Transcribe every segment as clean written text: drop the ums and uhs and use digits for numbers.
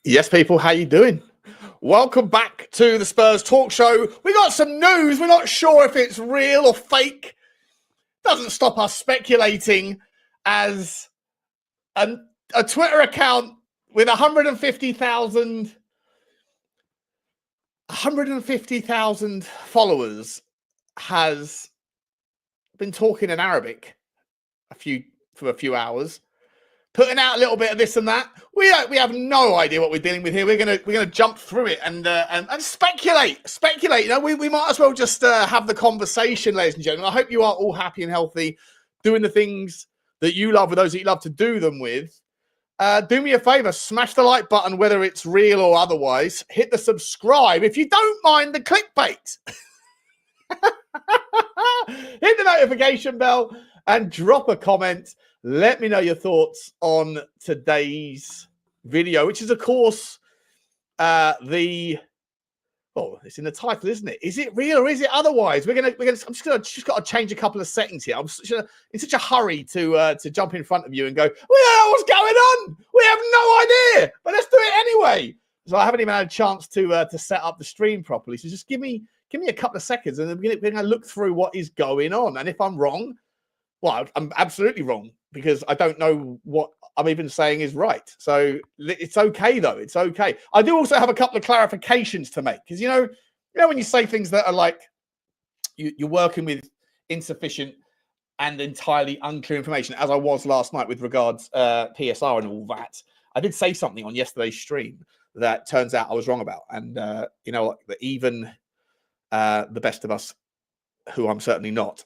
Yes, people, how you doing? Welcome back to the Spurs Talk Show. We got some news. We're not sure if it's real or fake. Doesn't stop us speculating as a Twitter account with 150,000 followers has been talking in Arabic for a few hours, putting out a little bit of this and that. We have no idea what we're dealing with here. We're gonna jump through it and speculate. You know, we might as well just have the conversation, ladies and gentlemen. I hope you are all happy and healthy, doing the things that you love with those that you love to do them with. Do me a favor, smash the like button, whether it's real or otherwise. Hit the subscribe if you don't mind the clickbait. Hit the notification bell and drop a comment. Let me know your thoughts on today's video, which is, of course, it's in the title, isn't it? Is it real or is it otherwise? I'm just got to change a couple of settings here. I'm in such a hurry to jump in front of you and go, we don't know what's going on. We have no idea, but let's do it anyway. So I haven't even had a chance to set up the stream properly. So just give me a couple of seconds, and then we're going to look through what is going on. And if I'm wrong, well, I'm absolutely wrong, because I don't know what I'm even saying is right. So it's okay, though. It's okay. I do also have a couple of clarifications to make, because, you know, when you say things that are like you're working with insufficient and entirely unclear information, as I was last night with regards PSR and all that, I did say something on yesterday's stream that turns out I was wrong about. And, you know, even the best of us, who I'm certainly not,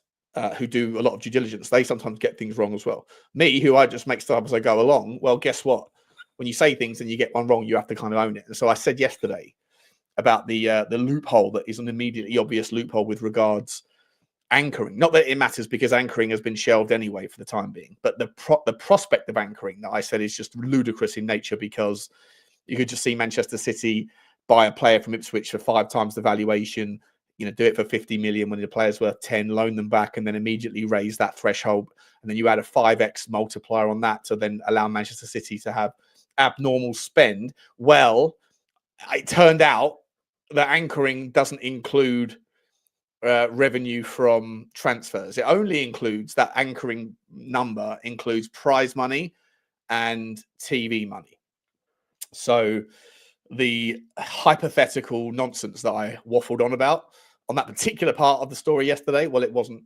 who do a lot of due diligence, they sometimes get things wrong as well. Me, who I just make stuff up as I go along, well, guess what? When you say things and you get one wrong, you have to kind of own it. And so I said yesterday about the loophole that is an immediately obvious loophole with regards anchoring. Not that it matters, because anchoring has been shelved anyway for the time being, but the prospect of anchoring that I said is just ludicrous in nature, because you could just see Manchester City buy a player from Ipswich for 5 times the valuation, you know, do it for 50 million when the player's worth 10, loan them back, and then immediately raise that threshold. And then you add a 5x multiplier on that to then allow Manchester City to have abnormal spend. Well, it turned out that anchoring doesn't include revenue from transfers. It only includes, that anchoring number includes prize money and TV money. So the hypothetical nonsense that I waffled on about on that particular part of the story yesterday, well, it wasn't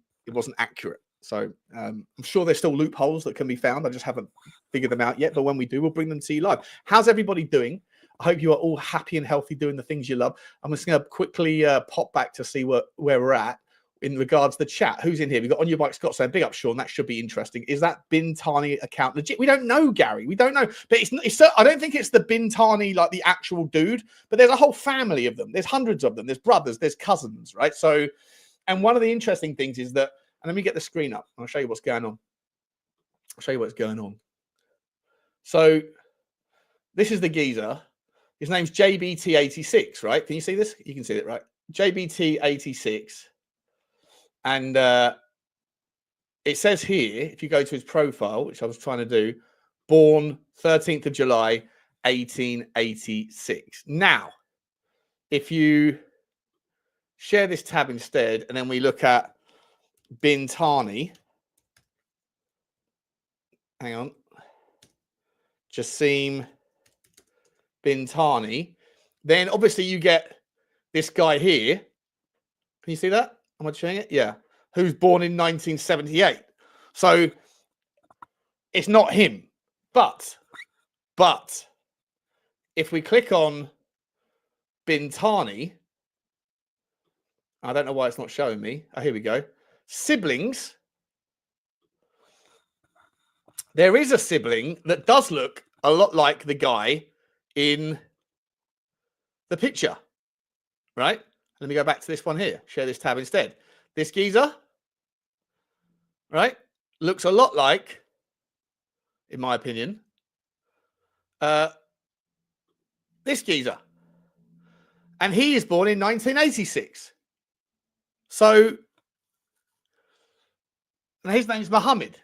accurate. So I'm sure there's still loopholes that can be found. I just haven't figured them out yet. But when we do, we'll bring them to you live. How's everybody doing? I hope you are all happy and healthy, doing the things you love. I'm just going to quickly pop back to see where we're at in regards to the chat. Who's in here? We've got On Your Bike Scott saying, big up, Sean. That should be interesting. Is that Bin Thani account legit? We don't know, Gary. We don't know. But it's I don't think it's the Bin Thani, like the actual dude, but there's a whole family of them. There's hundreds of them. There's brothers, there's cousins, right? So, and one of the interesting things is that, and let me get the screen up. I'll show you what's going on. I'll show you what's going on. So this is the geezer. His name's JBT86, right? Can you see this? You can see it, right? JBT86. And it says here, if you go to his profile, which I was trying to do, born 13th of July, 1886. Now, if you share this tab instead, and then we look at Bin Thani. Hang on. Jassim Bin Thani. Then obviously you get this guy here. Can you see that? Am I showing it? Yeah. Who's born in 1978. So it's not him. But if we click on Bin Thani, I don't know why it's not showing me. Oh, here we go. Siblings. There is a sibling that does look a lot like the guy in the picture, right? Let me go back to this one here. Share this tab instead. This geezer, right, looks a lot like, in my opinion, this geezer. And he is born in 1986. So, and his name's Mohammed.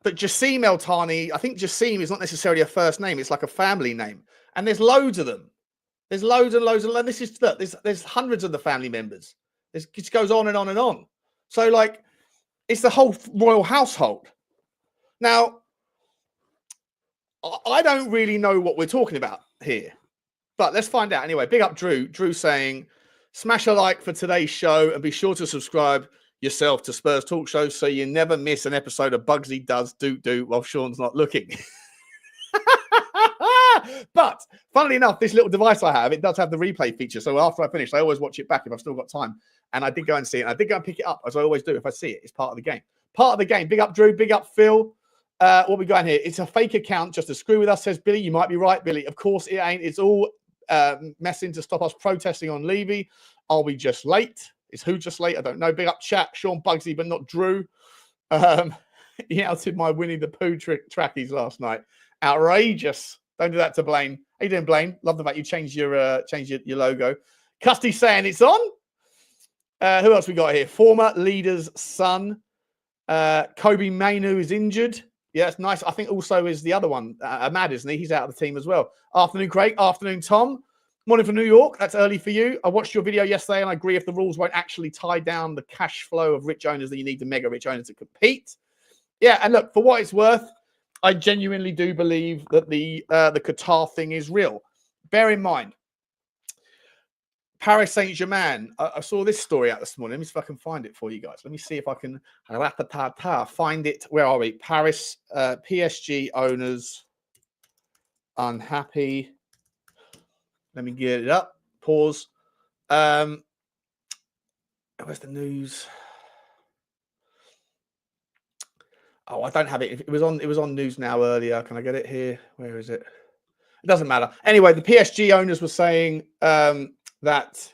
But Jassim El Thani, I think Jassim is not necessarily a first name. It's like a family name. And there's loads of them. There's loads and loads and this is, look, there's hundreds of the family members. It just goes on and on and on. So, like, it's the whole royal household. Now, I don't really know what we're talking about here. But let's find out. Anyway, big up Drew. Drew saying, smash a like for today's show and be sure to subscribe yourself to Spurs Talk Show so you never miss an episode of Bugsy Does Doot while Sean's not looking. But funnily enough, this little device I have, it does have the replay feature. So after I finish, I always watch it back if I've still got time. And I did go and see it. And I did go and pick it up, as I always do if I see it. It's part of the game. Part of the game. Big up Drew. Big up Phil. What we got here? It's a fake account just to screw with us, says Billy. You might be right, Billy. Of course it ain't. It's all messing to stop us protesting on Levy. Are we just late? Is who just late? I don't know. Big up chat. Sean Bugsy, but not Drew. He outed my Winnie the Pooh trackies last night. Outrageous. Don't do that to Blaine. How you doing, Blaine? Love the fact you changed your logo. Custy saying it's on. Who else we got here? Former leader's son. Kobe Mainu is injured. Yeah, that's nice. I think also is the other one, Maddison. He's out of the team as well. Afternoon, Craig. Afternoon, Tom. Morning from New York. That's early for you. I watched your video yesterday and I agree if the rules won't actually tie down the cash flow of rich owners, then you need the mega rich owners to compete. Yeah, and look, for what it's worth, I genuinely do believe that the Qatar thing is real. Bear in mind, Paris Saint-Germain. I saw this story out this morning. Let me see if I can find it for you guys. Let me see if I can find it. Where are we? Paris PSG owners unhappy. Let me get it up. Pause. Where's the news? Oh, I don't have it. It was on News Now earlier. Can I get it here? Where is it? It doesn't matter. Anyway, the PSG owners were saying that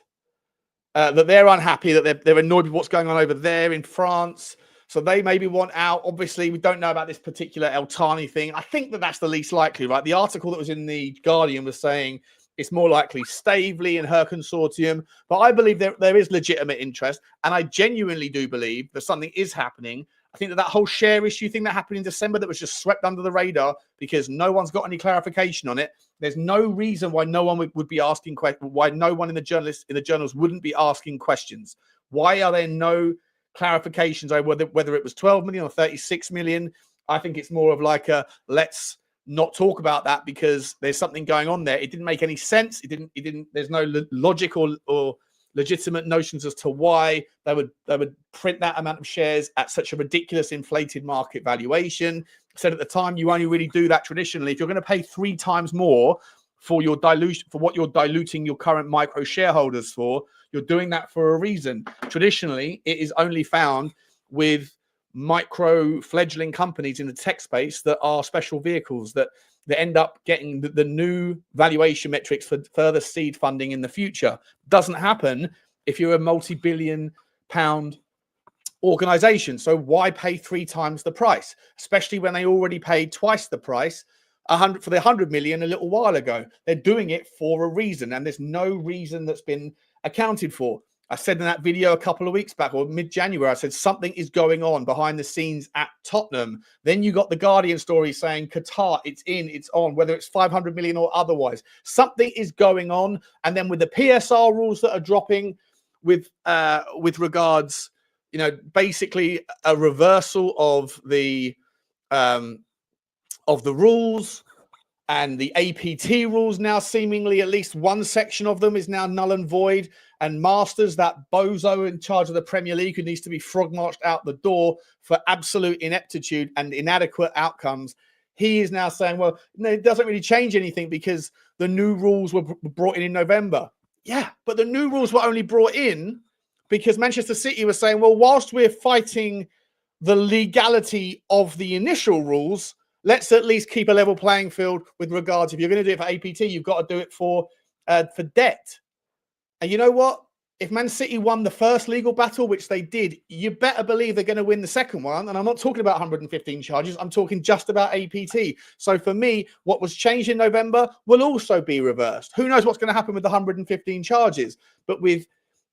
they're unhappy, that they're annoyed with what's going on over there in France. So they maybe want out. Obviously, we don't know about this particular El Thani thing. I think that's the least likely, right? The article that was in the Guardian was saying it's more likely Stavely and her consortium. But I believe there is legitimate interest. And I genuinely do believe that something is happening. I think that whole share issue thing that happened in December that was just swept under the radar because no one's got any clarification on it. There's no reason why no one would be asking questions, why no one in the journals wouldn't be asking questions. Why are there no clarifications over whether it was 12 million or 36 million? I think it's more of like a let's not talk about that because there's something going on there. It didn't make any sense. It didn't. There's no logic or legitimate notions as to why they would print that amount of shares at such a ridiculous inflated market valuation. I said at the time, you only really do that traditionally if you're going to pay 3 times more for your dilution, for what you're diluting your current micro shareholders for. You're doing that for a reason. Traditionally, it is only found with micro fledgling companies in the tech space that are special vehicles that end up getting the new valuation metrics for further seed funding in the future. Doesn't happen if you're a multi-billion pound organization. So why pay 3 times the price, especially when they already paid twice the price for the 100 million a little while ago? They're doing it for a reason, and there's no reason that's been accounted for. I said in that video a couple of weeks back or mid-January, I said something is going on behind the scenes at Tottenham. Then you got the Guardian story saying Qatar, it's in, it's on, whether it's 500 million or otherwise. Something is going on. And then with the PSR rules that are dropping with regards, basically a reversal of the rules. And the APT rules now seemingly, at least one section of them is now null and void. And Masters, that bozo in charge of the Premier League who needs to be frog-marched out the door for absolute ineptitude and inadequate outcomes, he is now saying, well, no, it doesn't really change anything because the new rules were brought in November. Yeah, but the new rules were only brought in because Manchester City was saying, well, whilst we're fighting the legality of the initial rules, let's at least keep a level playing field with regards. If you're going to do it for APT, you've got to do it for debt. And you know what? If Man City won the first legal battle, which they did, you better believe they're going to win the second one. And I'm not talking about 115 charges. I'm talking just about APT. So for me, what was changed in November will also be reversed. Who knows what's going to happen with the 115 charges? But with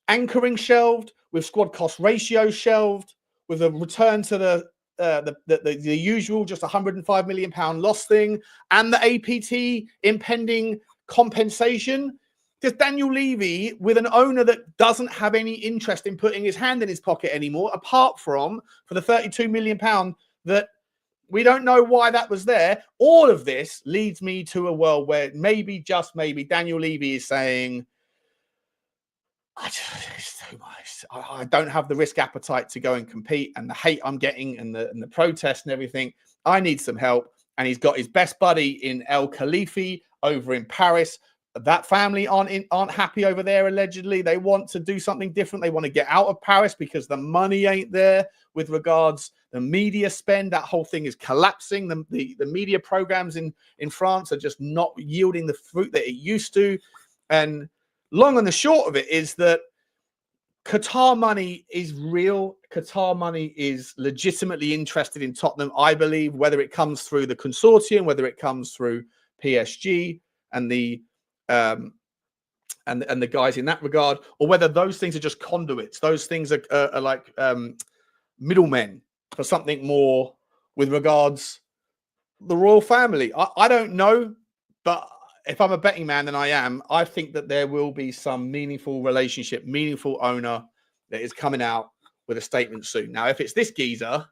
anchoring shelved, with squad cost ratio shelved, with a return to the the usual just £105 million loss thing and the APT impending compensation? Does Daniel Levy, with an owner that doesn't have any interest in putting his hand in his pocket anymore, apart from for the £32 million that we don't know why that was there, all of this leads me to a world where maybe, just maybe, Daniel Levy is saying, it's too much. I don't have the risk appetite to go and compete, and the hate I'm getting and the protests and everything. I need some help. And he's got his best buddy in El Khalifi over in Paris. That family aren't happy over there, allegedly. They want to do something different. They want to get out of Paris because the money ain't there with regards the media spend. That whole thing is collapsing. The media programs in France are just not yielding the fruit that it used to. And long and the short of it is that Qatar money is real. Qatar money is legitimately interested in Tottenham, I believe, whether it comes through the consortium, whether it comes through PSG and the guys in that regard, or whether those things are just conduits. Those things are like middlemen for something more with regards the royal family. I don't know, but if I'm a betting man, then I am. I think that there will be some meaningful relationship, meaningful owner that is coming out with a statement soon. Now, if it's this geezer,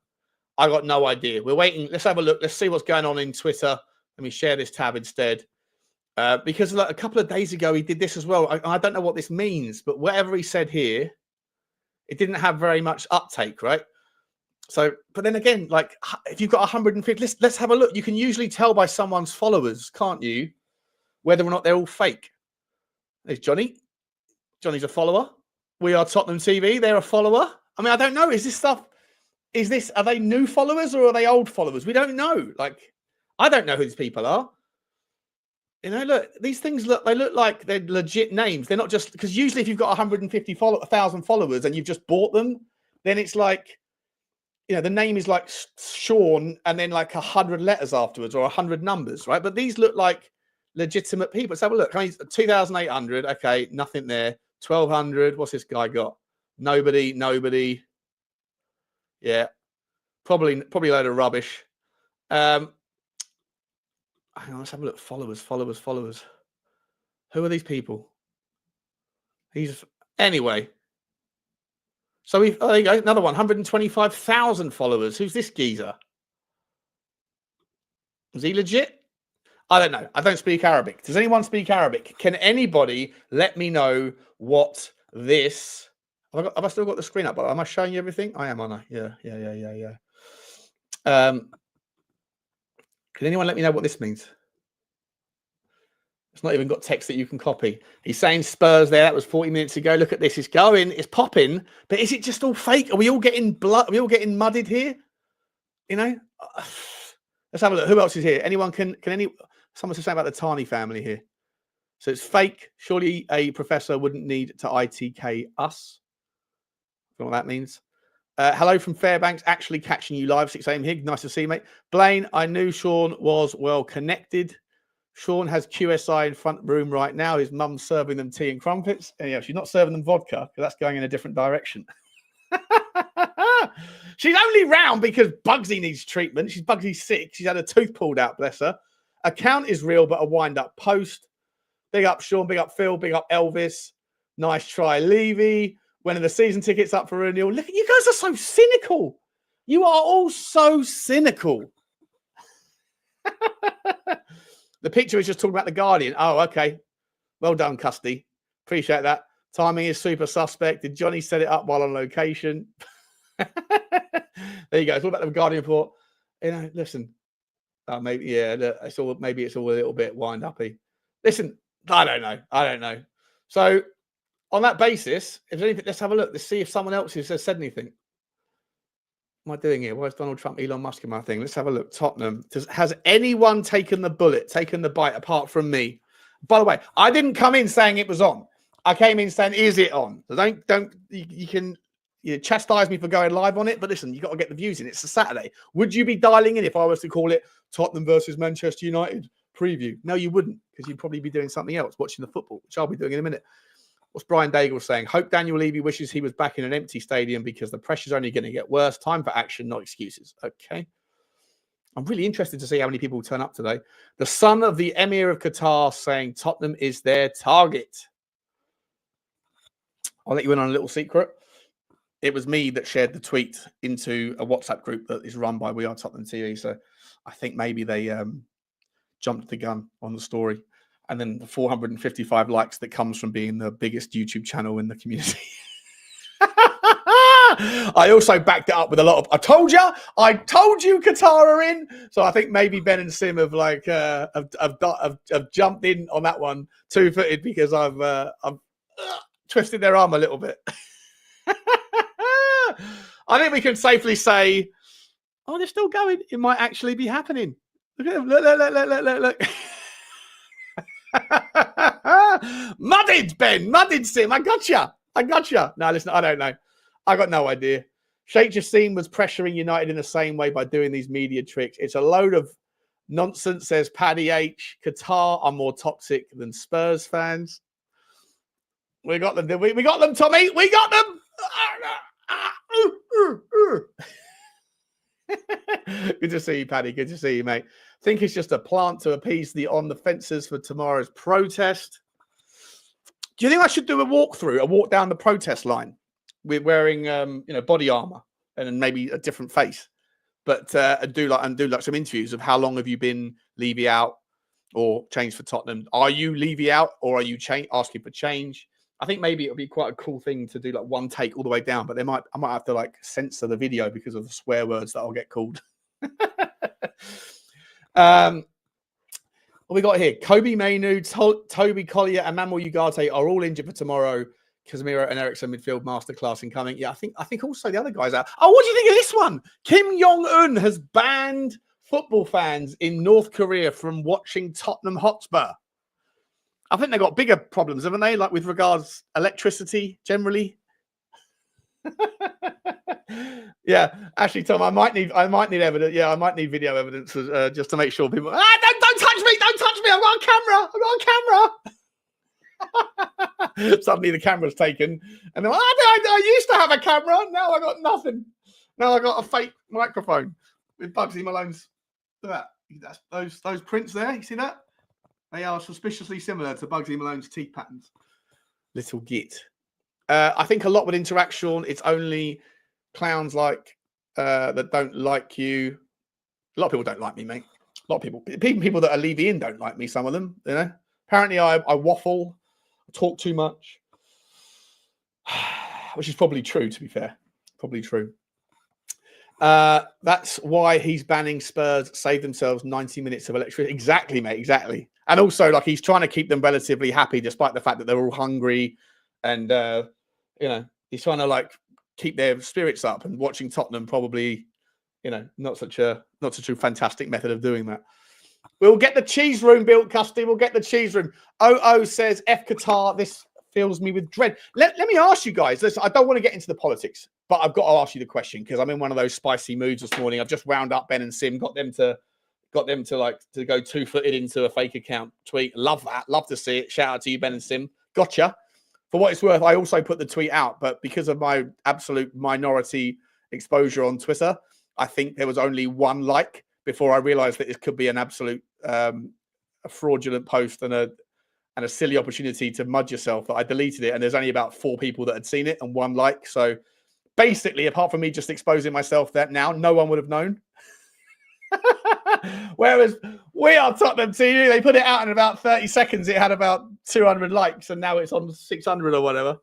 I got no idea. We're waiting. Let's have a look. Let's see what's going on in Twitter. Let me share this tab instead. Because like a couple of days ago, he did this as well. I don't know what this means, but whatever he said here, it didn't have very much uptake, right? So, but then again, like if you've got 150, let's have a look. You can usually tell by someone's followers, can't you, whether or not they're all fake. There's Johnny. Johnny's a follower. We are Tottenham TV. They're a follower. I mean, I don't know. Are they new followers or are they old followers? We don't know. Like, I don't know who these people are. You know, look, these things look like they're legit names. They're not just, because usually if you've got 150,000 followers and you've just bought them, then it's like, you know, the name is like Sean and then like 100 letters afterwards or 100 numbers, right? But these look like legitimate people. Let's have a look. I mean, 2,800. Okay, nothing there. 1,200. What's this guy got? Nobody. Yeah, probably a load of rubbish. Hang on, let's have a look. Followers. Who are these people? Anyway. So there you go. Another one. 125,000 followers. Who's this geezer? Is he legit? I don't know. I don't speak Arabic. Does anyone speak Arabic? Can anybody let me know what this? Have I still got the screen up? Am I showing you everything? I am, aren't I? Yeah. Can anyone let me know what this means? It's not even got text that you can copy. He's saying Spurs there. That was 40 minutes ago. Look at this. It's going. It's popping. But is it just all fake? Are we all getting blood? Are we all getting mudded here? You know? Let's have a look. Who else is here? Anyone someone's saying about the Thani family here. So it's fake. Surely a professor wouldn't need to ITK us. I don't know what that means. Hello from Fairbanks. Actually catching you live. 6 a.m. Hig. Nice to see you, mate. Blaine, I knew Sean was well connected. Sean has QSI in front room right now. His mum's serving them tea and crumpets. And yeah, she's not serving them vodka because that's going in a different direction. She's only round because Bugsy needs treatment. Bugsy's sick. She's had a tooth pulled out, bless her. Account is real, but a wind-up post. Big up Sean, big up Phil, big up Elvis. Nice try, Levy. When are the season tickets up for renewal? Look, you guys are so cynical. You are all so cynical. The picture is just talking about the Guardian. Oh, okay. Well done, Custy. Appreciate that. Timing is super suspect. Did Johnny set it up while on location? There you go. It's all about the Guardian report. You know, listen. Maybe it's all a little bit wind-uppy. Listen, I don't know. So on that basis, if there's anything, let's have a look. Let's see if someone else has said anything. What am I doing here? Why is Donald Trump, Elon Musk in my thing? Let's have a look. Tottenham. Has anyone taken the bite apart from me? By the way, I didn't come in saying it was on. I came in saying, is it on? So you can chastise me for going live on it, but listen, you got to get the views in. It's a Saturday. Would you be dialing in if I was to call it Tottenham versus Manchester United preview? No, you wouldn't, because you'd probably be doing something else, watching the football, which I'll be doing in a minute. What's Brian Daigle saying? Hope Daniel Levy wishes he was back in an empty stadium because the pressure's only going to get worse. Time for action, not excuses. Okay. I'm really interested to see how many people turn up today. The son of the Emir of Qatar saying Tottenham is their target. I'll let you in on a little secret. It was me that shared the tweet into a WhatsApp group that is run by We Are Tottenham TV. So I think maybe they jumped the gun on the story. And then the 455 likes that comes from being the biggest YouTube channel in the community. I also backed it up with a lot of, I told you Qatar are in. So I think maybe Ben and Sim have have jumped in on that one 2-footed because I've twisted their arm a little bit. I think we can safely say, oh, they're still going. It might actually be happening. Look at them. Look. Mudded, Ben. Mudded, Sim. I gotcha. No, listen, I don't know. I got no idea. Sheikh Jassim was pressuring United in the same way by doing these media tricks. It's a load of nonsense, says Paddy H. Qatar are more toxic than Spurs fans. We got them. We got them, Tommy. We got them. Good to see you, Paddy. Good to see you, mate. Think it's just a plant to appease the on the fences for tomorrow's protest. Do you think I should do a walkthrough, a walk down the protest line? We're wearing, body armor and then maybe a different face, but do like some interviews of how long have you been Levy out or changed for Tottenham? Are you Levy out or are you asking for change? I think maybe it would be quite a cool thing to do like one take all the way down, but I might have to like censor the video because of the swear words that I'll get called. What we got here? Kobe Mainu, Toby Collier, and Manuel Ugarte are all injured for tomorrow. Casemiro and Ericsson midfield masterclass incoming. Yeah, I think also the other guys are. Oh, what do you think of this one? Kim Jong-un has banned football fans in North Korea from watching Tottenham Hotspur. I think they've got bigger problems, haven't they? Like with regards electricity generally. Yeah, actually, Tom, I might need evidence. Yeah, I might need video evidence just to make sure people. Don't touch me! Don't touch me! I've got a camera. Suddenly the camera's taken, and they're like, I used to have a camera. Now I got nothing. Now I got a fake microphone with Bugsy Malone's. Look at that. Those prints there. You see that? They are suspiciously similar to Bugsy Malone's teeth patterns. Little git. I think a lot with interaction. It's only clowns like that don't like you. A lot of people don't like me, mate. A lot of people that are Levy in don't like me. Some of them, Apparently, I waffle. Talk too much, which is probably true, to be fair. Probably true. That's why he's banning Spurs save themselves 90 minutes of electricity. Exactly, mate, exactly. And also, like, he's trying to keep them relatively happy despite the fact that they're all hungry. And, he's trying to, like, keep their spirits up. And watching Tottenham probably, not such a fantastic method of doing that. We'll get the cheese room built, Custy. We'll get the cheese room. OO says, F Qatar, this fills me with dread. Let me ask you guys, listen, I don't want to get into the politics, but I've got to ask you the question because I'm in one of those spicy moods this morning. I've just wound up Ben and Sim, got them to go 2-footed into a fake account tweet. Love that. Love to see it. Shout out to you, Ben and Sim. Gotcha. For what it's worth, I also put the tweet out, but because of my absolute minority exposure on Twitter, I think there was only one like before I realized that it could be an absolute a fraudulent post and a silly opportunity to mud yourself, that I deleted it. And there's only about 4 people that had seen it and 1 like. So basically, apart from me just exposing myself, that now no one would have known. Whereas We Are Tottenham TV, they put it out in about 30 seconds. It had about 200 likes and now it's on 600 or whatever.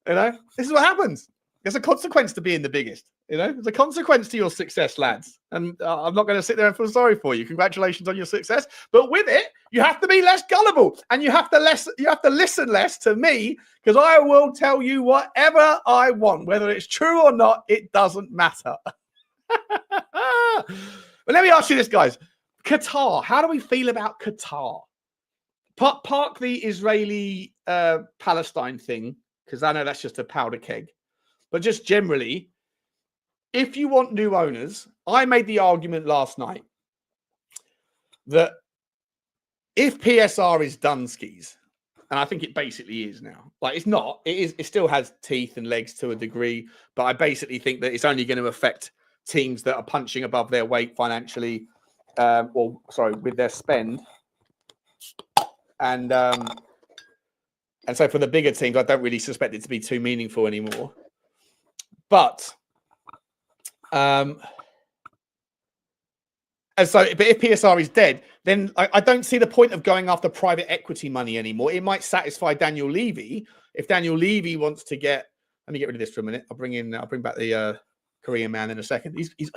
This is what happens. There's a consequence to being the biggest. There's a consequence to your success, lads. And I'm not going to sit there and feel sorry for you. Congratulations on your success. But with it, you have to be less gullible and you have to listen less to me, because I will tell you whatever I want. Whether it's true or not, it doesn't matter. But let me ask you this, guys. Qatar. How do we feel about Qatar? Park the Israeli Palestine thing, because I know that's just a powder keg. But just generally, if you want new owners, I made the argument last night that if PSR is Dunskies, And I think it basically is now. Like, it's not. It is. It still has teeth and legs to a degree, but I basically think that it's only going to affect teams that are punching above their weight financially, with their spend. And so for the bigger teams, I don't really suspect it to be too meaningful anymore. But if PSR is dead, then I don't see the point of going after private equity money anymore. It might satisfy Daniel Levy if Daniel Levy wants to get. Let me get rid of this for a minute. I'll bring back the Korean man in a second. He's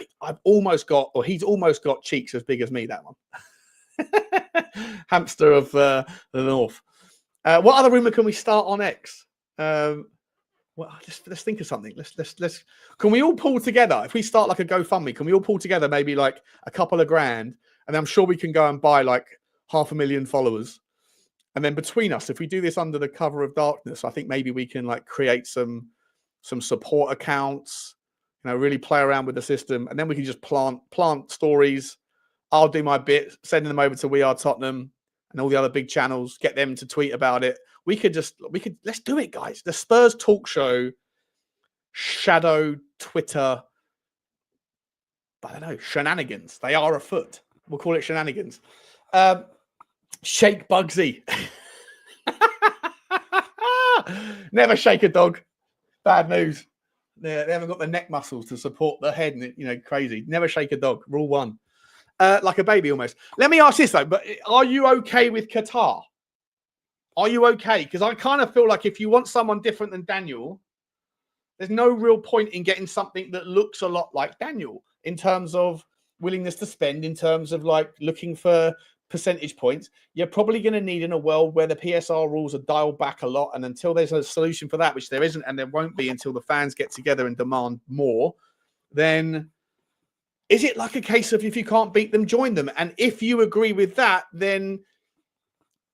almost got cheeks as big as me. That one, hamster of the north. What other rumor can we start on X? Well, let's think of something. Let's. Can we all pull together? If we start like a GoFundMe, can we all pull together maybe like a couple of grand, and I'm sure we can go and buy like 500,000 followers, and then between us, if we do this under the cover of darkness, I think maybe we can like create some support accounts, really play around with the system, and then we can just plant stories. I'll do my bit, sending them over to We Are Tottenham and all the other big channels, get them to tweet about it. Let's do it, guys. The Spurs Talk Show, shadow Twitter, I don't know, shenanigans. They are afoot. We'll call it shenanigans. Shake Bugsy. Never shake a dog. Bad news. They haven't got the neck muscles to support the head. And crazy. Never shake a dog. Rule 1. Like a baby almost. Let me ask this though. But are you okay with Qatar? Are you okay? Because I kind of feel like if you want someone different than Daniel, there's no real point in getting something that looks a lot like Daniel in terms of willingness to spend, in terms of like looking for percentage points. You're probably going to need in a world where the PSR rules are dialed back a lot. And until there's a solution for that, which there isn't, and there won't be until the fans get together and demand more, then is it like a case of if you can't beat them, join them? And if you agree with that, then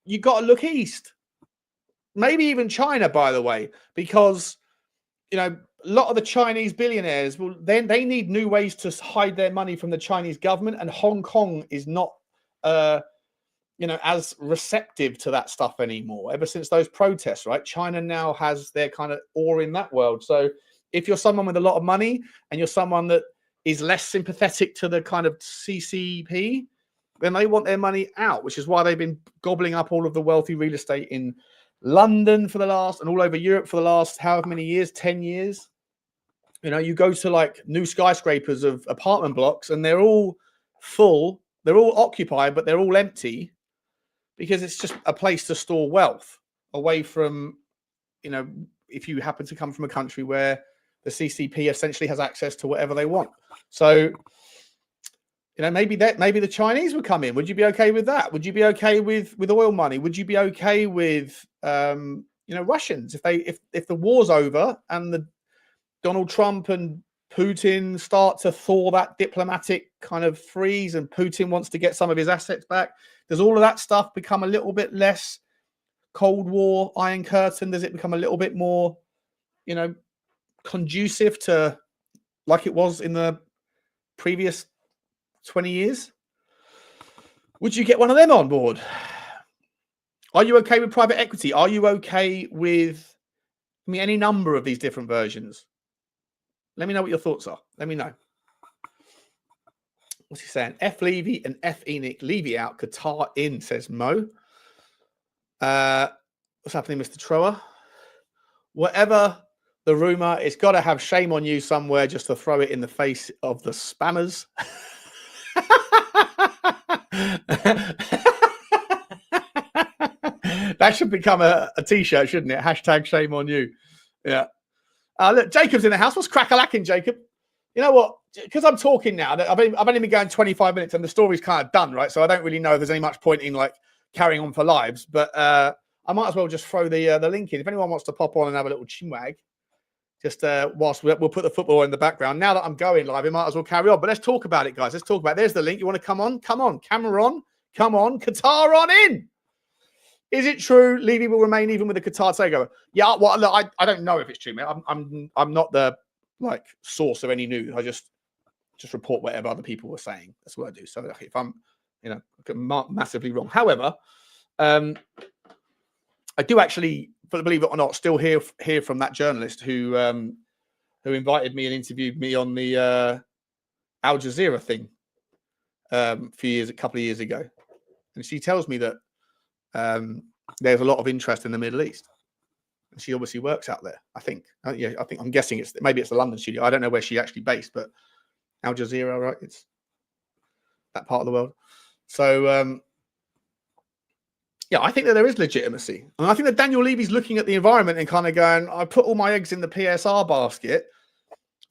you got to look east. Maybe even China, by the way, because, a lot of the Chinese billionaires, they need new ways to hide their money from the Chinese government. And Hong Kong is not, as receptive to that stuff anymore ever since those protests, right? China now has their kind of awe in that world. So if you're someone with a lot of money and you're someone that is less sympathetic to the kind of CCP, then they want their money out, which is why they've been gobbling up all of the wealthy real estate in London and all over Europe for the last however many years, 10 years. You go to like new skyscrapers of apartment blocks and they're all full, they're all occupied, but they're all empty because it's just a place to store wealth away from, if you happen to come from a country where the CCP essentially has access to whatever they want. So, maybe the Chinese would come in. Would you be okay with that? Would you be okay with oil money? Would you be okay with, Russians if the war's over and the Donald Trump and Putin start to thaw that diplomatic kind of freeze and Putin wants to get some of his assets back? Does all of that stuff become a little bit less Cold War, Iron Curtain? Does it become a little bit more, conducive to like it was in the previous 20 years? Would you get one of them on board? Are you okay with private equity? Are you okay with any number of these different versions? Let me know what your thoughts are. Let me know. What's he saying? F Levy and F Enoch. Levy out, Qatar in, says Mo. What's happening, Mr. Trower? Whatever the rumor, it's got to have shame on you somewhere just to throw it in the face of the spammers. That should become a t-shirt, shouldn't it? Hashtag shame on you. Yeah. Look, Jacob's in the house. What's crack-a-lacking, Jacob? You know what? Because I'm talking now, I've only been going 25 minutes and the story's kind of done, right? So I don't really know if there's any much point in like carrying on for lives, but I might as well just throw the link in. If anyone wants to pop on and have a little chinwag, just whilst we'll put the football in the background. Now that I'm going live, we might as well carry on. But let's talk about it, guys. Let's talk about it. There's the link. You want to come on? Come on. Camera on. Come on. Qatar on in. Is it true Levy will remain even with the Qatar takeover? Yeah, well, look, I don't know if it's true, mate. I'm not the like source of any news. I just report whatever other people were saying. That's what I do. So if I'm massively wrong. However, I do actually, believe it or not, still hear from that journalist who invited me and interviewed me on the Al Jazeera thing a couple of years ago, and she tells me that there's a lot of interest in the Middle East. And she obviously works out there. I think I'm guessing maybe it's the London studio. I don't know where she's actually based, but Al Jazeera, right? It's that part of the world. So yeah, I think that there is legitimacy. And I think that Daniel Levy's looking at the environment and kind of going, I put all my eggs in the PSR basket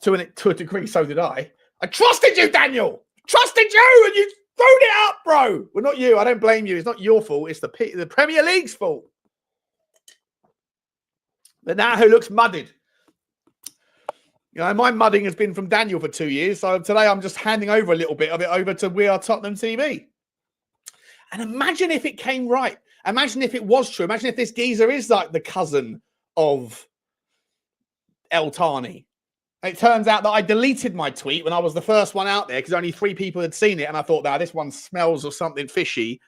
to a degree. So did I. I trusted you, Daniel. Trusted you, and you thrown it up, bro. Well, not you. I don't blame you. It's not your fault. It's the Premier League's fault. But now who looks mudded? My mudding has been from Daniel for 2 years. So today I'm just handing over a little bit of it over to We Are Tottenham TV. And imagine if it came right. Imagine if it was true. Imagine if this geezer is like the cousin of El Thani. And it turns out that I deleted my tweet when I was the first one out there because only 3 people had seen it. And I thought, now this one smells of something fishy.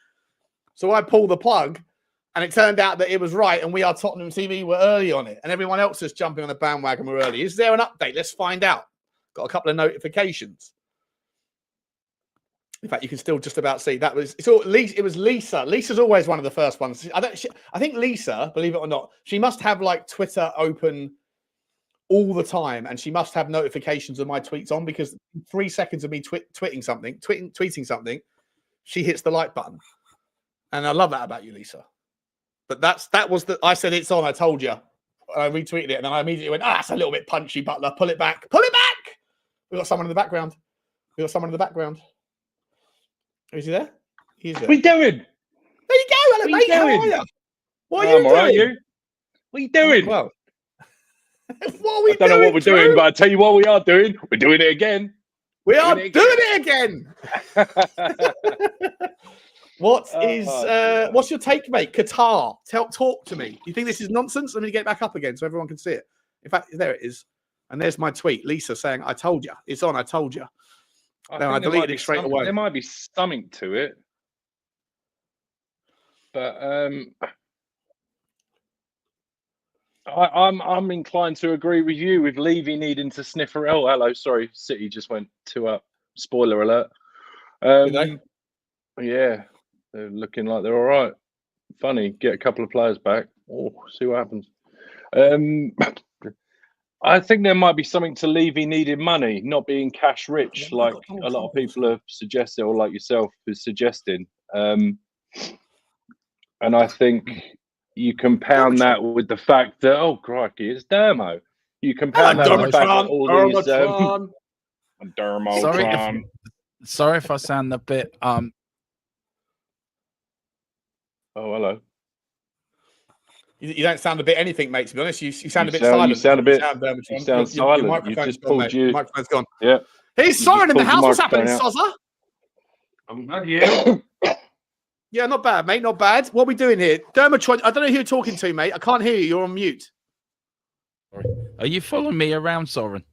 So I pulled the plug and it turned out that it was right. And We Are Tottenham TV were early on it. And everyone else is jumping on the bandwagon were early. Is there an update? Let's find out. Got a couple of notifications. In fact, you can still just about see that it was Lisa. Lisa's always one of the first ones. I think Lisa, believe it or not, she must have like Twitter open all the time, and she must have notifications of my tweets on because 3 seconds of me tweeting something, she hits the like button, and I love that about you, Lisa. But I said it's on. I told you. I retweeted it, and then I immediately went, that's a little bit punchy, Butler. Pull it back. Pull it back. We got someone in the background. Is he there? He's there. What are you doing? There you go, hello, mate. How are you? What are you doing? Right, you? What are you doing? Well, I don't know what we're doing, but I tell you what we are doing. We're doing it again. We are doing it again. What's your take, mate? Qatar. Talk to me. You think this is nonsense? Let me get back up again so everyone can see it. In fact, there it is. And there's my tweet. Lisa saying, I told you. It's on. I told you. I deleted it straight away. There might be something to it, but I'm inclined to agree with you with Levy needing to sniff her. Oh, hello, sorry, City just went 2 up. Spoiler alert. Yeah, they're looking like they're all right. Funny, get a couple of players back. Oh, see what happens. I think there might be something to Levy needing money, not being cash rich, like a lot of people have suggested, or like yourself is suggesting. And I think you compound that with the fact that, oh, crikey, it's Dermo. You compound that with the fact that all these... Dermo. Sorry if I sound a bit... Oh, hello. You don't sound a bit anything, mate, to be honest. You sound a bit silent. You sound a bit silent. Your microphone's gone, your microphone's gone. Yeah. He's Soren in the house. What's happening, Sozza? I'm not here. Yeah, not bad, mate. Not bad. What are we doing here? Dermatron, I don't know who you're talking to, mate. I can't hear you. You're on mute. Are you following me around, Soren?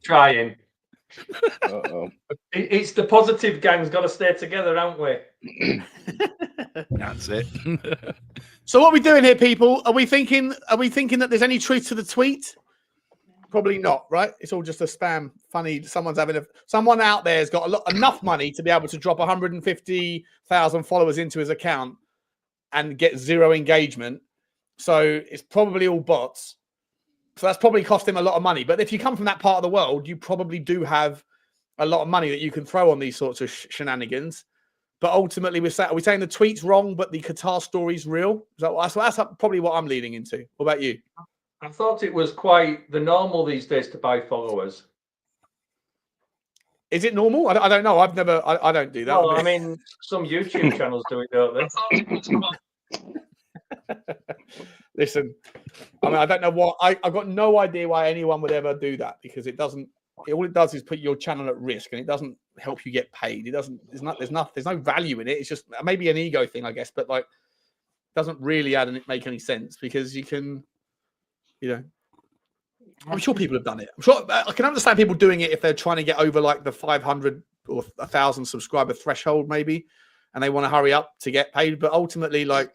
Trying. Uh-oh. It's the positive gang's got to stay together, haven't we? That's it. So what are we doing here, people? Are we thinking that there's any truth to the tweet? Probably not, right? It's all just a spam. Funny, someone out there has got enough money to be able to drop 150,000 followers into his account and get 0 engagement. So it's probably all bots. So that's probably cost him a lot of money. But if you come from that part of the world, you probably do have a lot of money that you can throw on these sorts of shenanigans. But ultimately, are we saying the tweet's wrong, but the Qatar story's real? That's probably what I'm leading into. What about you? I thought it was quite the normal these days to buy followers. Is it normal? I don't know. I don't do that. Well, I mean, some YouTube channels do it, don't they? Listen, I mean, I don't know what I've got no idea why anyone would ever do that because it doesn't. All it does is put your channel at risk, and it doesn't help you get paid. It doesn't. There's no value in it. It's just maybe an ego thing, I guess, but like, doesn't really make any sense because you can, I'm sure people have done it. I'm sure I can understand people doing it if they're trying to get over like the 500 or 1,000 subscriber threshold, maybe, and they want to hurry up to get paid. But ultimately, like,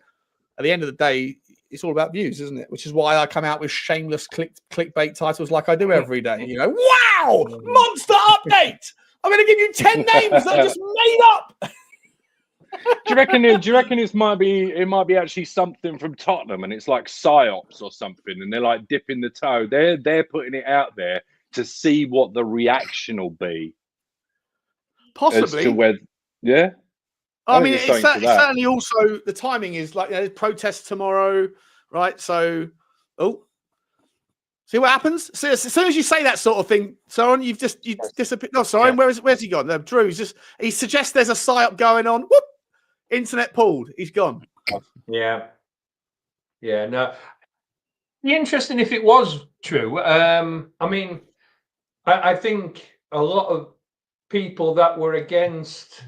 at the end of the day, it's all about views, isn't it? Which is why I come out with shameless clickbait titles like I do every day. You know, wow, monster update. I'm going to give you 10 names that I just made up. Do you reckon it might be actually something from Tottenham, and it's like psyops or something, and they're like dipping the toe. They're putting it out there to see what the reaction will be. Possibly. As to whether, yeah. I mean, it's certainly also the timing is like, there's protests tomorrow, right? So, see what happens. So as soon as you say that sort of thing, Soren, you disappear. No, Soren, where's he gone? No, Drew. He suggests there's a psyop going on. Whoop, internet pulled. He's gone. Yeah. No, be interesting if it was true. I mean, I think a lot of people that were against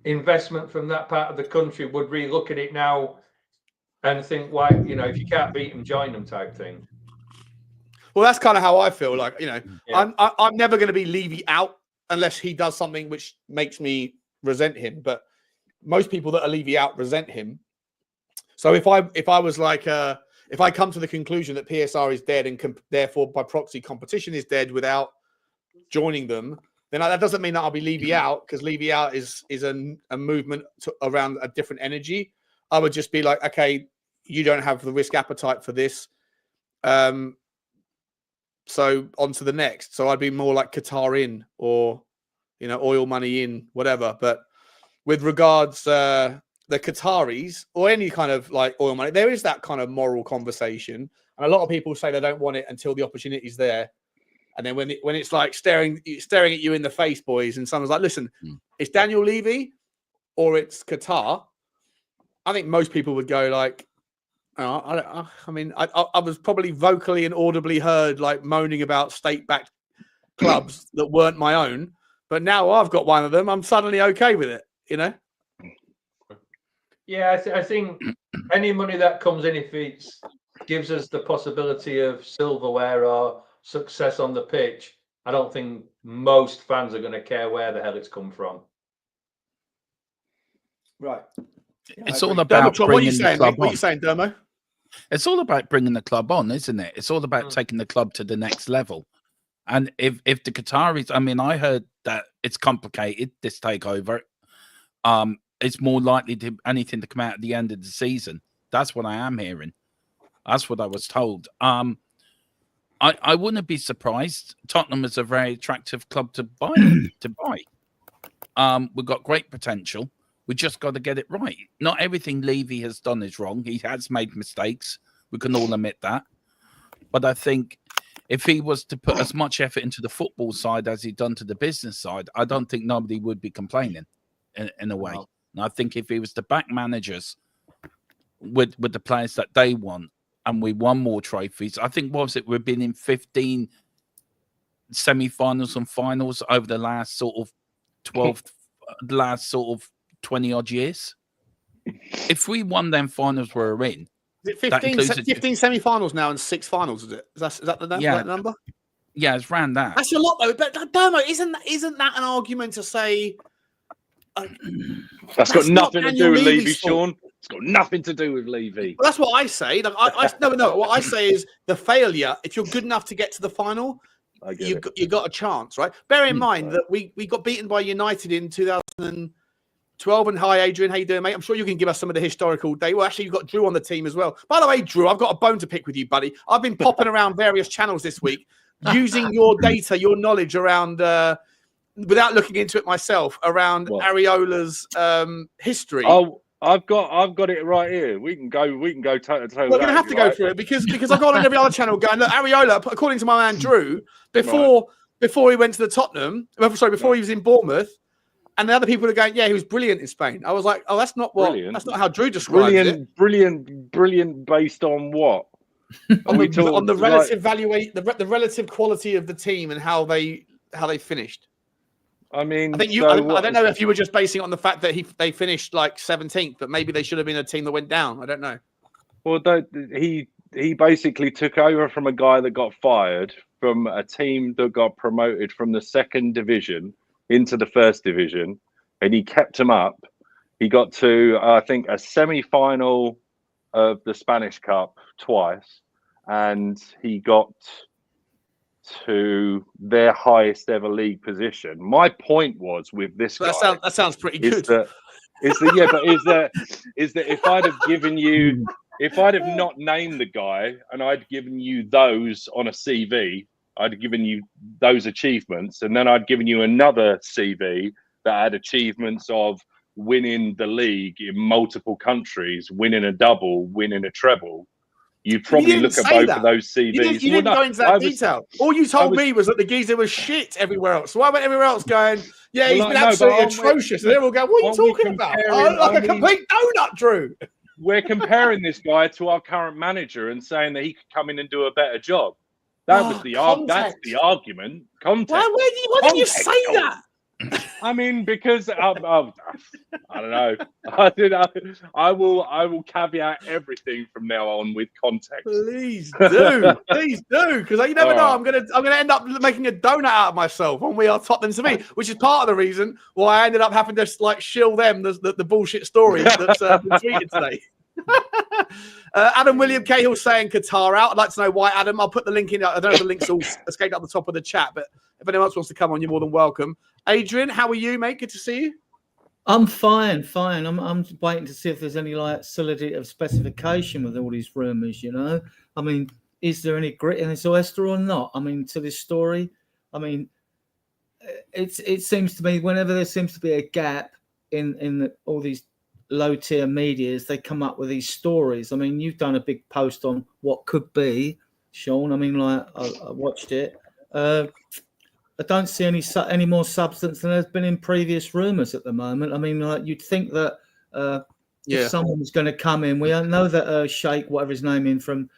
investment from that part of the country would re-look at it now and think, why, if you can't beat them, join them type thing. Well, that's kind of how I feel. Like, I'm never going to be Levy out unless he does something which makes me resent him. But most people that are Levy out resent him. So if I was like, if I come to the conclusion that PSR is dead and therefore by proxy competition is dead without joining them, then that doesn't mean that I'll be Levy out, because Levy out is a movement around a different energy. I would just be like, okay, you don't have the risk appetite for this. So on to the next. So I'd be more like Qatar in, or, oil money in, whatever. But with regards the Qataris or any kind of like oil money, there is that kind of moral conversation. And a lot of people say they don't want it until the opportunity's there. And then when it's like staring at you in the face, boys, and someone's like, listen, it's Daniel Levy or it's Qatar, I think most people would go like, I was probably vocally and audibly heard like moaning about state-backed clubs that weren't my own. But now I've got one of them, I'm suddenly okay with it, Yeah, I think any money that comes in, if it gives us the possibility of silverware or success on the pitch, I don't think most fans are going to care where the hell it's come from. Right. It's all about bringing the club on. What are you saying, Dermo? It's all about bringing the club on, isn't it? It's all about taking the club to the next level. And if the Qataris, I mean, I heard that it's complicated, this takeover. It's more likely to anything to come out at the end of the season. That's what I am hearing. That's what I was told. I wouldn't be surprised. Tottenham is a very attractive club to buy. We've got great potential. We just got to get it right. Not everything Levy has done is wrong. He has made mistakes. We can all admit that. But I think if he was to put as much effort into the football side as he'd done to the business side, I don't think nobody would be complaining in a way. And I think if he was to back managers with the players that they want, and we won more trophies, I think, we've been in 15 semi-finals and finals over the last sort of 20 odd years. If we won them finals we're in, is it 15 semi-finals now and 6 finals? Is it? Is that the number? Yeah, it's around that. That's a lot though. But Dermo, isn't that an argument to say? That's got nothing to do with Levy, Sean. It's got nothing to do with Levy. Well, that's what I say. Like, no. What I say is the failure. If you're good enough to get to the final, you got a chance, right? Bear in mind that we got beaten by United in 2012. And hi, Adrian, how you doing, mate? I'm sure you can give us some of the historical data. Well, actually, you've got Drew on the team as well. By the way, Drew, I've got a bone to pick with you, buddy. I've been popping around various channels this week using your data, your knowledge around. Without looking into it myself, around Areola's history. Oh, I've got it right here. We can go toe to toe. We're going to have to go through it because I've gone on every other channel going, look, Areola, according to my man Drew, before he went to the Tottenham, before he was in Bournemouth, and the other people are going, yeah, he was brilliant in Spain. I was like, oh, that's not how Drew describes it. Brilliant based on what? on the relative the relative quality of the team and how they finished. I mean, I think I don't know if you were just basing it on the fact that they finished like 17th, but maybe they should have been a team that went down. I don't know. Well, he basically took over from a guy that got fired from a team that got promoted from the 2nd division into the 1st division, and he kept him up. He got to, I think, a semi-final of the Spanish Cup twice, and he got to their highest ever league position. My point was with this guy. That sounds pretty good. Is that if I'd have given you, if I'd have not named the guy and I'd given you those on a CV, I'd have given you those achievements, and then I'd given you another CV that had achievements of winning the league in multiple countries, winning a double, winning a treble. You'd probably look at both of those CVs. You didn't go into that detail. All you told me was that the geezer was shit everywhere else. So I went everywhere else going, yeah, he's been absolutely atrocious. And they're all going, what are you talking about? Like a complete donut, Drew. We're comparing this guy to our current manager and saying that he could come in and do a better job. That was that's the argument. Context. Why did you say that? I mean, because I don't know. I will caveat everything from now on with context. Please do, because you never know. I'm gonna end up making a donut out of myself when we are Tottenham to me, which is part of the reason why I ended up having to like shill them the bullshit story that's been tweeted today. Adam William Cahill saying Qatar out. I'd like to know why, Adam. I'll put the link in. I don't know if the link's all escaped up the top of the chat, but if anyone else wants to come on, you're more than welcome. Adrian, how are you, mate? Good to see you. I'm fine. I'm waiting to see if there's any like solidity of specification with all these rumours. You know, I mean, is there any grit in this oyster or not? I mean, to this story, I mean, it seems to me whenever there seems to be a gap in all these low tier medias, they come up with these stories. I mean, you've done a big post on what could be, Sean. I mean, like I watched it. I don't see any more substance than there's been in previous rumours at the moment. I mean, like you'd think that if someone's going to come in, we don't know that Sheikh, whatever his name is, from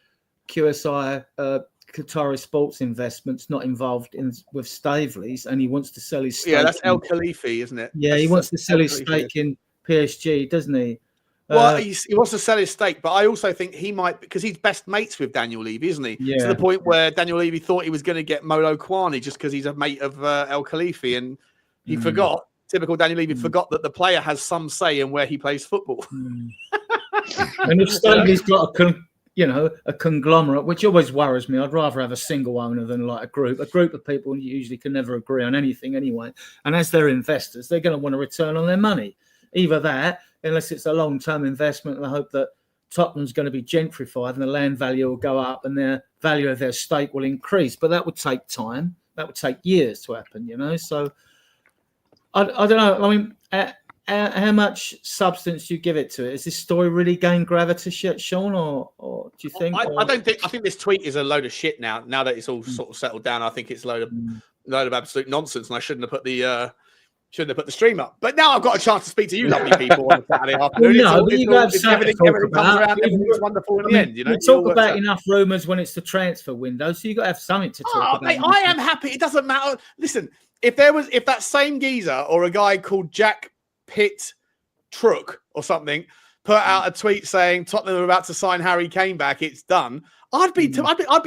QSI Qatari Sports Investments, not involved with Staveley's, and he wants to sell his stake. Yeah, that's El Khalifi, isn't it? Yeah, he wants to sell his stake in PSG, doesn't he? Well, he wants to sell his stake, but I also think he might, because he's best mates with Daniel Levy, isn't he? Yeah. To the point where Daniel Levy thought he was going to get Molo Kwani just because he's a mate of El Khalifi, and he forgot. Typical Daniel Levy forgot that the player has some say in where he plays football. And if Staveley's got a conglomerate, which always worries me. I'd rather have a single owner than like a group. A group of people usually can never agree on anything anyway. And as they're investors, they're going to want a return on their money. Either that, unless it's a long-term investment, and I hope that Tottenham's going to be gentrified and the land value will go up and their value of their stake will increase. But that would take time. That would take years to happen, you know. So I don't know. I mean, how much substance do you give it to it? Is this story really gained gravity yet, Sean, or do you think? I don't think. I think this tweet is a load of shit now. Now that it's all sort of settled down, I think it's a load of absolute nonsense, and I shouldn't have put the stream up. But now I've got a chance to speak to you lovely people on a Saturday afternoon. Everything's wonderful in the end. You know, you talk about enough rumours when it's the transfer window, so you've got to have something to talk about. Mate, I am happy. It doesn't matter. Listen, if that same geezer or a guy called Jack Pitt Truck or something put out a tweet saying Tottenham are about to sign Harry Kane back, it's done, I'd be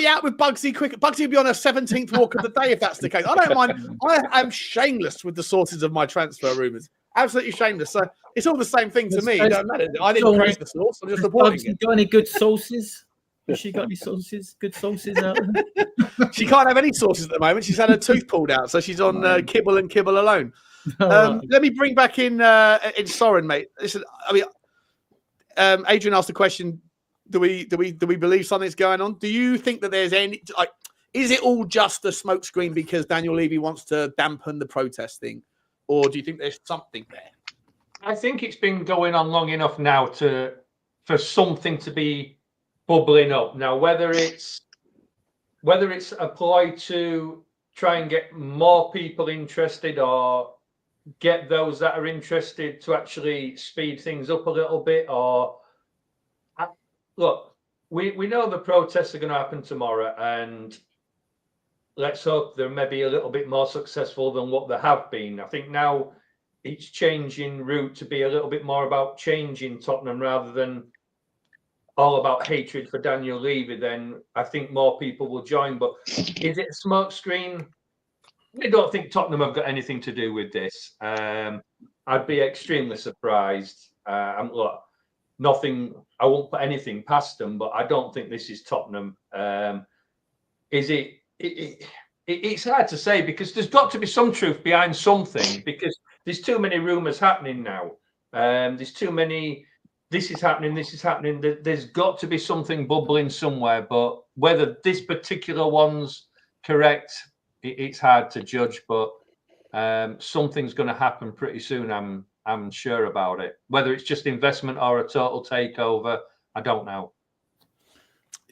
out with Bugsy quick. Bugsy would be on a 17th walk of the day if that's the case. I don't mind. I am shameless with the sources of my transfer rumours. Absolutely shameless. So it's all the same thing to me. It doesn't matter. I didn't create the source. I'm just reporting it. Got any good sources? Has she got any sources? Good sources out there? She can't have any sources at the moment. She's had her tooth pulled out, so she's on kibble and kibble alone. Let me bring back in Soren, mate. Listen, I mean, Adrian asked the question. Do we believe something's going on? Do you think that there's any is it all just a smokescreen because Daniel Levy wants to dampen the protest thing, or do you think there's something there? I think it's been going on long enough now for something to be bubbling up. Now, whether it's a ploy to try and get more people interested or get those that are interested to actually speed things up a little bit, or look, we know the protests are going to happen tomorrow, and let's hope they're maybe a little bit more successful than what they have been. I think now it's changing route to be a little bit more about changing Tottenham rather than all about hatred for Daniel Levy. Then I think more people will join. But is it a smokescreen? I don't think Tottenham have got anything to do with this. I'd be extremely surprised. Look, nothing. I won't put anything past them, but I don't think this is Tottenham. Is it? It's hard to say because there's got to be some truth behind something because there's too many rumours happening now. There's too many. This is happening. This is happening. There's got to be something bubbling somewhere, but whether this particular one's correct, it's hard to judge. But something's going to happen pretty soon. I'm sure about it. Whether it's just investment or a total takeover, I don't know.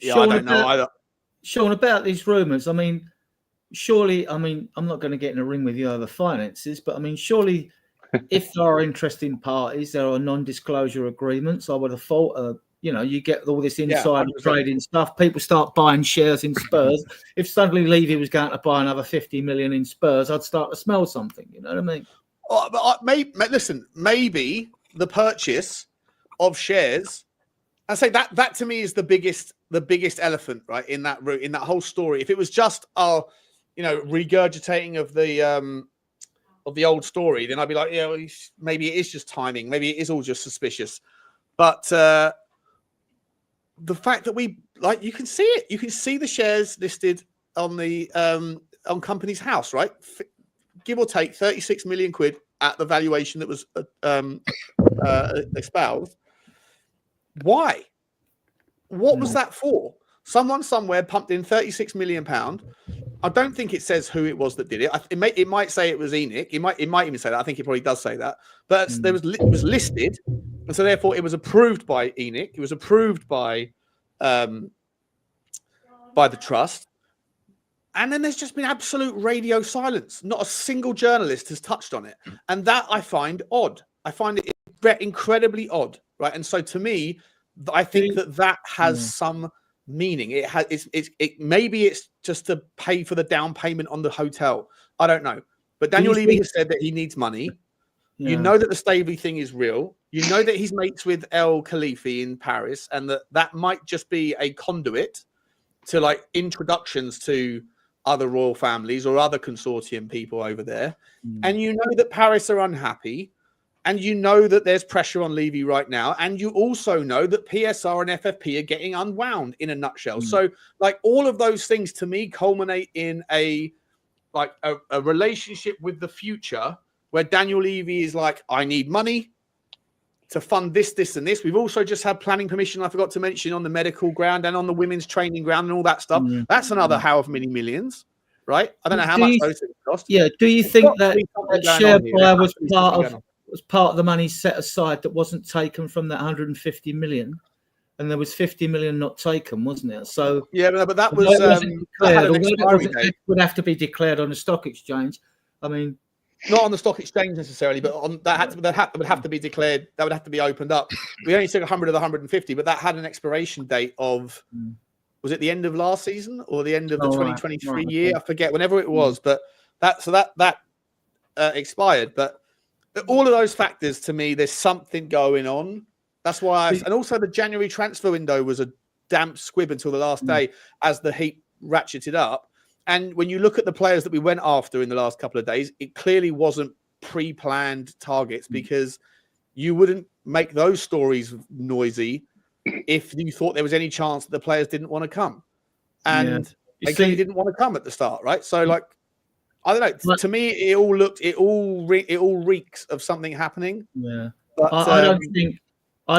Yeah, I don't know either. Sean, about these rumours, I mean, surely, I mean, I'm not going to get in a ring with you over finances, but I mean, surely, if there are interesting parties, there are non-disclosure agreements. I would have thought, you know, you get all this insider trading stuff. People start buying shares in Spurs. If suddenly Levy was going to buy another 50 million in Spurs, I'd start to smell something. You know what I mean? Listen, maybe the purchase of shares. I say that to me is the biggest elephant, right, in that whole story. If it was just regurgitating of the old story, then I'd be like, yeah, well, maybe it is just timing, maybe it is all just suspicious. But the fact that you can see it, you can see the shares listed on the on Company's House, right? Give or take 36 million quid at the valuation that was espoused. Why? What was that for? Someone somewhere pumped in £36 million. I don't think it says who it was that did it. It might say it was ENIC. It might even say that. I think it probably does say that. But it was listed, and so therefore it was approved by ENIC. It was approved by the trust. And then there's just been absolute radio silence. Not a single journalist has touched on it, and that I find odd. I find it incredibly odd, right? And so to me, I think that has some meaning. It has. Maybe it's just to pay for the down payment on the hotel. I don't know. But Daniel Levy has said that he needs money. Yeah. You know that the Staveley thing is real. You know that he's mates with El Khalifi in Paris, and that might just be a conduit to like introductions to other royal families or other consortium people over there. And you know that Paris are unhappy. And you know that there's pressure on Levy right now. And you also know that PSR and FFP are getting unwound in a nutshell. So like all of those things to me culminate in a relationship with the future where Daniel Levy is like, I need money to fund this, and this. We've also just had planning permission, I forgot to mention, on the medical ground and on the women's training ground and all that stuff. That's another however many millions, right? I don't know how much those things cost. Yeah. Do you think that share buy was part of the money set aside that wasn't taken from that 150 million, and there was 50 million not taken, wasn't it? So yeah, but that was it would have to be declared on the stock exchange. I mean, not on the stock exchange necessarily, but on that would have to be declared. That would have to be opened up. We only took 100 of the 150, but that had an expiration date of was it the end of last season or the end of the 2023 year? I forget. Whenever it was, but that expired, but. All of those factors, to me, there's something going on. That's why, and also the January transfer window was a damp squib until the last day as the heat ratcheted up. And when you look at the players that we went after in the last couple of days, it clearly wasn't pre-planned targets because you wouldn't make those stories noisy if you thought there was any chance that the players didn't want to come. And they clearly didn't want to come at the start, right? So, like, I don't know. To me, it all reeks of something happening. Yeah, but I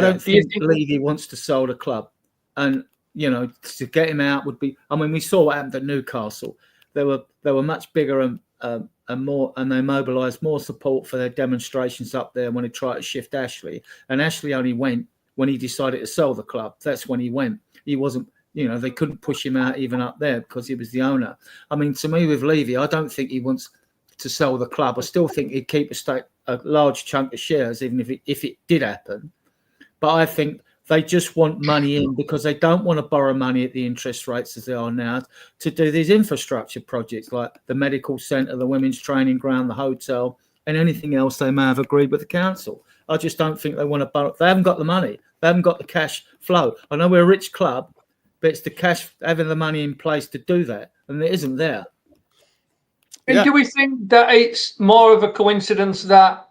don't think Levy wants to sell the club, and you know, to get him out would be. I mean, we saw what happened at Newcastle. They were much bigger and more, and they mobilised more support for their demonstrations up there when they tried to shift Ashley. And Ashley only went when he decided to sell the club. That's when he went. He wasn't. You know, they couldn't push him out even up there because he was the owner. I mean, to me, with Levy, I don't think he wants to sell the club. I still think he'd keep a large chunk of shares, even if it did happen. But I think they just want money in because they don't want to borrow money at the interest rates as they are now to do these infrastructure projects like the medical centre, the women's training ground, the hotel, and anything else they may have agreed with the council. I just don't think they want to borrow. They haven't got the money. They haven't got the cash flow. I know we're a rich club, but it's the cash, having the money in place to do that, and it isn't there. And do we think that it's more of a coincidence that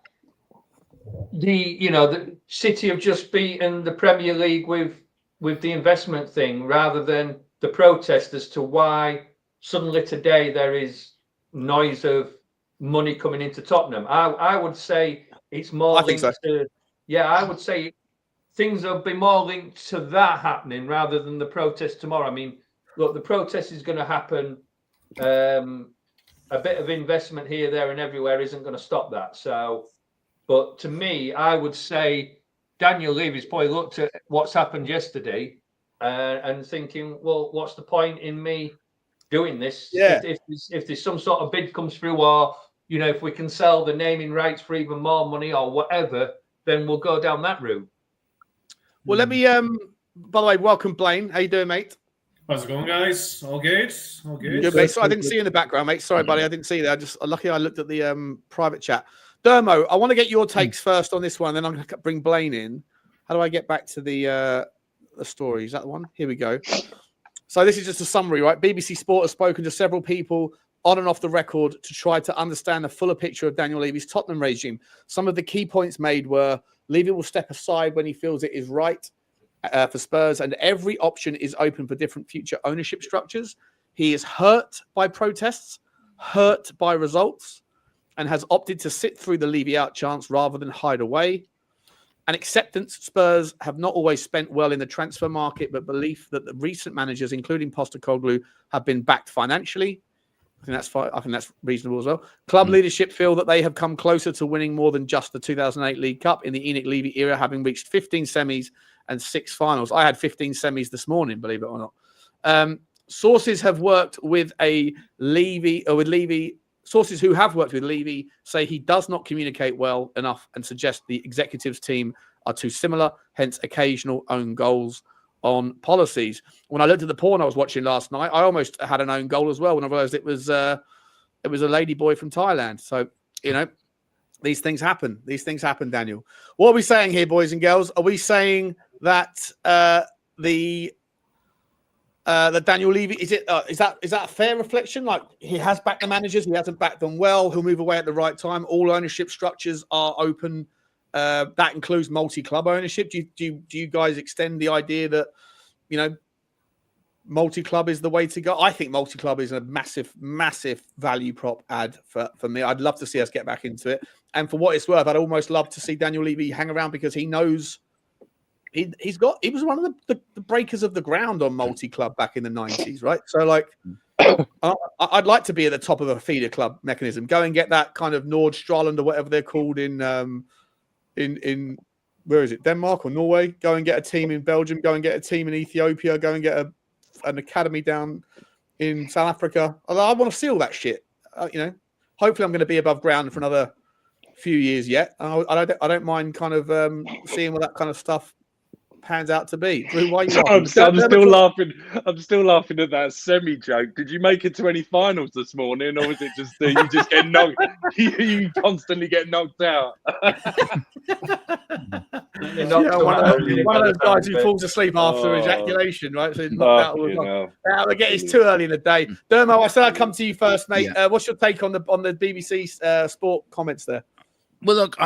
the City have just beaten the Premier League with the investment thing, rather than the protest as to why suddenly today there is noise of money coming into Tottenham. I would say it's more linked to, I would say things will be more linked to that happening rather than the protest tomorrow. I mean, look, the protest is going to happen. A bit of investment here, there, and everywhere isn't going to stop that. So, but to me, I would say Daniel Levy's probably looked at what's happened yesterday and thinking, well, what's the point in me doing this? Yeah. If there's some sort of bid comes through, or if we can sell the naming rights for even more money or whatever, then we'll go down that route. Well, let me by the way, welcome Blaine. How you doing, mate? How's it going, guys? All good? All good? Good, mate. So I didn't see you in the background, mate. Sorry, buddy. I didn't see that. Lucky I looked at the private chat. Dermo, I want to get your takes first on this one, then I'm going to bring Blaine in. How do I get back to the story? Is that the one? Here we go. So this is just a summary, right? BBC Sport has spoken to several people on and off the record to try to understand the fuller picture of Daniel Levy's Tottenham regime. Some of the key points made were Levy will step aside when he feels it is right for Spurs, and every option is open for different future ownership structures. He is hurt by protests, hurt by results, and has opted to sit through the Levy out chance rather than hide away. An acceptance Spurs have not always spent well in the transfer market, but belief that the recent managers, including Postecoglou, have been backed financially. I think that's fine. I think that's reasonable as well. Club leadership feel that they have come closer to winning more than just the 2008 League Cup in the ENIC Levy era, having reached 15 semis and 6 finals. I had 15 semis this morning, believe it or not. Sources have worked with Levy. Sources who have worked with Levy say he does not communicate well enough and suggest the executives team are too similar, hence occasional own goals on policies. When I looked at the porn I was watching last night, I almost had an own goal as well when I realized it was a lady boy from Thailand. So, these things happen. These things happen, Daniel. What are we saying here, boys and girls? Are we saying that the Daniel Levy, is that a fair reflection? Like, he has backed the managers, he hasn't backed them well, he'll move away at the right time. All ownership structures are open. That includes multi-club ownership. Do you guys extend the idea that, multi-club is the way to go? I think multi-club is a massive, massive value prop add for me. I'd love to see us get back into it. And for what it's worth, I'd almost love to see Daniel Levy hang around, because he knows he was one of the breakers of the ground on multi-club back in the 90s, right? So, like, I'd like to be at the top of a feeder club mechanism. Go and get that kind of Nordstrand or whatever they're called in where is it, Denmark or Norway? Go and get a team in Belgium. Go and get a team in Ethiopia. Go and get an academy down in South Africa. I want to see all that shit. Hopefully I'm going to be above ground for another few years yet. I don't mind kind of seeing what that kind of stuff pans out to be. Drew, why are you I'm still laughing. I'm still laughing at that semi joke. Did you make it to any finals this morning, or was it just you just get knocked? You constantly get knocked out. One of those guys who falls asleep after ejaculation, right? So it's too early in the day. Dermo, I said I'd come to you first, mate. Yeah. What's your take on the BBC Sport comments there? Well, look,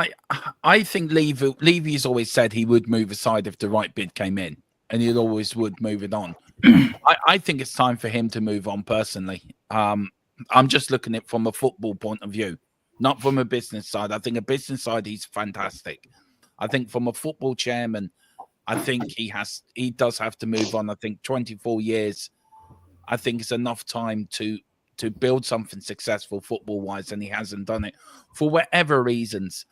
I think Levy's always said he would move aside if the right bid came in, and he always would move it on. I think it's time for him to move on personally. I'm just looking at it from a football point of view, not from a business side. I think a business side, he's fantastic. I think from a football chairman, I think he does have to move on. I think 24 years, I think it's enough time to build something successful football-wise, and he hasn't done it for whatever reasons.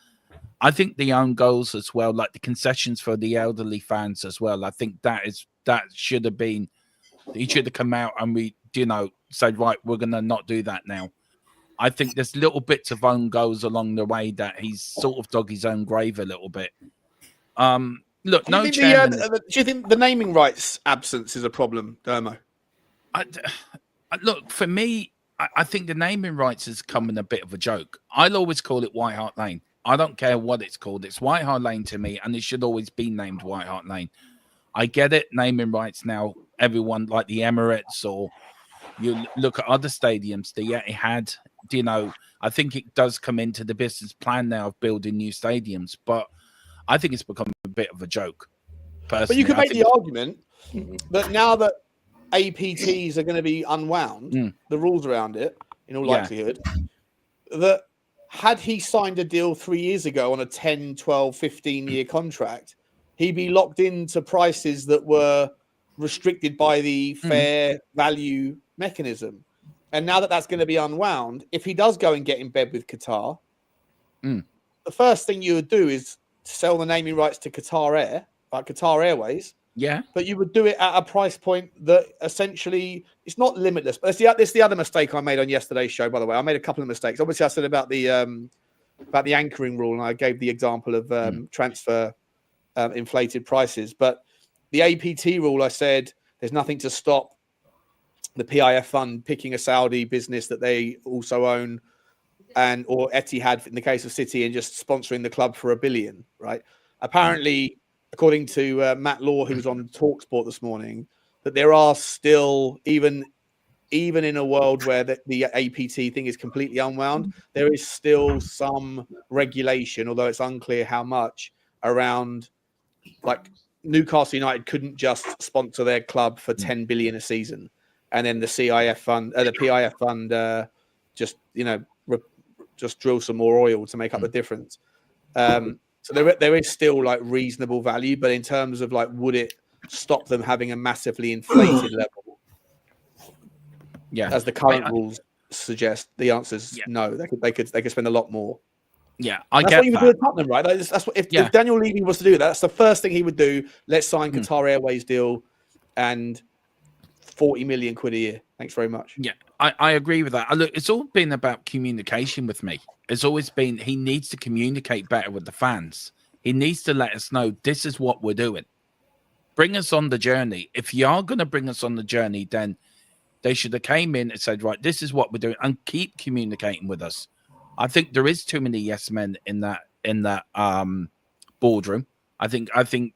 I think the own goals as well, like the concessions for the elderly fans as well, I think that should have been, he should have come out and said, right, we're going to not do that now. I think there's little bits of own goals along the way that he's sort of dug his own grave a little bit. Look, do you think the naming rights absence is a problem, Dermo? Look, for me, I think the naming rights is coming a bit of a joke. I'll always call it White Hart Lane. I don't care what it's called. It's White Hart Lane to me, and it should always be named White Hart Lane. I get it. Naming rights now, everyone like the Emirates, or you look at other stadiums, the Etihad, I think it does come into the business plan now of building new stadiums, but I think it's become a bit of a joke. Personally, but you could make the argument that now that APTs are going to be unwound, the rules around it, in all likelihood, that had he signed a deal 3 years ago on a 10, 12, 15-year contract, he'd be locked into prices that were restricted by the fair value mechanism. And now that that's going to be unwound, if he does go and get in bed with Qatar, the first thing you would do is sell the naming rights to Qatar Airways. Yeah. But you would do it at a price point that essentially it's not limitless. But it's the other mistake I made on yesterday's show, by the way. I made a couple of mistakes. Obviously, I said about the anchoring rule, and I gave the example of transfer inflated prices. But the APT rule, I said there's nothing to stop the PIF fund picking a Saudi business that they also own, or Etihad in the case of City, and just sponsoring the club for $1 billion. Right? Apparently, according to Matt Law, who was on TalkSport this morning, that there are still, even in a world where the APT thing is completely unwound, there is still some regulation, although it's unclear how much, around like Newcastle United couldn't just sponsor their club for 10 billion a season, and then the PIF fund, just drill some more oil to make up the difference. So there is still like reasonable value, but in terms of like, would it stop them having a massively inflated level? Yeah, as the current rules suggest, the answer is no. They could spend a lot more. Yeah, that's what you would do at Tottenham, right? That's what if Daniel Levy was to do that, that's the first thing he would do. Let's sign Qatar Airways deal and 40 million quid a year. Thanks very much. Yeah, I agree with that. Look, it's all been about communication with me. It's always been he needs to communicate better with the fans. He needs to let us know this is what we're doing. Bring us on the journey. If you are going to bring us on the journey, then they should have came in and said, right, this is what we're doing, and keep communicating with us. I think there is too many yes men in that boardroom. I think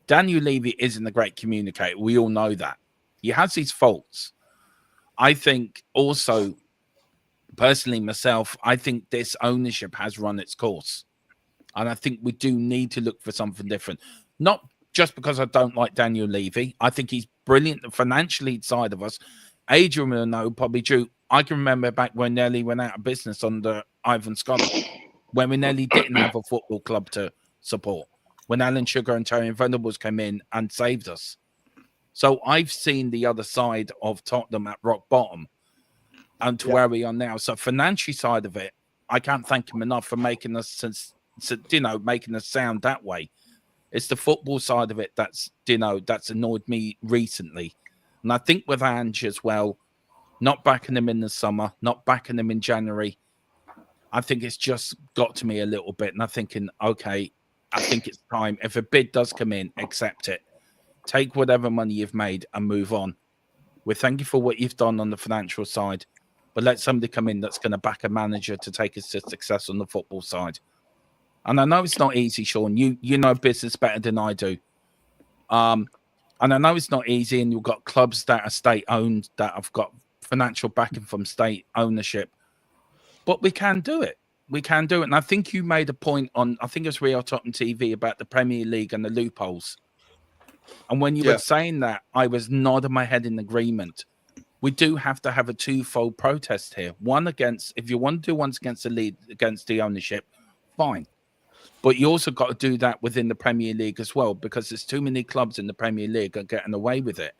Daniel Levy isn't a great communicator. We all know that. He has his faults. I think also, personally myself, I think this ownership has run its course. And I think we do need to look for something different. Not just because I don't like Daniel Levy. I think he's brilliant financially side of us. Adrian will know, probably true. I can remember back when Nelly went out of business under Ivan Scott, when we nearly didn't have a football club to support, when Alan Sugar and Terry Venables came in and saved us. So I've seen the other side of Tottenham at rock bottom and to where we are now. So financially side of it, I can't thank him enough for making us, making us sound that way. It's the football side of it that's annoyed me recently. And I think with Ange as well, not backing him in the summer, not backing him in January, I think it's just got to me a little bit. And I'm thinking, okay, I think it's time. If a bid does come in, accept it. Take whatever money you've made and move on. We thank you for what you've done on the financial side, but let somebody come in that's going to back a manager to take us to success on the football side. And I know it's not easy, Sean. You know business better than I do. And I know it's not easy, and you've got clubs that are state-owned, that have got financial backing from state ownership. But we can do it. We can do it. And I think you made a point on, I think it was Real Tottenham TV, about the Premier League and the loopholes. And when you were saying that, I was nodding my head in agreement. We do have to have a twofold protest here. One against, if you want to do one against the league, against the ownership, fine. But you also got to do that within the Premier League as well, because there's too many clubs in the Premier League are getting away with it.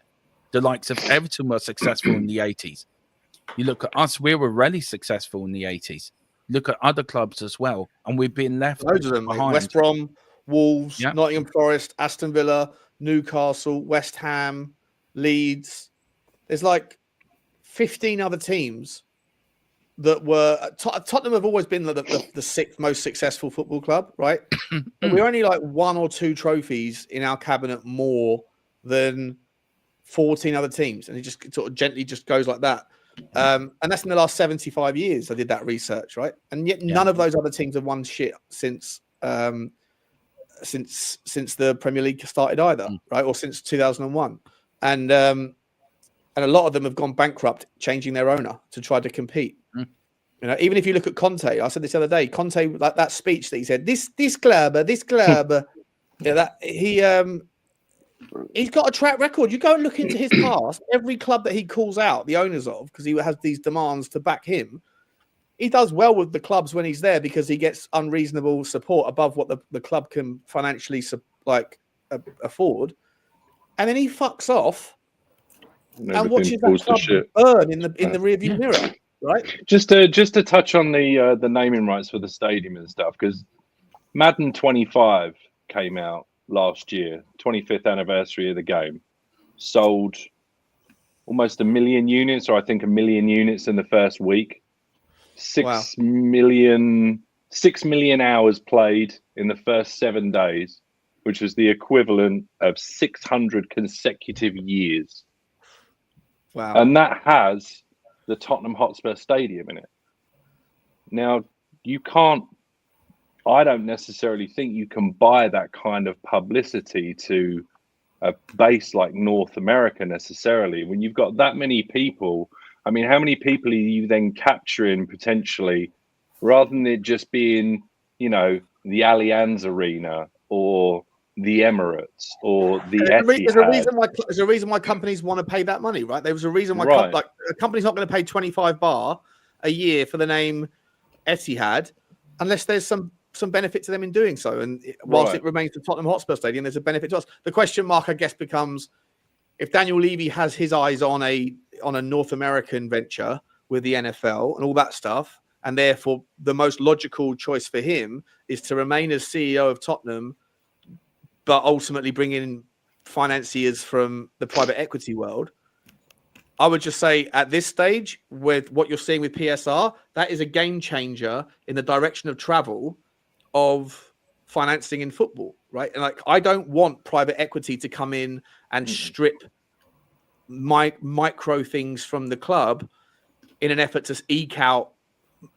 The likes of Everton were successful in the 80s. You look at us, we were really successful in the 80s. Look at other clubs as well, and we've been left loads of them, behind. West Brom, Wolves, Nottingham Forest, Aston Villa, Newcastle, West Ham, Leeds. There's like 15 other teams that were Tottenham have always been the sixth most successful football club, right? We're only like 1 or 2 trophies in our cabinet more than 14 other teams, and it just sort of gently just goes like that. And that's in the last 75 years. I did that research, right? And yet none of those other teams have won shit since the Premier League started either, right? Or since 2001. And a lot of them have gone bankrupt, changing their owner to try to compete. You know, even if you look at Conte, I said this the other day. Conte, like that speech that he said, this club, yeah, that he's got a track record. You go and look into his past. Every club that he calls out the owners of, because he has these demands to back him, he does well with the clubs when he's there because he gets unreasonable support above what the club can financially afford, and then he fucks off and watches that club burn in the rearview mirror. Right. Just to touch on the naming rights for the stadium and stuff, because Madden 25 came out last year, 25th anniversary of the game, sold almost 1 million units, or I think 1 million units in the first week. 6 million hours played in the first 7 days, which was the equivalent of 600 consecutive years. Wow. And that has the Tottenham Hotspur Stadium in it. Now, I don't necessarily think you can buy that kind of publicity to a base like North America necessarily. When you've got that many people, I mean, how many people are you then capturing potentially, rather than it just being, you know, the Allianz Arena or the Emirates or the Etihad? There's a reason why companies want to pay that money, right? There was a reason why a company's not going to pay 25 bar a year for the name Etihad unless there's some benefit to them in doing so. And whilst it remains the Tottenham Hotspur Stadium, there's a benefit to us. The question mark, I guess, becomes if Daniel Levy has his eyes on a North American venture with the NFL and all that stuff, and therefore the most logical choice for him is to remain as CEO of Tottenham, but ultimately bring in financiers from the private equity world. I would just say at this stage, with what you're seeing with PSR, that is a game changer in the direction of travel of financing in football, right? And like, I don't want private equity to come in and strip micro things from the club in an effort to eke out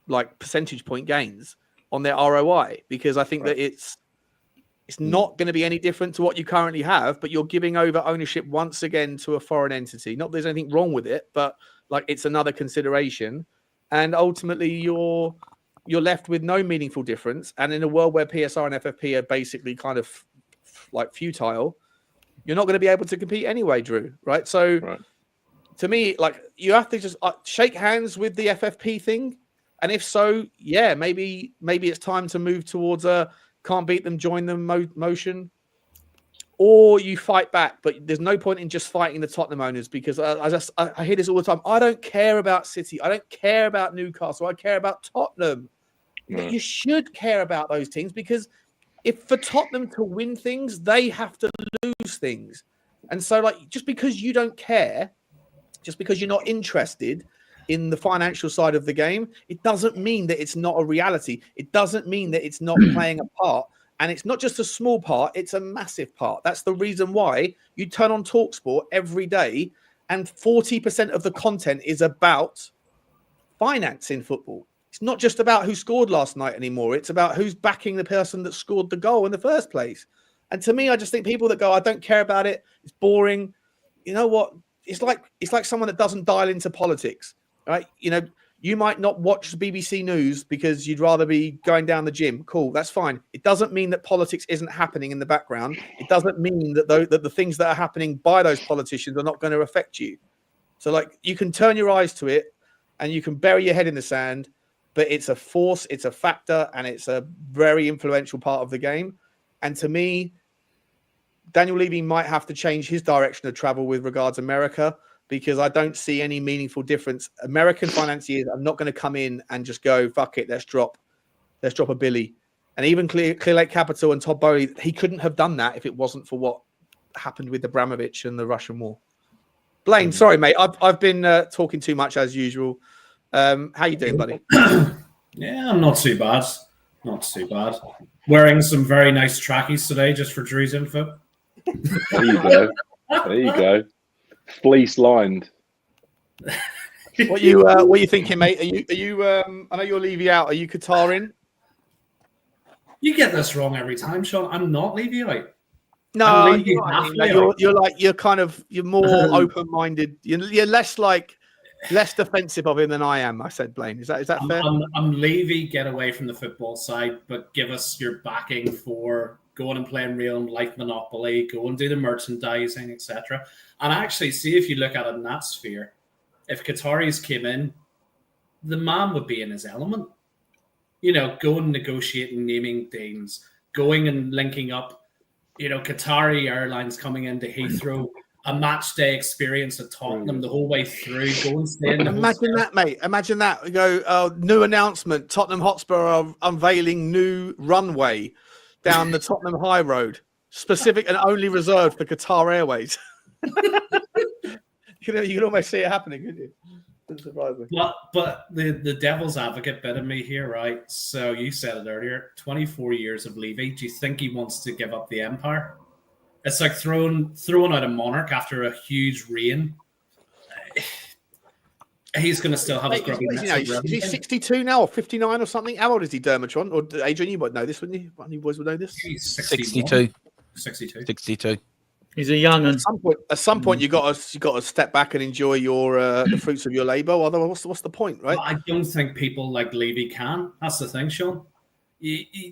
like percentage point gains on their ROI, because I think that it's not going to be any different to what you currently have, but you're giving over ownership once again to a foreign entity. Not that there's anything wrong with it, but like it's another consideration. And ultimately you're left with no meaningful difference. And in a world where PSR and FFP are basically kind of like futile, you're not going to be able to compete anyway, Drew. Right. So to me, like you have to just shake hands with the FFP thing. And if so, yeah, maybe it's time to move towards a can't beat them, join them motion, or you fight back. But there's no point in just fighting the Tottenham owners, because I hear this all the time. I don't care about City. I don't care about Newcastle. I care about Tottenham. But you should care about those teams, because if for Tottenham to win things, they have to lose things. And so, like, just because you don't care, just because you're not interested in the financial side of the game, it doesn't mean that it's not a reality. It doesn't mean that it's not playing a part. And it's not just a small part, it's a massive part. That's the reason why you turn on TalkSport every day and 40% of the content is about finance in football. It's not just about who scored last night anymore. It's about who's backing the person that scored the goal in the first place. And to me, I just think people that go, I don't care about it, it's boring. You know what? It's like someone that doesn't dial into politics. Right, you know, you might not watch the BBC News because you'd rather be going down the gym. Cool, that's fine. It doesn't mean that politics isn't happening in the background. It doesn't mean that the things that are happening by those politicians are not going to affect you. So, like, you can turn your eyes to it and you can bury your head in the sand, but it's a force, it's a factor, and it's a very influential part of the game. And to me, Daniel Levy might have to change his direction of travel with regards to America, because I don't see any meaningful difference. American financiers are not going to come in and just go, fuck it, let's drop a Billy. And even Clear Lake Capital and Todd Bowley, he couldn't have done that if it wasn't for what happened with Abramovich and the Russian war. Blaine, sorry, mate. I've been talking too much as usual. How you doing, buddy? Yeah, I'm not too bad. Not too bad. Wearing some very nice trackies today just for Drew's info. There you go. There you go. Fleece lined. What you thinking, mate? Are you I know you're Levy out. Are you Qatar in? You get this wrong every time, Sean. I'm not Levy out. No, you're more open-minded. You're less like less defensive of him than I am. I said, Blaine. Is that fair? I'm Levy, get away from the football side, but give us your backing for going and playing real life Monopoly, go and do the merchandising, etc. And actually, see if you look at it in that sphere, if Qataris came in, the man would be in his element. You know, going negotiating naming deals, going and linking up, you know, Qatari Airlines coming into Heathrow, a match day experience at Tottenham the whole way through. Go and stay in the Imagine that, mate. Imagine that. We go, new announcement. Tottenham Hotspur are unveiling new runway down the Tottenham High Road, specific and only reserved for Qatar Airways. You can almost see it happening, couldn't you? Doesn't surprise me. But the devil's advocate bit of me here, right? So you said it earlier, 24 years of Levy. Do you think he wants to give up the empire? It's like throwing out a monarch after a huge reign. He's going to still have his grubby. Is he 62 now or 59 or something? How old is he, Dermotron? Or Adrian, you would know this, wouldn't you? One of you boys would know this. He's 62. 62. He's a young un. At some point, you got to step back and enjoy your the fruits of your labour. Otherwise, what's the point, right? Well, I don't think people like Levy can. That's the thing, Sean.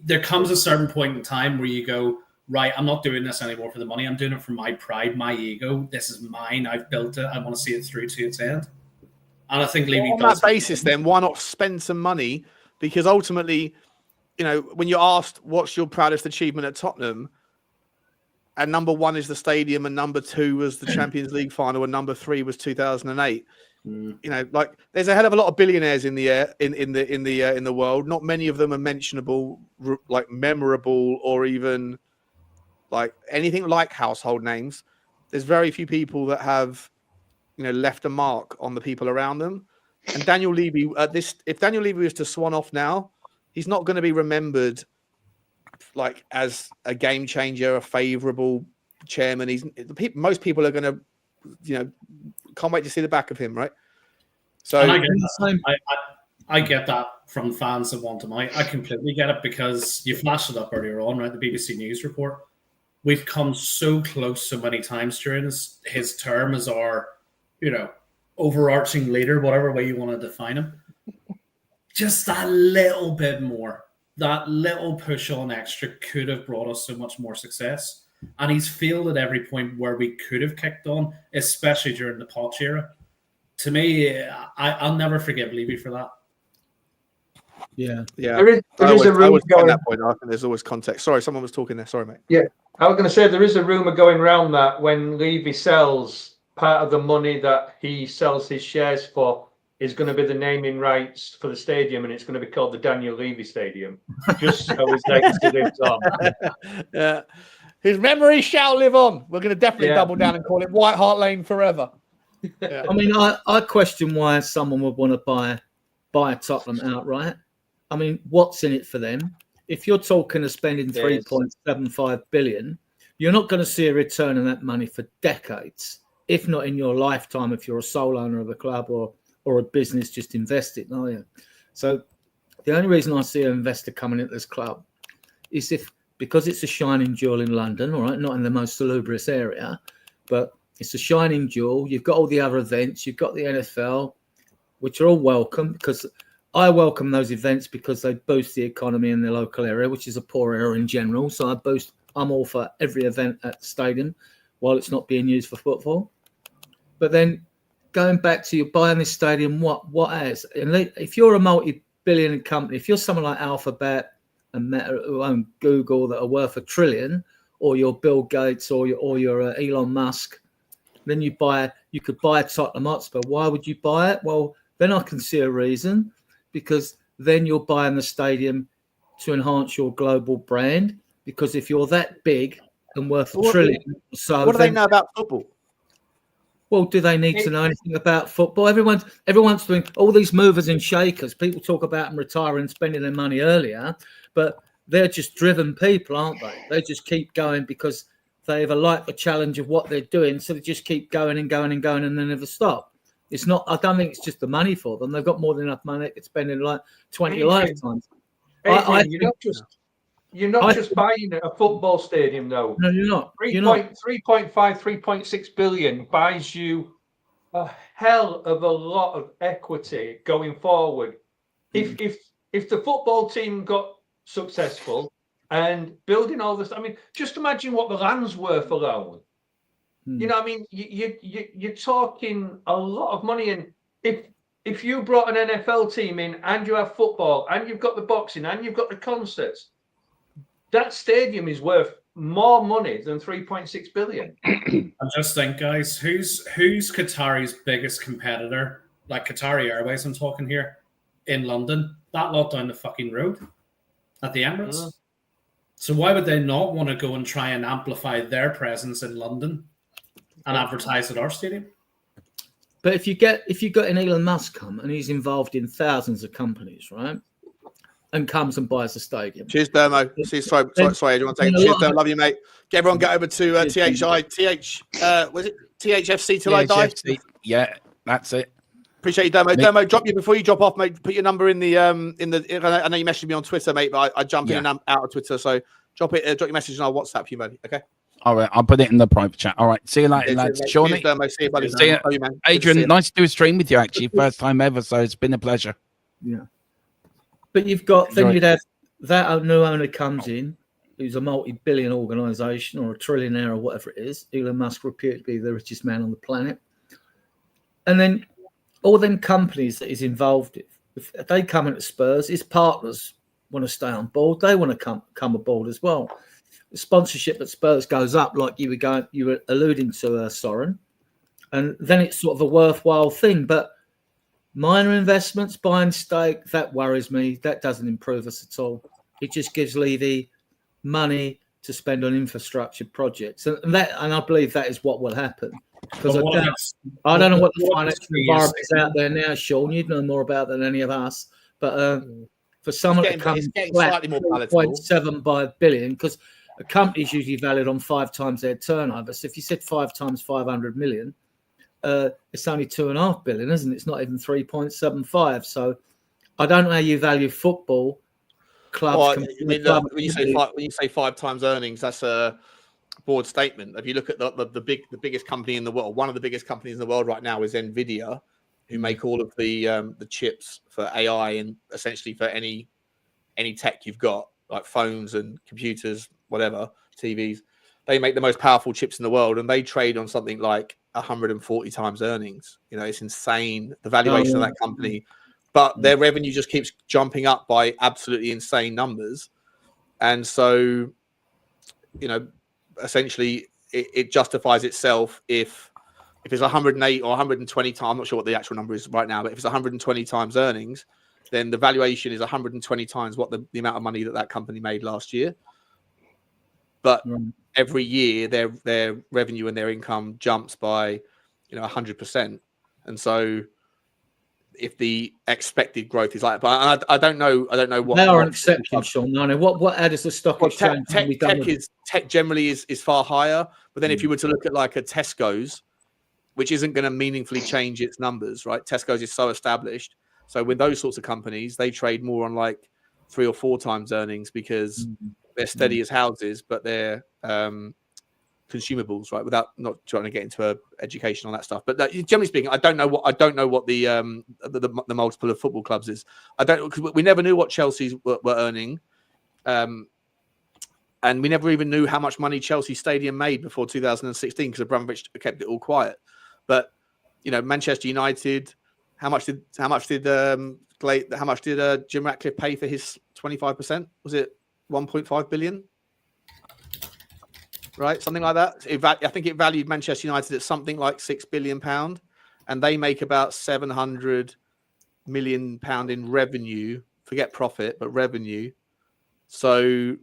There comes a certain point in time where you go, right, I'm not doing this anymore for the money. I'm doing it for my pride, my ego. This is mine. I've built it. I want to see it through to its end. And I think Levy on that basis, then why not spend some money? Because ultimately, you know, when you're asked what's your proudest achievement at Tottenham, and number one is the stadium, and number two was the Champions League final, and number three was 2008. You know, like there's a hell of a lot of billionaires in the air in the world. Not many of them are mentionable, like memorable, or even like anything like household names. There's very few people that have, you know, left a mark on the people around them. And Daniel Levy, if Daniel Levy was to swan off now, he's not going to be remembered like as a game changer, a favourable chairman. Most people are going to, you know, can't wait to see the back of him, right? So I get that from fans that want him. I completely get it, because you flashed it up earlier on, right? The BBC News report. We've come so close so many times during his term as our, you know, overarching leader, whatever way you want to define him. Just that little bit more. That little push on extra could have brought us so much more success. And he's failed at every point where we could have kicked on, especially during the Poch era. To me, I'll never forgive Levy for that. Yeah. There is a rumor going. That point, I think there's always context. Sorry, someone was talking there. Sorry, mate. Yeah, I was going to say there is a rumor going around that when Levy sells, part of the money that he sells his shares for is going to be the naming rights for the stadium, and it's going to be called the Daniel Levy Stadium, just so his legacy lives on. Yeah, his memory shall live on. We're going to definitely double down and call it White Hart Lane forever. Yeah. I mean, I question why someone would want to buy Tottenham outright. I mean, what's in it for them? If you're talking of spending 3.75 billion, you're not going to see a return on that money for decades, if not in your lifetime, if you're a sole owner of a club or a business just invested, are you? So the only reason I see an investor coming into this club is because it's a shining jewel in London, all right, not in the most salubrious area, but it's a shining jewel. You've got all the other events. You've got the NFL, which are all welcome, because I welcome those events because they boost the economy in the local area, which is a poor area in general. So I'm all for every event at the stadium while it's not being used for football. But then going back to you buying this stadium, what as? And if you're a multi-billion company, if you're someone like Alphabet and Meta who own Google that are worth $1 trillion, or you're Bill Gates or you're Elon Musk, then you could buy Tottenham Hotspur. Why would you buy it? Well, then I can see a reason, because then you're buying the stadium to enhance your global brand. Because if you're that big and worth $1 trillion, so what do they know about football? Well, do they need to know anything about football? Everyone's doing all these movers and shakers. People talk about them retiring, spending their money earlier, but they're just driven people, aren't they? They just keep going because they either like the challenge of what they're doing, so they just keep going and going and going, and they never stop. It's not. I don't think it's just the money for them. They've got more than enough money to spend in like 20 lifetimes. You're not just buying a football stadium, though. No, you're not. 3.5, 3.6 billion buys you a hell of a lot of equity going forward. If the football team got successful and building all this, I mean, just imagine what the land's worth alone. You know, I mean, you're talking a lot of money, and if you brought an NFL team in and you have football and you've got the boxing and you've got the concerts, that stadium is worth more money than 3.6 billion. I just think, guys, who's Qatari's biggest competitor? Like Qatari Airways, I'm talking here in London. That lot down the fucking road at the Emirates. So why would they not want to go and try and amplify their presence in London and advertise at our stadium? But if you got an Elon Musk come and he's involved in thousands of companies, right? And comes and buys the stadium. Cheers, Dermo. Sorry, you want to take cheers, Dermo. Love you, mate. Get everyone get over to was it THFC till I die? Yeah, that's it. Appreciate you, Dermo. Dermo, drop you before you drop off, mate. Put your number in the I know you messaged me on Twitter, mate, but I jump in and out of Twitter, so drop your message and I'll WhatsApp you, buddy. Okay. All right, I'll put it in the private chat. All right, see you later, lads. Shawnee, see you, buddy. See you. You, man. Adrian, nice to do a stream with you. Actually, first time ever, so it's been a pleasure. Yeah. But you've got you'd have that new owner comes in, who's a multi-billion organisation or a trillionaire or whatever it is. Elon Musk reputed to be the richest man on the planet, and then all them companies that he's involved in, if they come into Spurs, his partners want to stay on board. They want to come aboard as well. The sponsorship at Spurs goes up, like you were alluding to, Soren, and then it's sort of a worthwhile thing. But minor investments, buying stake, that worries me. That doesn't improve us at all. It just gives Levy money to spend on infrastructure projects, and I believe that is what will happen. Because I don't know what the financial environment is out there now, Sean. You'd know more about that than any of us. But for someone to come flat 0.7 billion, because a company's usually valued on 5 times their turnover. So if you said 5 times 500 million, it's only 2.5 billion, isn't it? It's not even 3.75. So I don't know how you value football clubs. Well, I mean, look, when you say 5 times earnings, that's a broad statement. If you look at the biggest company in the world, one of the biggest companies in the world right now is Nvidia, who make all of the chips for AI and essentially for any tech you've got, like phones and computers, whatever, TVs. They make the most powerful chips in the world, and they trade on something like 140 times earnings. You know, it's insane, the valuation of that company. But their revenue just keeps jumping up by absolutely insane numbers. And so, you know, essentially it justifies itself if it's 108 or 120 times, I'm not sure what the actual number is right now, but if it's 120 times earnings, then the valuation is 120 times what the amount of money that company made last year. But every year their revenue and their income jumps by 100%. And so if the expected growth is like, but I don't know what they are an exception, Sean. No, what does the stock exchange? Tech generally is far higher, but then if you were to look at like a Tesco's, which isn't going to meaningfully change its numbers, right? Tesco's is so established. So with those sorts of companies, they trade more on like 3 or 4 times earnings because they're steady as houses, but they're consumables, right? Without not trying to get into education on that stuff, but generally speaking, I don't know what the multiple of football clubs is. I don't, because we never knew what Chelsea's were earning, and we never even knew how much money Chelsea Stadium made before 2016 because Abramovich kept it all quiet. But Manchester United, how much did Jim Ratcliffe pay for his 25%? Was it 1.5 billion? Right, something like that. I think it valued Manchester United at something like £6 billion, and they make about £700 million in revenue. Forget profit, but revenue. So,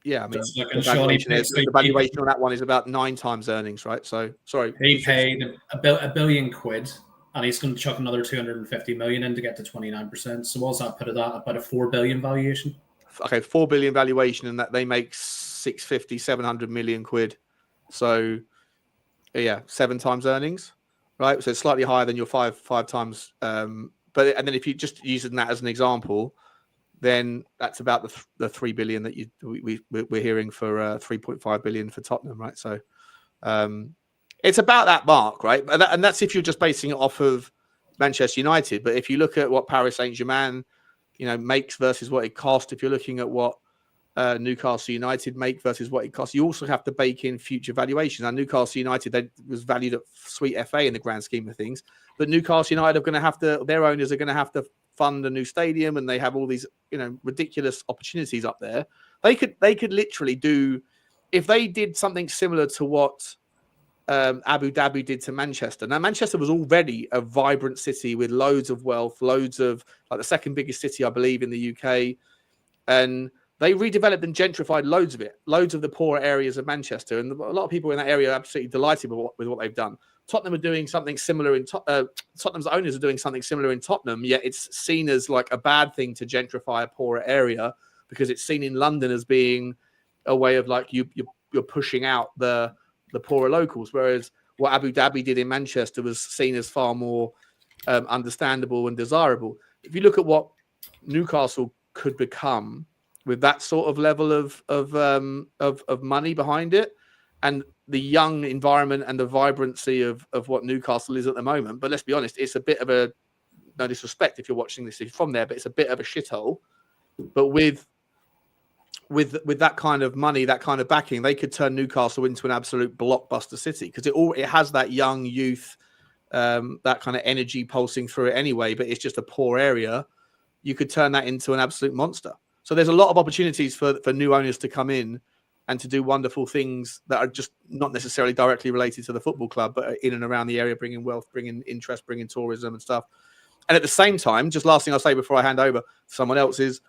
yeah, I mean, the valuation on that one is about 9 times earnings, right? So, sorry, he paid £1 billion, and he's going to chuck another 250 million in to get to 29%. So, what's that put at that? About a 4 billion valuation. Okay, 4 billion valuation, and that they make 700 million quid. So yeah, 7 times earnings, right? So it's slightly higher than your five times. And then if you just using that as an example, then that's about the 3 billion that we're hearing for 3.5 billion for Tottenham, right? So It's about that mark, right? And that's if you're just basing it off of Manchester United. But if you look at what Paris Saint-Germain, makes versus what it cost, if you're looking at what Newcastle United make versus what it costs, you also have to bake in future valuations. Now, Newcastle United, was valued at sweet FA in the grand scheme of things, but Newcastle United are going to have to, their owners are going to have to fund a new stadium, and they have all these, ridiculous opportunities up there. They could literally do, if they did something similar to what Abu Dhabi did to Manchester. Now, Manchester was already a vibrant city with loads of wealth, loads of, like, the second biggest city, I believe, in the UK. And they redeveloped and gentrified loads of it, loads of the poorer areas of Manchester. And a lot of people in that area are absolutely delighted with what they've done. Tottenham are doing something similar in Tottenham's owners are doing something similar in Tottenham, yet it's seen as like a bad thing to gentrify a poorer area, because it's seen in London as being a way of, like, you're pushing out the poorer locals, whereas what Abu Dhabi did in Manchester was seen as far more understandable and desirable. If you look at what Newcastle could become with that sort of level of money behind it, and the young environment and the vibrancy of what Newcastle is at the moment, but let's be honest, it's a bit of a, no disrespect if you're watching this from there, but it's a bit of a shithole. But with that kind of money, that kind of backing, they could turn Newcastle into an absolute blockbuster city, because it has that young youth, that kind of energy pulsing through it anyway. But it's just a poor area. You could turn that into an absolute monster. So there's a lot of opportunities for new owners to come in and to do wonderful things that are just not necessarily directly related to the football club, but are in and around the area, bringing wealth, bringing interest, bringing tourism and stuff. And at the same time, just last thing I'll say before I hand over to someone else is,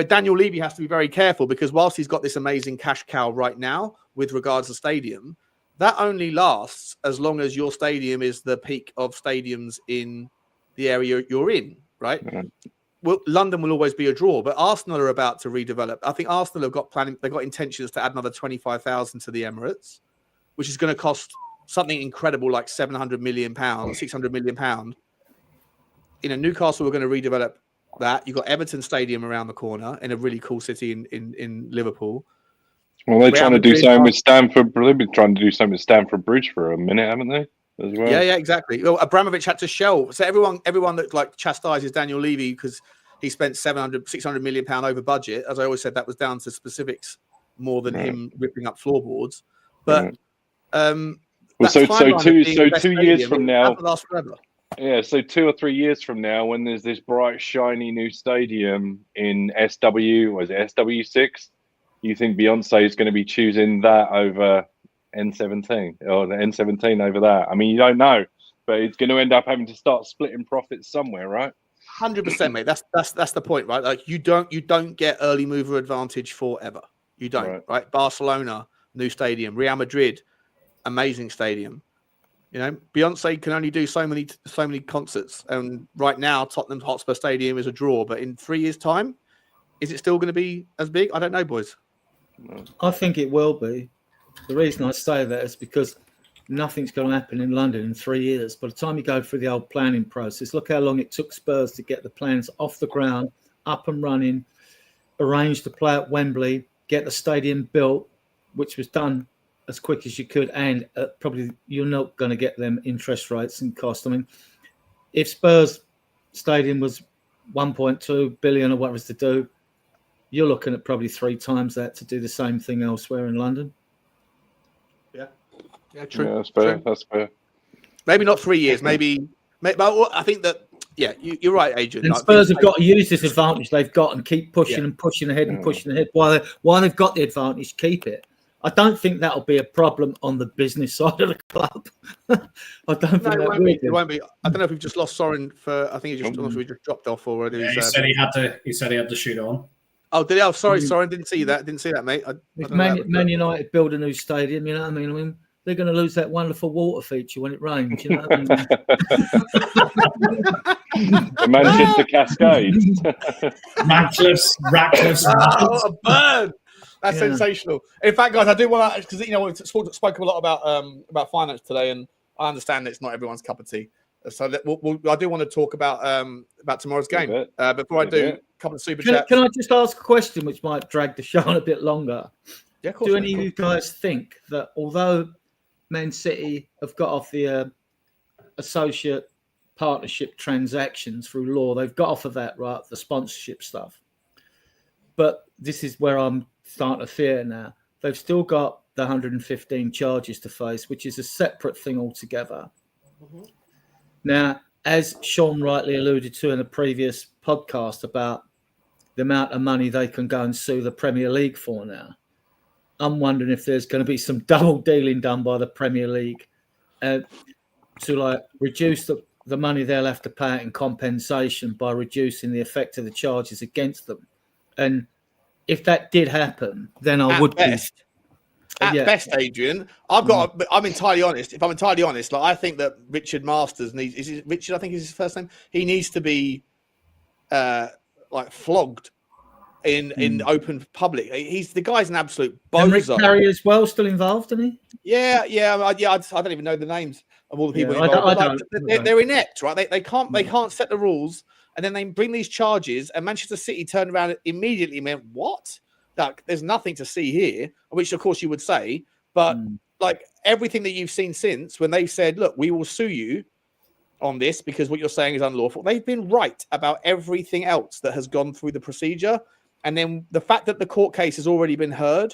Daniel Levy has to be very careful, because whilst he's got this amazing cash cow right now with regards to stadium, that only lasts as long as your stadium is the peak of stadiums in the area you're in, right? Mm-hmm. Well, London will always be a draw, but Arsenal are about to redevelop. I think Arsenal have got they've got intentions to add another 25,000 to the Emirates, which is going to cost something incredible like £700 million, £600 million. Newcastle are going to redevelop that. You've got Everton Stadium around the corner in a really cool city in Liverpool. Well, they're trying to do something with Stamford. They've been trying to do something with Stamford Bridge for a minute, haven't they? As well. Yeah, exactly. Well, Abramovich had to shell. So everyone that like chastises Daniel Levy because he spent 600 million pound over budget. As I always said, that was down to specifics more than him ripping up floorboards. But well, so 2 years from now, last forever. Yeah, so 2 or 3 years from now, when there's this bright, shiny new stadium in SW6, you think Beyonce is going to be choosing that over N17 or the N17 over that? I mean, you don't know, but it's going to end up having to start splitting profits somewhere, right? 100%, mate. That's the point, right? Like you don't get early mover advantage forever. You don't, right? Barcelona, new stadium. Real Madrid, amazing stadium. Beyonce can only do so many concerts, and right now Tottenham Hotspur Stadium is a draw. But in 3 years' time, is it still going to be as big? I don't know, boys. I think it will be. The reason I say that is because nothing's going to happen in London in 3 years. By the time you go through the old planning process, look how long it took Spurs to get the plans off the ground, up and running, arrange to play at Wembley, get the stadium built, which was done as quick as you could, and probably you're not going to get them interest rates and cost. I mean, if Spurs Stadium was 1.2 billion or whatever it's to do, you're looking at probably 3 times that to do the same thing elsewhere in London. Yeah, true. Yeah, that's fair. True. That's fair. Maybe not 3 years. Maybe. But I think that. Yeah, you're right, Adrian. And Spurs have got to use this advantage they've got and keep pushing and pushing ahead and pushing ahead. While they've got the advantage, keep it. I don't think that'll be a problem on the business side of the club. I don't think that will be. It won't be. I don't know if we've just lost Soren for. I think he just dropped off already. Yeah, he said he had to shoot on. Oh, did he? Oh, sorry, Soren. Didn't see that, mate. If Man United build a new stadium, you know what I mean? They're going to lose that wonderful water feature when it rains. You know what I mean? The Manchester Cascades. Ratcliffe's. Oh, a burn! That's sensational. In fact, guys, I do want to, because we spoke a lot about finance today, and I understand that it's not everyone's cup of tea. So I do want to talk about tomorrow's game. Before I do, a couple of super chats. Can I just ask a question which might drag the show on a bit longer? Yeah, of course. Do any of you guys think that although Man City have got off the associate partnership transactions through law. They've got off of that, right? The sponsorship stuff. But this is where I'm starting to fear now. They've still got the 115 charges to face, which is a separate thing altogether. Mm-hmm. Now, as Sean rightly alluded to in a previous podcast about the amount of money they can go and sue the Premier League for now, I'm wondering if there's going to be some double dealing done by the Premier League to like reduce the money they'll have to pay out in compensation by reducing the effect of the charges against them. And if that did happen, then I would best. At best, Adrian, I'm entirely honest. If I'm entirely honest, like I think that Richard Masters needs. Is it Richard? I think is his first name. He needs to be like flogged in open public. The guy's an absolute bozo. And Vicario as well, still involved, isn't he? Yeah. I don't even know the names of all the people involved. They're inept, right? They can't set the rules, and then they bring these charges. And Manchester City turned around immediately and went, "What? Like, there's nothing to see here," which of course you would say, but like everything that you've seen since when they've said, look, we will sue you on this because what you're saying is unlawful, they've been right about everything else that has gone through the procedure. And then the fact that the court case has already been heard,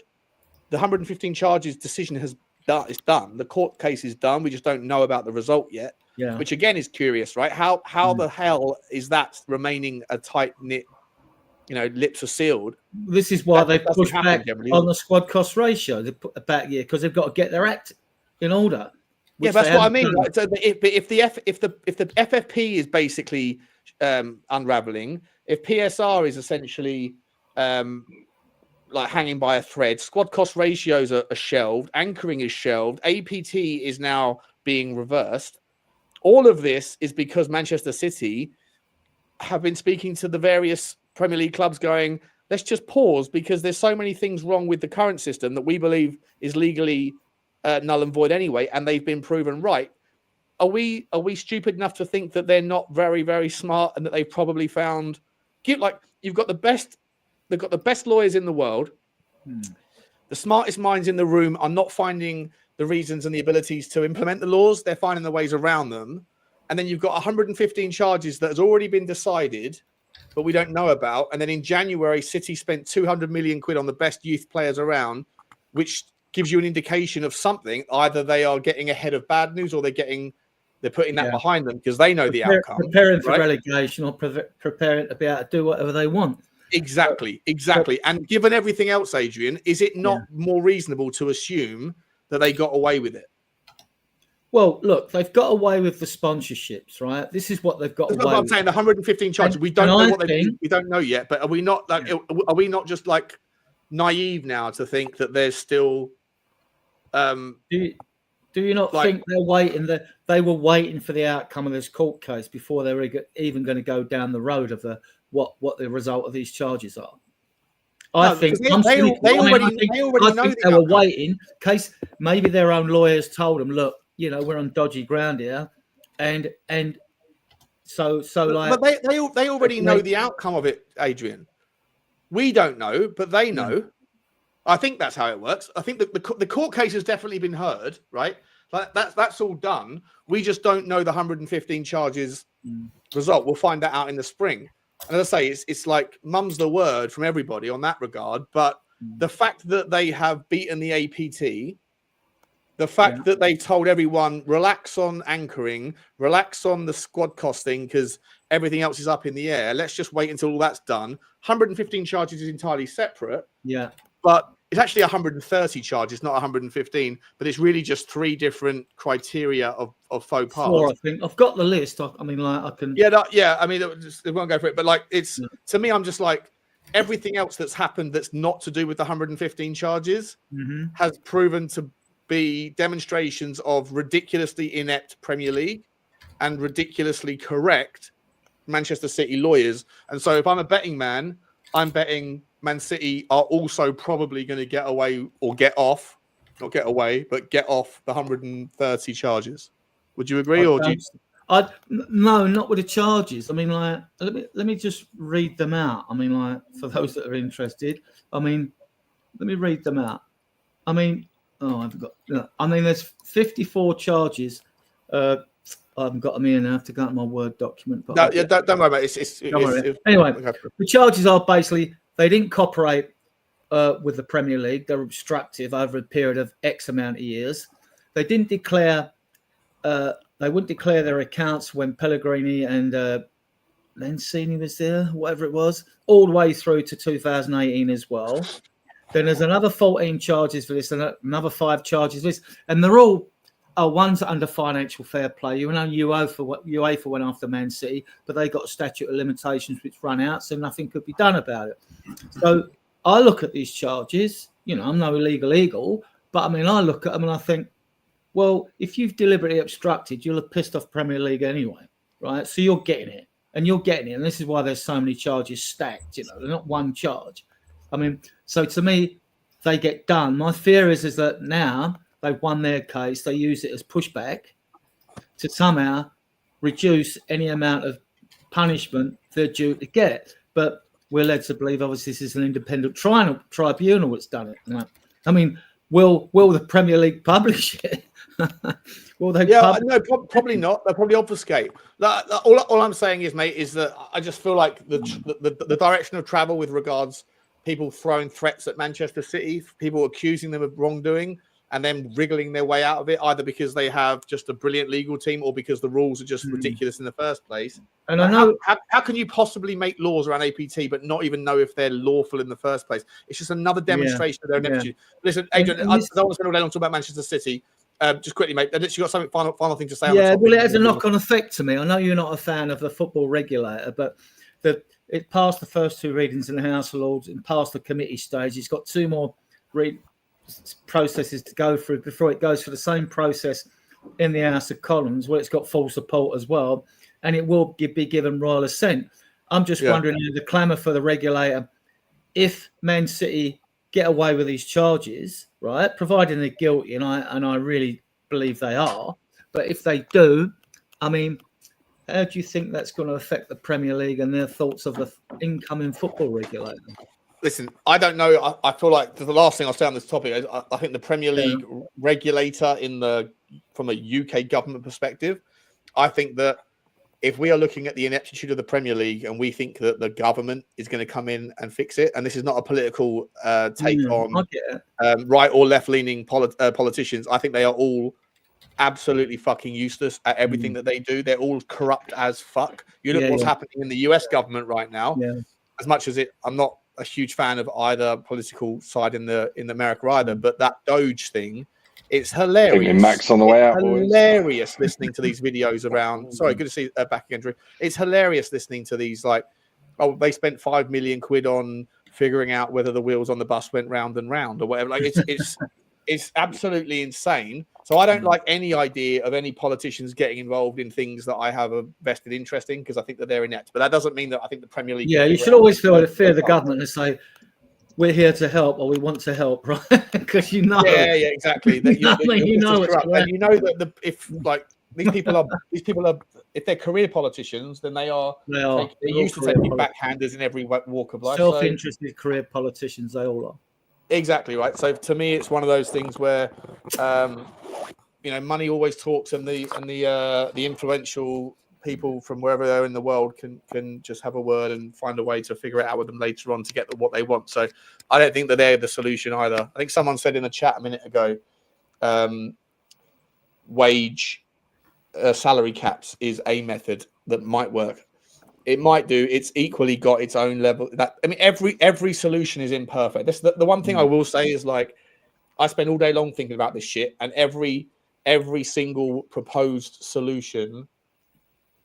the 115 charges decision is done. The court case is done. We just don't know about the result yet, which again is curious, right? How the hell is that remaining a tight-knit, lips are sealed? This is why they pushed back on the squad cost ratio. They put back because they've got to get their act in order. Yeah, that's what I mean. Like, so if the FFP is basically unraveling, if PSR is essentially like hanging by a thread, squad cost ratios are shelved, anchoring is shelved, APT is now being reversed. All of this is because Manchester City have been speaking to the various Premier League clubs going, let's just pause because there's so many things wrong with the current system that we believe is legally null and void anyway, and they've been proven right. Are we stupid enough to think that they're not very, very smart and that they've probably found you've got the best lawyers in the world. The smartest minds in the room are not finding the reasons and the abilities to implement the laws. They're finding the ways around them. And then you've got 115 charges that has already been decided, but we don't know about. And then in January, City spent 200 million quid on the best youth players around, which gives you an indication of something. Either they are getting ahead of bad news or they're putting that behind them because they know the outcome. Preparing for relegation or preparing to be able to do whatever they want. Exactly. And given everything else, Adrian, is it not more reasonable to assume that they got away with it? Well, look, they've got away with the sponsorships, right? This is what they've got away with. I'm saying the 115 charges. We don't know what we don't know yet, but are we not just like naive now to think that there's still do you not think they're waiting they were waiting for the outcome of this court case before they were even going to go down the road of what the result of these charges are? I think they already know they were waiting in case maybe their own lawyers told them, look, we're on dodgy ground here, and so like. But they already know the outcome of it, Adrian. We don't know, but they know. I think that's how it works. I think that the court case has definitely been heard, right? Like that's all done. We just don't know the 115 charges result. We'll find that out in the spring. And as I say, it's like mum's the word from everybody on that regard. But the fact that they have beaten the APT, the fact that they told everyone, relax on anchoring, relax on the squad costing because everything else is up in the air. Let's just wait until all that's done. 115 charges is entirely separate. Yeah. But it's actually 130 charges, not 115. But it's really just 3 different criteria of faux pas. 4, I think. I've got the list. I can. I mean, it won't go for it. But like, to me, I'm just like, everything else that's happened that's not to do with the 115 charges has proven to be demonstrations of ridiculously inept Premier League and ridiculously correct Manchester City lawyers. And so if I'm a betting man, I'm betting Man City are also probably going to get away or get off, not get away, but get off the 130 charges. Would you agree? No, not with the charges. I mean, like, let me just read them out. I mean, like, for those that are interested, I mean, let me read them out. I mean, Oh, I've got. I mean, there's 54 charges. I haven't got them here now. I have to go to my Word document. But don't worry about it. Anyway, the charges are basically they didn't cooperate with the Premier League. They were obstructive over a period of X amount of years. They didn't declare. They wouldn't declare their accounts when Pellegrini and Lanzini was there, whatever it was, all the way through to 2018 as well. Then there's another 14 charges for this, and another 5 charges for this, and they're all one's under financial fair play. You know, UEFA went after Man City, but they got a statute of limitations which run out, so nothing could be done about it. So I look at these charges. You know, I'm no illegal eagle, but I mean, I look at them and I think, well, if you've deliberately obstructed, you'll have pissed off Premier League anyway, right? So you're getting it, and this is why there's so many charges stacked. You know, they're not one charge. I mean, so to me, they get done. My fear is that now they've won their case, they use it as pushback to somehow reduce any amount of punishment they're due to get. But we're led to believe, obviously, this is an independent tribunal that's done it. You know? I mean, will the Premier League publish it? Will they? Yeah, no, probably not. They'll probably obfuscate. All I'm saying is, mate, is that I just feel like the direction of travel with regards people throwing threats at Manchester City, people accusing them of wrongdoing, and then wriggling their way out of it, either because they have just a brilliant legal team or because the rules are just ridiculous in the first place. And I know how can you possibly make laws around APT but not even know if they're lawful in the first place? It's just another demonstration of their ineptitude. Listen, Adrian, I don't want to spend all day long talking about Manchester City. Just quickly, mate. You got something final thing to say? Yeah, well, it has a knock-on effect to me. I know you're not a fan of the football regulator, but it passed the first 2 readings in the House of Lords and passed the committee stage. It's got 2 more processes to go through before it goes for the same process in the House of Commons, where it's got full support as well, and it will be given royal assent. I'm just wondering, the clamour for the regulator, if Man City get away with these charges, right, providing they're guilty, and I really believe they are, but if they do, I mean, how do you think that's going to affect the Premier League and their thoughts of the incoming football regulator? Listen, I don't know. I feel like the last thing I'll say on this topic is I think the Premier League regulator from a UK government perspective, I think that if we are looking at the ineptitude of the Premier League and we think that the government is going to come in and fix it, and this is not a political take on right or left-leaning politicians, I think they are all absolutely fucking useless at everything that they do. They're all corrupt as fuck. You look what's happening in the US government right now. As much as I'm not a huge fan of either political side in America either, but that Doge thing, it's hilarious. Max on the way out, hilarious listening to these videos around. Sorry, good to see you back again, Drew. It's hilarious listening to these, like, oh, they spent £5 million on figuring out whether the wheels on the bus went round and round or whatever. Like, it's absolutely insane. So I don't like any idea of any politicians getting involved in things that I have a vested interest in, because I think that they're inept. But that doesn't mean that I think the Premier League. Yeah, you should always fear the government and say, we're here to help, or we want to help, right? Because you know. Yeah, exactly. You know that if these people are if they're career politicians, then they're used to taking backhanders in every walk of life. Self-interested career politicians, they all are. Exactly right. So to me, it's one of those things where, money always talks, and the influential people from wherever they're in the world can just have a word and find a way to figure it out with them later on to get what they want. So I don't think that they're the solution either. I think someone said in the chat a minute ago, wage salary caps is a method that might work. It might do. It's equally got its own level. Every solution is imperfect. This the one thing I will say is, like, I spend all day long thinking about this shit, and every single proposed solution,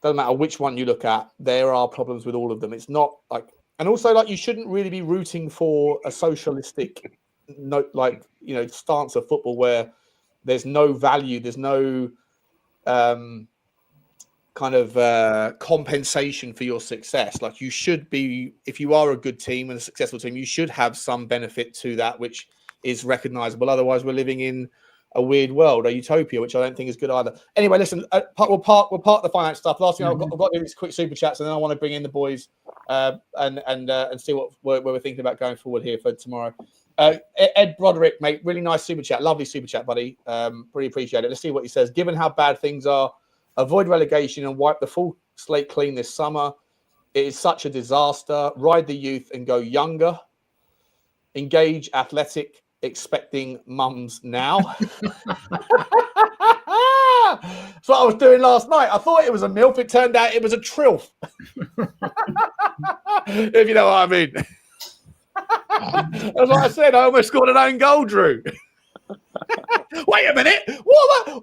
doesn't matter which one you look at, there are problems with all of them. It's not like, and also, like, you shouldn't really be rooting for a socialistic stance of football where there's no value, there's no kind of compensation for your success. Like, you should be, if you are a good team and a successful team, you should have some benefit to that which is recognizable. Otherwise, we're living in a weird world, a utopia, which I don't think is good either. Anyway, listen, we'll park the finance stuff. Last thing I've got to do is quick super chats, and then I want to bring in the boys and see what we're thinking about going forward here for tomorrow. Ed Broderick, mate, really nice super chat. Lovely super chat, buddy. Really appreciate it. Let's see what he says. Given how bad things are, avoid relegation and wipe the full slate clean this summer. It is such a disaster. Ride the youth and go younger. Engage athletic, expecting mums now. That's what I was doing last night. I thought it was a MILF. It turned out it was a trilf. If you know what I mean. That's what I said. I almost scored an own goal, Drew. Wait a minute. What? No!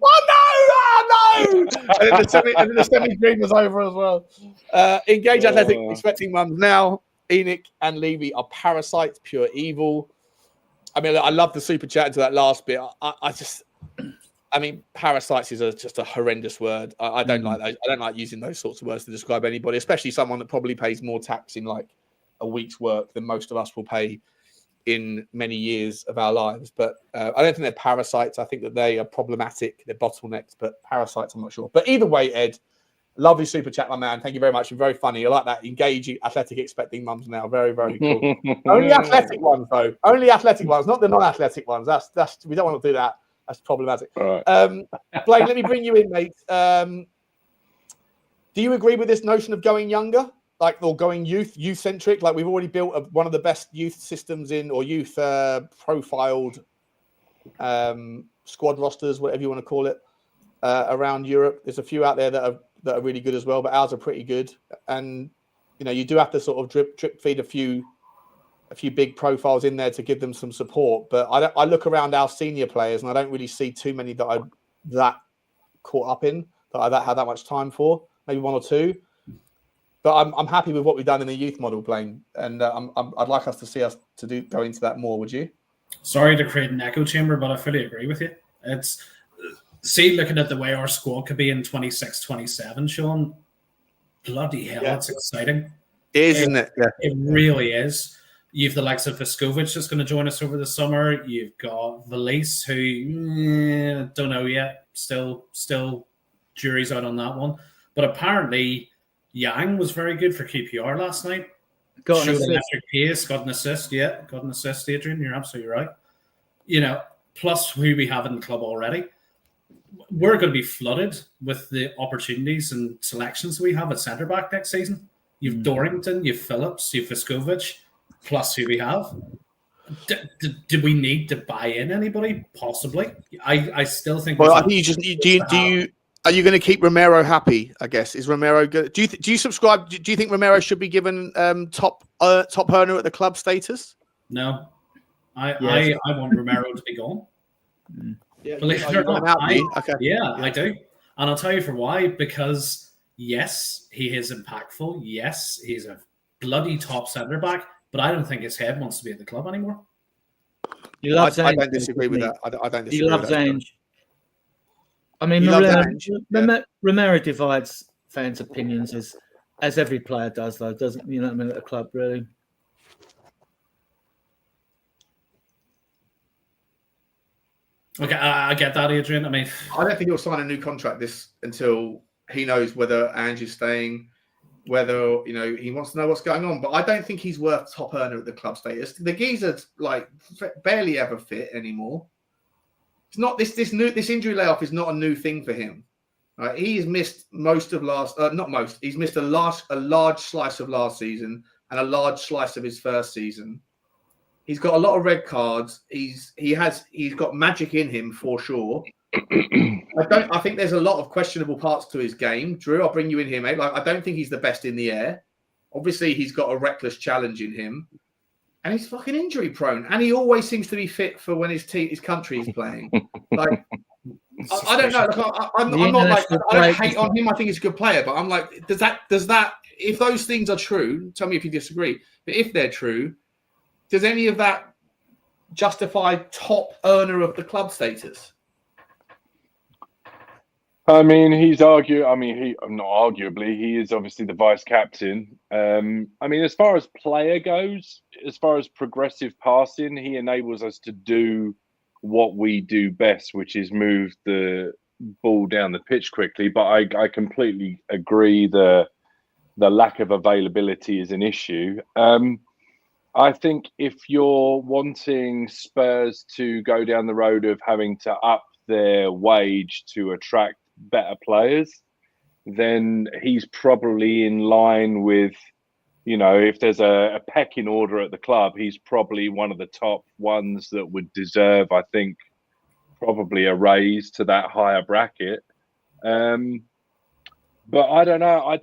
Oh, no! And then the semi-dream was over as well. Engage athletic, expecting mums now. Enoch and Levy are parasites, pure evil. I mean, I love the super chat into that last bit. I mean, parasites is just a horrendous word. I don't like those. I don't like using those sorts of words to describe anybody, especially someone that probably pays more tax in like a week's work than most of us will pay in many years of our lives. But I don't think they're parasites. I think that they are problematic. They're bottlenecks, but parasites, I'm not sure. But either way, Ed, lovely super chat, my man. Thank you very much. You're very funny. I like that. Engaging, athletic, expecting mums now. Very, very cool. Only athletic ones, though. Only athletic ones, not the non-athletic ones. That's we don't want to do that. That's problematic. All right. Blaine, let me bring you in, mate. Do you agree with this notion of going younger? Or going youth-centric? Like, we've already built one of the best youth systems or youth profiled squad rosters, whatever you want to call it, around Europe. There's a few out there that are really good as well, but ours are pretty good. And, you know, you do have to sort of drip feed a few big profiles in there to give them some support. But I look around our senior players and I don't really see too many that I'm that caught up in, that I had that much time for, maybe one or two. But I'm happy with what we've done in the youth model, Blaine, and I'd like us to see us go into that more. Would you? Sorry to create an echo chamber, but I fully agree with you. Looking at the way our squad could be in 26, 27, Sean, bloody hell, it's exciting. It is, isn't it? Yeah. It really is. You've the likes of Viskovic that's going to join us over the summer. You've got Valise, who don't know yet. Still, jury's out on that one. But apparently, Yang was very good for QPR last night. Got an assist. Electric pace, got an assist. Yeah, got an assist, Adrian. You're absolutely right. You know, plus who we have in the club already. We're going to be flooded with the opportunities and selections we have at centre back next season. You've Dorrington, you've Phillips, you've Viskovic, plus who we have. Do we need to buy in anybody? Possibly. I still think. Well, I think you just are you going to keep Romero happy? I guess is Romero good? Do you subscribe? Do you think Romero should be given top earner at the club status? No, I want Romero to be gone. Yeah, believe it or not, I do, and I'll tell you for why. Because yes, he is impactful. Yes, he's a bloody top centre back, but I don't think his head wants to be at the club anymore. I don't disagree with that. I don't disagree. He loves Ange. I mean, Romero divides fans' opinions as every player does, though, doesn't you know what I mean, at a club, really. Okay, I get that, Adrian. I mean, I don't think he'll sign a new contract until he knows whether Ange is staying, whether he wants to know what's going on. But I don't think he's worth top earner at the club status. The geezer's like barely ever fit anymore. It's not this injury layoff is not a new thing for him. Right? He has missed He's missed a large slice of last season and a large slice of his first season. He's got a lot of red cards. He's got magic in him for sure. I think there's a lot of questionable parts to his game. Drew, I'll bring you in here, mate. Like, I don't think he's the best in the air. Obviously, he's got a reckless challenge in him. And he's fucking injury prone. And he always seems to be fit for when his country is playing. Like, I don't know. Like, I'm not like, I don't hate on him. I think he's a good player. But I'm like, does that, if those things are true, tell me if you disagree. But if they're true, does any of that justify top earner of the club status? I mean, not arguably, he is obviously the vice captain. I mean, as far as player goes, as far as progressive passing, he enables us to do what we do best, which is move the ball down the pitch quickly. But I completely agree the lack of availability is an issue. I think if you're wanting Spurs to go down the road of having to up their wage to attract better players, then he's probably in line with, if there's a pecking order at the club, he's probably one of the top ones that would deserve, I think, probably a raise to that higher bracket. But I don't know.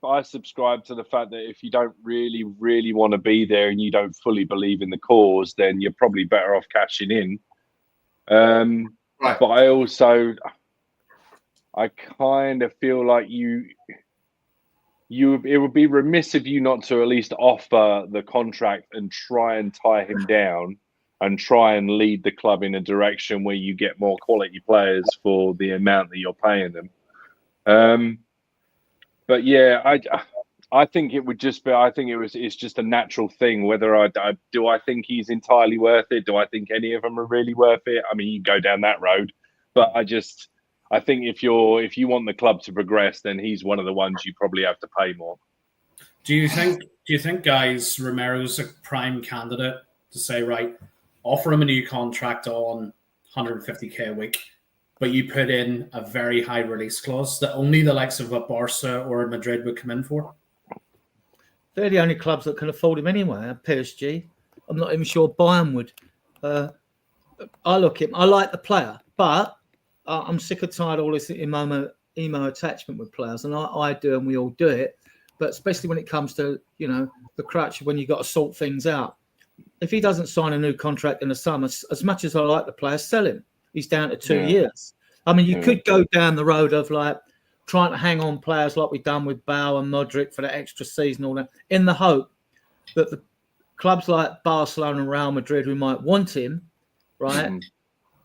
I subscribe to the fact that if you don't really, really want to be there and you don't fully believe in the cause, then you're probably better off cashing in. Right. But I kind of feel like it would be remiss of you not to at least offer the contract and try and tie him down and try and lead the club in a direction where you get more quality players for the amount that you're paying them. But yeah, I think it would just be. I think it's just a natural thing. Whether do I think he's entirely worth it? Do I think any of them are really worth it? I mean, you go down that road, but I think if you want the club to progress, then he's one of the ones you probably have to pay more. Do you think, guys, Romero's a prime candidate to say, right, offer him a new contract on 150k a week, but you put in a very high release clause that only the likes of a Barca or Madrid would come in for? They're the only clubs that can afford him anyway. PSG. I'm not even sure Bayern would. I look at him. I like the player, but I'm sick and tired of all this emo attachment with players, and I do, and we all do it. But especially when it comes to the crutch, when you got to sort things out. If he doesn't sign a new contract in the summer, as much as I like the player, sell him. He's down to 2 years. I mean, you could go down the road of trying to hang on players like we've done with Bale and Modric for the extra season, all that, in the hope that the clubs like Barcelona and Real Madrid who might want him, right?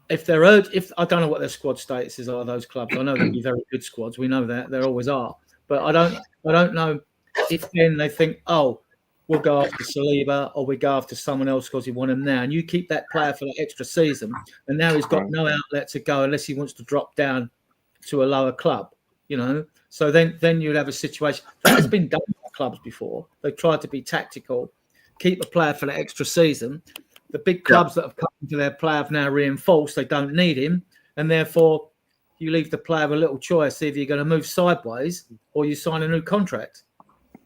If they're if I don't know what their squad statuses are, those clubs. I know they'll be very good squads. We know that there always are, but I don't know if then they think, oh, we'll go after Saliba or we go after someone else because you want him now, and you keep that player for the extra season, and now he's got no outlet to go unless he wants to drop down to a lower club. So then you'd have a situation that has been done by clubs before. They tried to be tactical, keep a player for the extra season. The big clubs that have come to their player have now reinforced they don't need him, and therefore you leave the player with a little choice: either you're going to move sideways or you sign a new contract.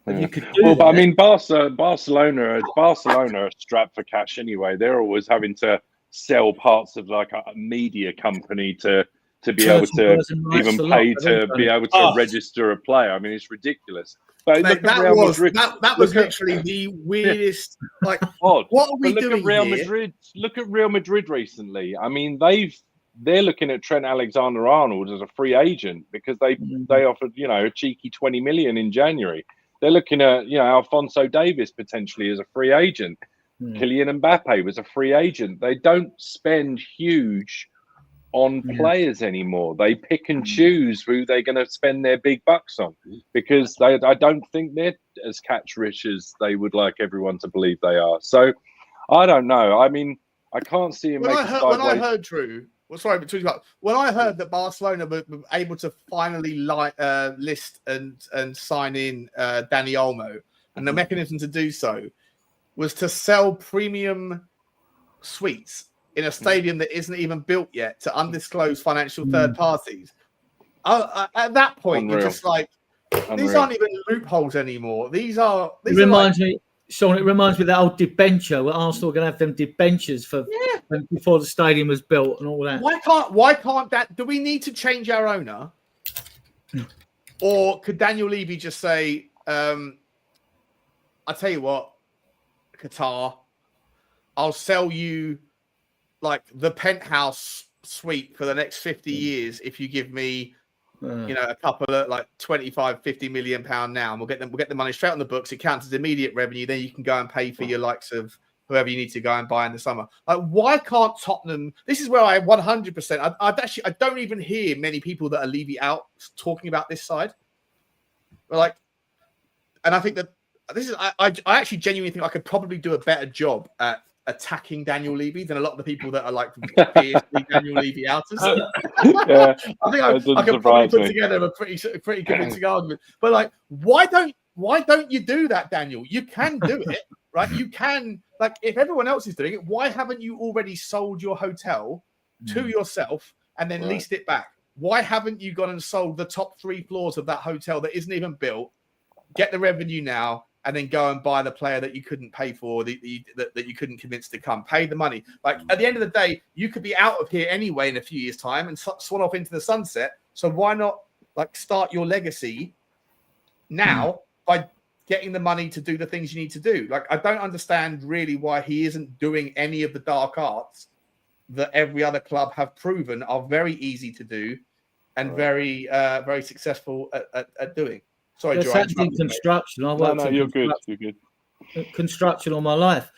You could do but I mean, Barcelona are strapped for cash anyway. They're always having to sell parts of a media company to be able to even pay to be able to register a player. I mean, it's ridiculous. But mate, that was literally the weirdest. Odd. What are we doing at Real here? Madrid. Look at Real Madrid recently. I mean, they're looking at Trent Alexander-Arnold as a free agent because they offered a cheeky 20 million in January. They're looking at Alphonso Davies potentially as a free agent. Kylian Mbappe was a free agent. They don't spend huge on players anymore. They pick and choose who they're going to spend their big bucks on because I don't think they're as catch rich as they would like everyone to believe they are. So I don't know. I mean, I can't see him. When I heard Drew. Well, sorry, but when I heard that Barcelona were able to finally list and sign in Dani Olmo, and the mechanism to do so was to sell premium suites in a stadium that isn't even built yet to undisclosed financial third parties. At that point, you're just like, these aren't even loopholes anymore. These are. Sean, it reminds me of that old debenture where Arsenal were going to have them debentures for before the stadium was built and all that. Why can't that? Do we need to change our owner, or could Daniel Levy just say, "I tell you what, Qatar, I'll sell you the penthouse suite for the next 50 years if you give me." A couple of 25, 50 million pound now, and we'll get the money straight on the books. It counts as immediate revenue. Then you can go and pay for your likes of whoever you need to go and buy in the summer. Why can't Tottenham? This is where I 100%. I don't even hear many people that are Levy out talking about this side. And I think that this is. I actually genuinely think I could probably do a better job at attacking Daniel Levy than a lot of the people that are fiercely Daniel Levy outers. I think I could probably put together a pretty convincing argument. But why don't you do that, Daniel? You can do it, right? You can, like, if everyone else is doing it, why haven't you already sold your hotel to yourself and then leased it back? Why haven't you gone and sold the top 3 floors of that hotel that isn't even built, get the revenue now, and then go and buy the player that you couldn't pay for, that you couldn't convince to come? Pay the money. Like, at the end of the day, you could be out of here anyway in a few years' time and swan off into the sunset. So why not, like, start your legacy now by getting the money to do the things you need to do? Like, I don't understand really why he isn't doing any of the dark arts that every other club have proven are very easy to do and very successful at doing. Sorry, Joe. In construction. I worked in you're good. You're good. Construction all my life.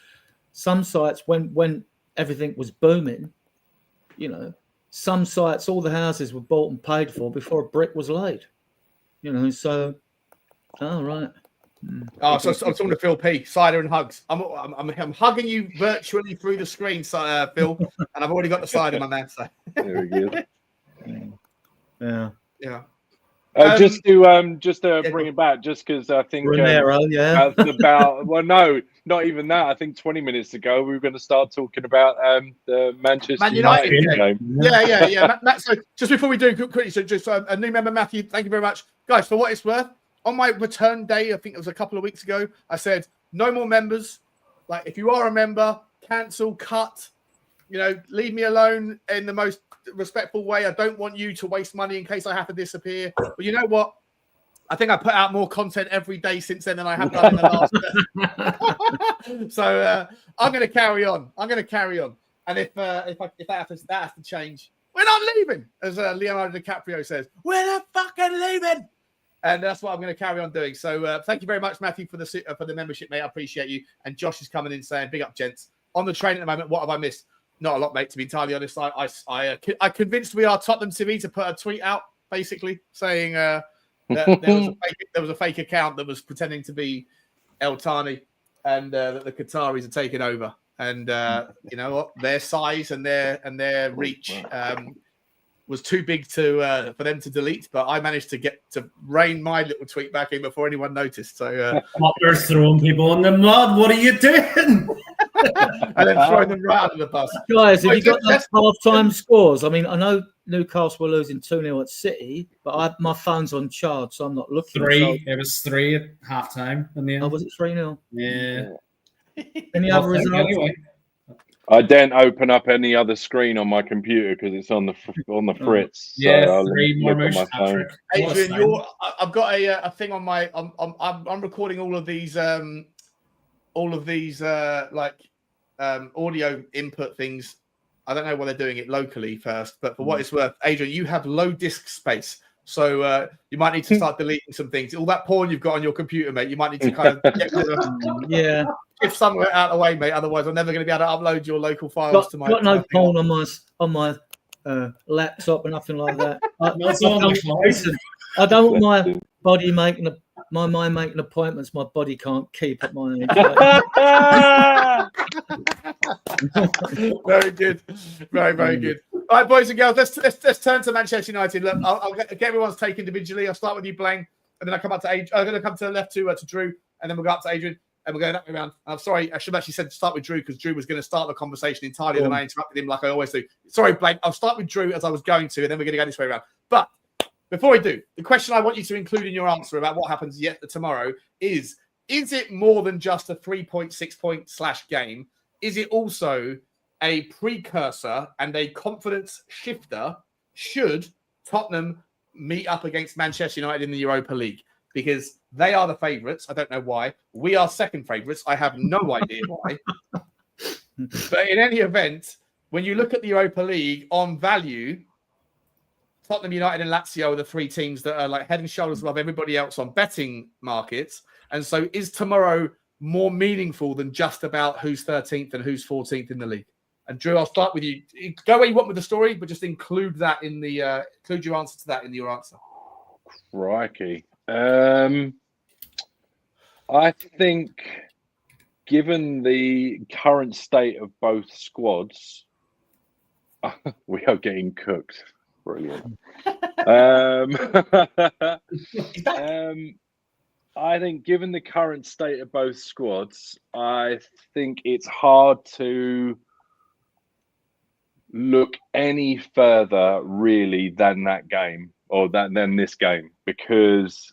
Some sites, when everything was booming, you know, some sites, all the houses were bought and paid for before a brick was laid. You know, so, right. Oh, so I'm talking to Phil P. Cider and hugs. I'm hugging you virtually through the screen, Phil, and I've already got the cider, my man. So. Very good. Yeah. Just to bring it back, just because I think Romero, about no, not even that. I think 20 minutes ago we were going to start talking about the Manchester United game. Yeah. Matt, so just before we do quickly, so just a new member, Matthew. Thank you very much, guys. For what it's worth, on my return day, I think it was a couple of weeks ago, I said no more members. Like, if you are a member, cancel, cut. You know, leave me alone in the most respectful way. I don't want you to waste money in case I have to disappear. But you know what? I think I put out more content every day since then than I have done in the last. So I'm going to carry on. And if that has to change, we're not leaving, as Leonardo DiCaprio says. We're not fucking leaving. And that's what I'm going to carry on doing. So thank you very much, Matthew, for the membership, mate. I appreciate you. And Josh is coming in saying, big up, gents. On the train at the moment, what have I missed? Not a lot, mate, to be entirely honest. I convinced We Are Tottenham TV to put a tweet out, basically, saying that there was a fake account that was pretending to be El Thani, and that the Qataris are taking over. And you know what? Their size and their reach was too big for them to delete. But I managed to get to rein my little tweet back in before anyone noticed. So you're throwing people in the mud. What are you doing? And then throwing them right under the bus. Guys, have you got those half-time scores? I mean, I know Newcastle were losing 2-0 at City, but my phone's on charge, so I'm not looking. 3. It was 3 at half-time in the end. Oh, was it 3-0? Yeah. Any other results? Anyway. I didn't open up any other screen on my computer because it's on the fritz. Yeah, so 3 more motion. Adrian, I've got a thing on my. I'm recording all of these audio input things. I don't know why they're doing it locally first, but for what it's worth, Adrian, you have low disk space, so you might need to start deleting some things. All that porn you've got on your computer, mate, you might need to kind of get rid of. If somewhere out of the way, mate. Otherwise, I'm never going to be able to upload your local files to my. Got no porn on my laptop or nothing like that. I don't want my body my mind making appointments my body can't keep at my age. Very good. Very good. All right, boys and girls, let's turn to Manchester United. Look, I'll get everyone's take individually. I'll start with you, Blaine, and then I'll come up to Adrian. I'm going to come to the left to Drew, and then we'll go up to Adrian, and we'll go that way around. I'm sorry, I should have actually said to start with Drew because Drew was going to start the conversation entirely, and then I interrupted him like I always do. Sorry, Blaine. I'll start with Drew as I was going to, and then we're going to go this way around. But before we do, the question I want you to include in your answer about what happens tomorrow is it more than just a 3.6 point / game? Is it also a precursor and a confidence shifter should Tottenham meet up against Manchester United in the Europa League? Because they are the favourites. I don't know why. We are second favourites. I have no idea why. But in any event, when you look at the Europa League on value, Tottenham, United, and Lazio are the 3 teams that are like head and shoulders above everybody else on betting markets. And so is tomorrow more meaningful than just about who's 13th and who's 14th in the league? And Drew, I'll start with you. Go where you want with the story, but just include that in the include your answer to that in your answer. Crikey. I think, given the current state of both squads, we are getting cooked. Brilliant. I think, given the current state of both squads, I think it's hard to look any further really than that game or than this game, because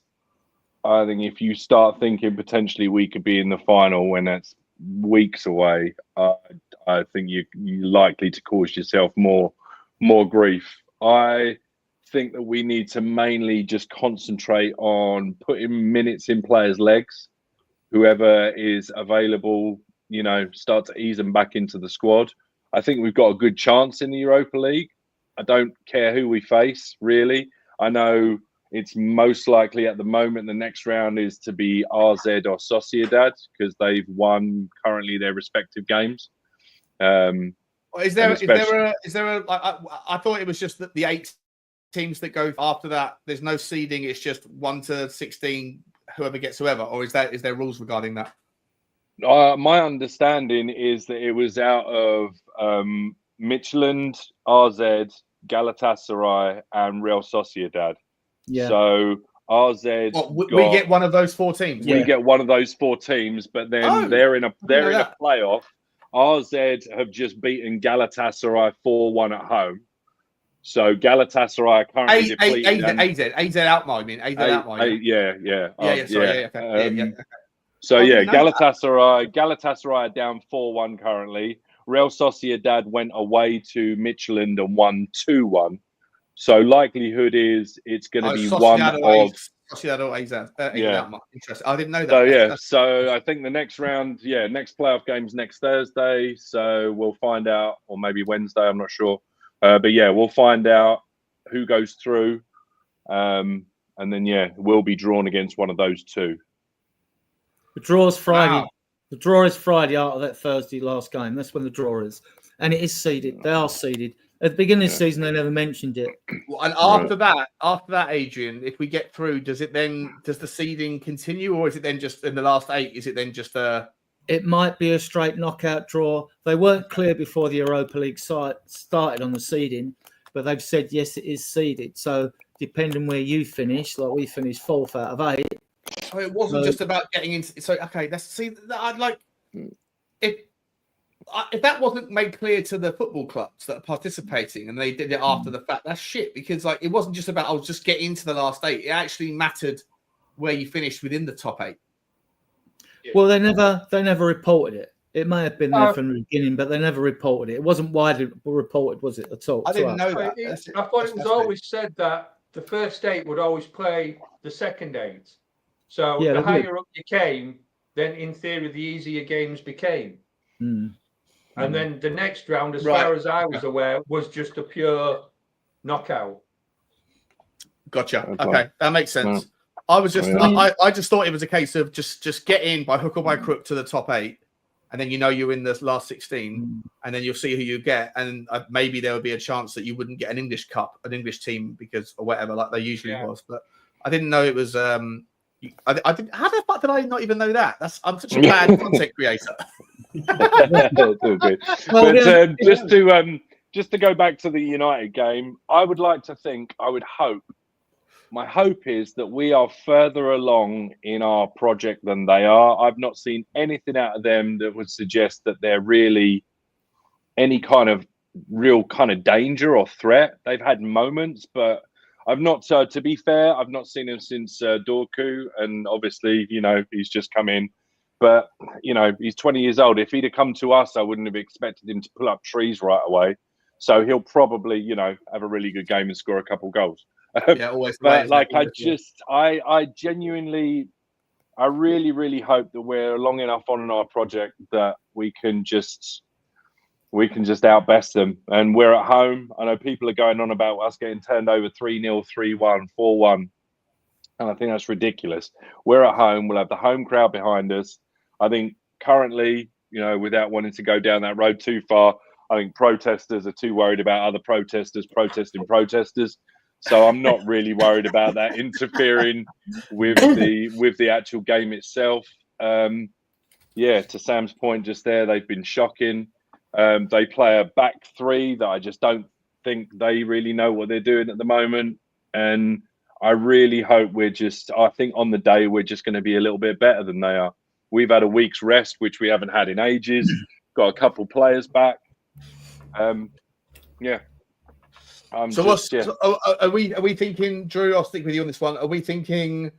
I think if you start thinking potentially we could be in the final when it's weeks away, I think you're likely to cause yourself more grief. I think that we need to mainly just concentrate on putting minutes in players' legs. Whoever is available, start to ease them back into the squad. I think we've got a good chance in the Europa League. I don't care who we face, really. I know it's most likely at the moment the next round is to be RZ or Sociedad because they've won currently their respective games. Is there a? I thought it was just that the 8 teams that go after that. There's no seeding. It's just 1 to 16, whoever gets whoever. Or is there rules regarding that? My understanding is that it was out of Midtjylland, RZ, Galatasaray, and Real Sociedad. Yeah. So RZ, we get one of those 4 teams. We get one of those 4 teams, but then they're in a playoff. RZ have just beaten Galatasaray 4-1 at home. So Galatasaray are currently depleted. AZ Alkmaar, I mean. AZ Alkmaar. Yeah. So Galatasaray are down 4-1 currently. Real Sociedad went away to Midtjylland and won 2-1. So likelihood is it's going to be one of Sociedad or AZ. Alkmaar. Interesting. I didn't know that. So so I think the next round, next playoff game's next Thursday. So we'll find out, or maybe Wednesday. I'm not sure. But we'll find out who goes through, and then we'll be drawn against one of those 2. The draw is Friday. Wow. The draw is Friday out of that Thursday last game. That's when the draw is, and it is seeded. They are seeded. At the beginning of the season, they never mentioned it. Well, and after that, Adrian, if we get through, does the seeding continue, or is it then just in the last 8? Is it then just a? It might be a straight knockout draw. They weren't clear before the Europa League site started on the seeding, but they've said yes, it is seeded. So depending where you finish, like we finished 4th out of 8. So it wasn't just about getting into. So okay, let's see. I'd like if that wasn't made clear to the football clubs that are participating and they did it after the fact, that's shit. Because it wasn't just about just get into the last 8. It actually mattered where you finished within the top 8. Well, they never reported it. It may have been there from the beginning, but they never reported it. It wasn't widely reported, was it, at all? I didn't know that. I thought it was always said that the first 8 would always play the second 8. So the higher up you came, then in theory the easier games became. And then the next round, as far as I was aware, was just a pure knockout. Gotcha. Okay, that makes sense. I was just, I just thought it was a case of just get in by hook or by crook to the top 8, and then you're in the last 16, and then you'll see who you get, and maybe there would be a chance that you wouldn't get an English team because or whatever like they usually was. But I didn't know it was. I didn't. How the fuck did I not even know that? I'm such a bad content creator. But just to go back to the United game, I would hope. My hope is that we are further along in our project than they are. I've not seen anything out of them that would suggest that they're really any kind of real kind of danger or threat. They've had moments, but I've not. To be fair, I've not seen him since Dorku, and obviously, he's just come in. But he's 20 years old. If he'd have come to us, I wouldn't have expected him to pull up trees right away. So he'll probably, have a really good game and score a couple goals. Always. But I genuinely, I really, really hope that we're long enough on our project that we can just outbest them. And we're at home. I know people are going on about us getting turned over 3-0, 3-1, 4-1. And I think that's ridiculous. We're at home. We'll have the home crowd behind us. I think currently, without wanting to go down that road too far, I think protesters are too worried about other protesters protesting protesters. So I'm not really worried about that interfering with the actual game itself. To Sam's point just there, they've been shocking. They play a back 3 that I just don't think they really know what they're doing at the moment. And I really hope I think on the day we're just going to be a little bit better than they are. We've had a week's rest, which we haven't had in ages. Got a couple players back. Yeah. Are we thinking, Drew? I'll stick with you on this one. Are we thinking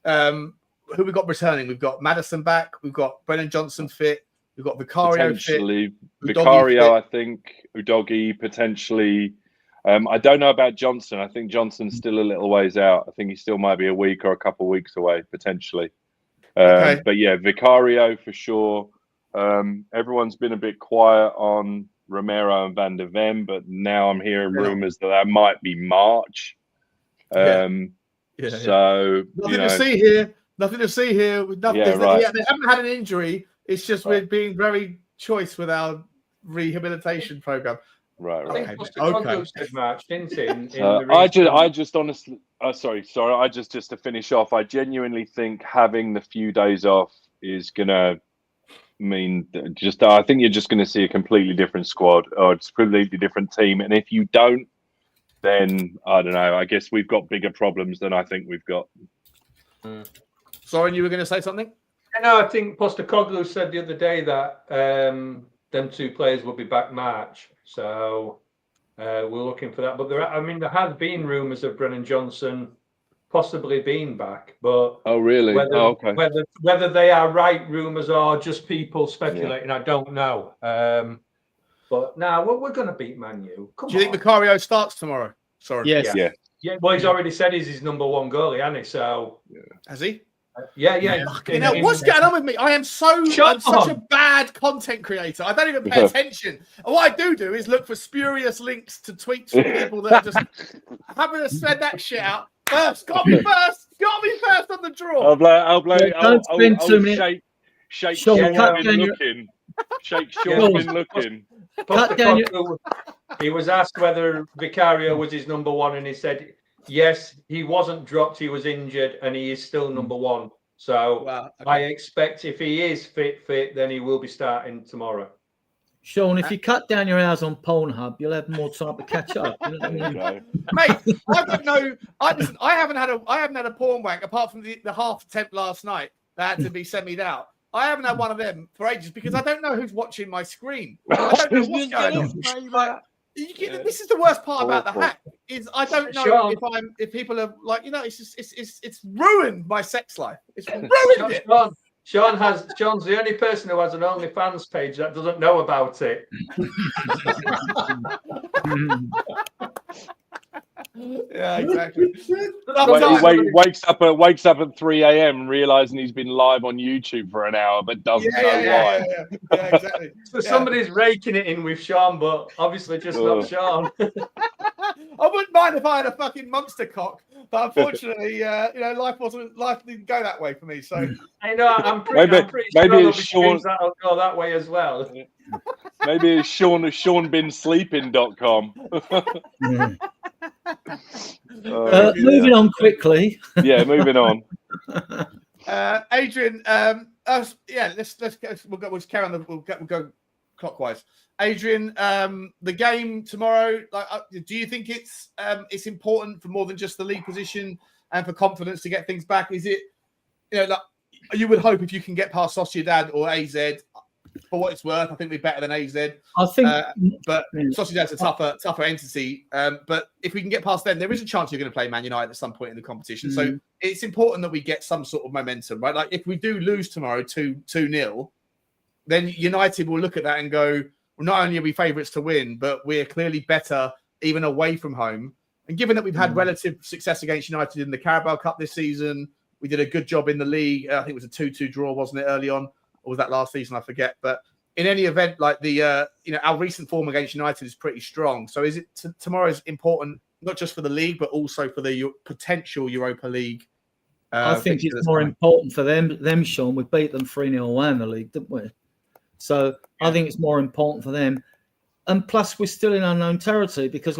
who we got returning? We've got Maddison back. We've got Brennan Johnson fit. We've got Vicario potentially fit. Vicario, I think. Udogie potentially. I don't know about Johnson. I think Johnson's still a little ways out. I think he still might be a week or a couple of weeks away potentially. Okay. But yeah, Vicario for sure. Everyone's been a bit quiet on Romero and Van der Ven, but now I'm hearing rumours that might be March. So nothing to see here. Nothing to see here. Nothing. Yeah, right. They haven't had an injury. It's just we're being very choice with our rehabilitation program. Right. Okay. March, didn't he? I just honestly, sorry. Just to finish off, I genuinely think having the few days off is gonna mean I think you're just going to see a completely different squad or it's a completely different team. And if you don't, then I don't know. I guess we've got bigger problems than I think we've got. Soren, you were going to say something? No, I think Postecoglou said the other day that them two players will be back March. So we're looking for that. But there have been rumours of Brennan Johnson possibly being back, but really? Whether they are right rumours or just people speculating, I don't know. But now we're going to beat Man U. Do you think Vicario starts tomorrow? Sorry. Yes. Yeah. Well, he's already said he's his number one goalie, hasn't he? So has he? Yeah. What's going on with me? I'm such a bad content creator. I don't even pay attention. And what I do is look for spurious links to tweets from people that are just having to spread that shit out. Got me first on the draw. Shake Sean been looking. Shake Sean been looking. He was asked whether Vicario was his number one, and he said yes. He wasn't dropped. He was injured, and he is still number one. So I expect if he is fit, then he will be starting tomorrow. Sean, if you cut down your hours on Pornhub, you'll have more time to catch up. You know what I mean? Mate, I don't know. I haven't had a porn wank apart from the half attempt last night that had to be sent out. I haven't had one of them for ages because I don't know who's watching my screen. I don't know what's going on. This is the worst part about the hack is I don't know if people are like, it's ruined my sex life. It's ruined it. Sean's the only person who has an OnlyFans page that doesn't know about it. Yeah, exactly. He wakes up at 3 a.m. realizing he's been live on YouTube for an hour, but doesn't know why. Yeah, exactly. So somebody's raking it in with Sean, but obviously just not Sean. I wouldn't mind if I had a fucking monster cock, but unfortunately, life didn't go that way for me. So I'm pretty sure maybe it's Sean that'll go that way as well. Maybe it's SeanBeenSleeping.com. Moving on quickly. Yeah, moving on. Adrian, let's go. We'll just carry on. We'll go clockwise. Adrian, the game tomorrow. Do you think it's important for more than just the league position and for confidence to get things back? Is it, you would hope if you can get past Sociedad or AZ. For what it's worth, I think we're better than AZ. I think, but Sociedad's a tougher entity. But if we can get past them, there is a chance you're going to play Man United at some point in the competition. So it's important that we get some sort of momentum, right? Like if we do lose tomorrow 2-0, then United will look at that and go, well, not only are we favourites to win, but we're clearly better even away from home. And given that we've had relative success against United in the Carabao Cup this season, we did a good job in the league. I think it was a 2-2 draw, wasn't it, early on? Or was that last season? I forget. But in any event, like our recent form against United is pretty strong. So is it tomorrow is important, not just for the league, but also for the potential Europa League? I think it's more important for them, Sean. We beat them 3-0 away in the league, didn't we? So I think it's more important for them. And plus, we're still in unknown territory because,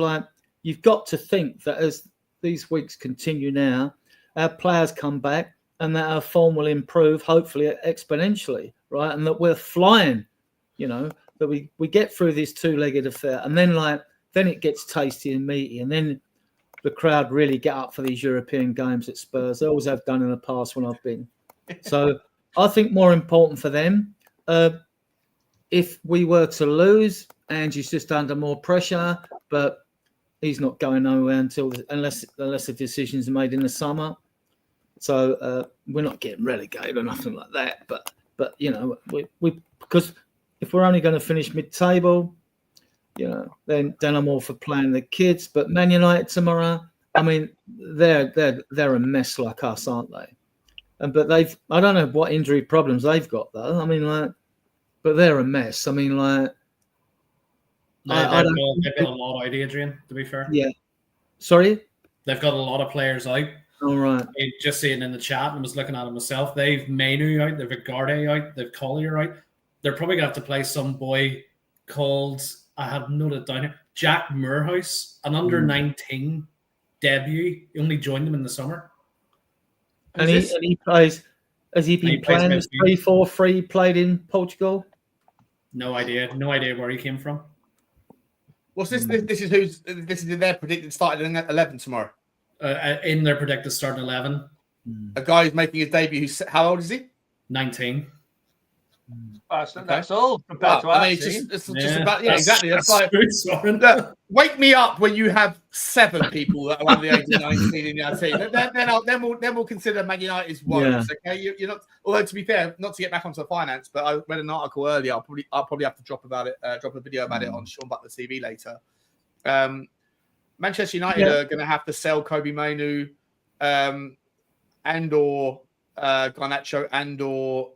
you've got to think that as these weeks continue now, our players come back, and that our form will improve, hopefully exponentially, right? And that we're flying, that we get through this two-legged affair. And then then it gets tasty and meaty. And then the crowd really get up for these European games at Spurs. They always have done in the past when I've been. So I think more important for them. If we were to lose, Angie's just under more pressure, but he's not going nowhere unless the decisions are made in the summer. So we're not getting relegated or nothing like that. But you know, we because if we're only going to finish mid-table, you know, then I'm all for playing the kids. But Man United tomorrow, I mean, they're a mess like us, aren't they? But I don't know what injury problems they've got though. I mean, like, but they're a mess. I mean, like, they've got a lot out, Adrian, to be fair. Yeah. Sorry? They've got a lot of players out. All right. Just seeing in the chat, and I was looking at it myself. They've Manu out, they've Vicario out, they've Collier out. They're probably going to have to play some boy called, I had noted down here, Jack Moorhouse, an under-19 debut. He only joined them in the summer. And he plays. Has he been playing this 3-4-3 played in Portugal? No idea. No idea where he came from. What's this? This is their predicted starting at 11 tomorrow. In their predicted starting 11. A guy who's making his debut. How old is he? 19. That's all compared to I mean, it's just about exactly. It's like look, wake me up when you have 7 people that are under the age of 19 in your team. Then we'll consider Man United's woes. Yeah. Okay, you're not. Although to be fair, not to get back onto the finance, but I read an article earlier. I'll probably have to drop a video about it on Sean Butler TV later. Manchester United are going to have to sell Kobe Mainoo, and/or Garnacho, and/or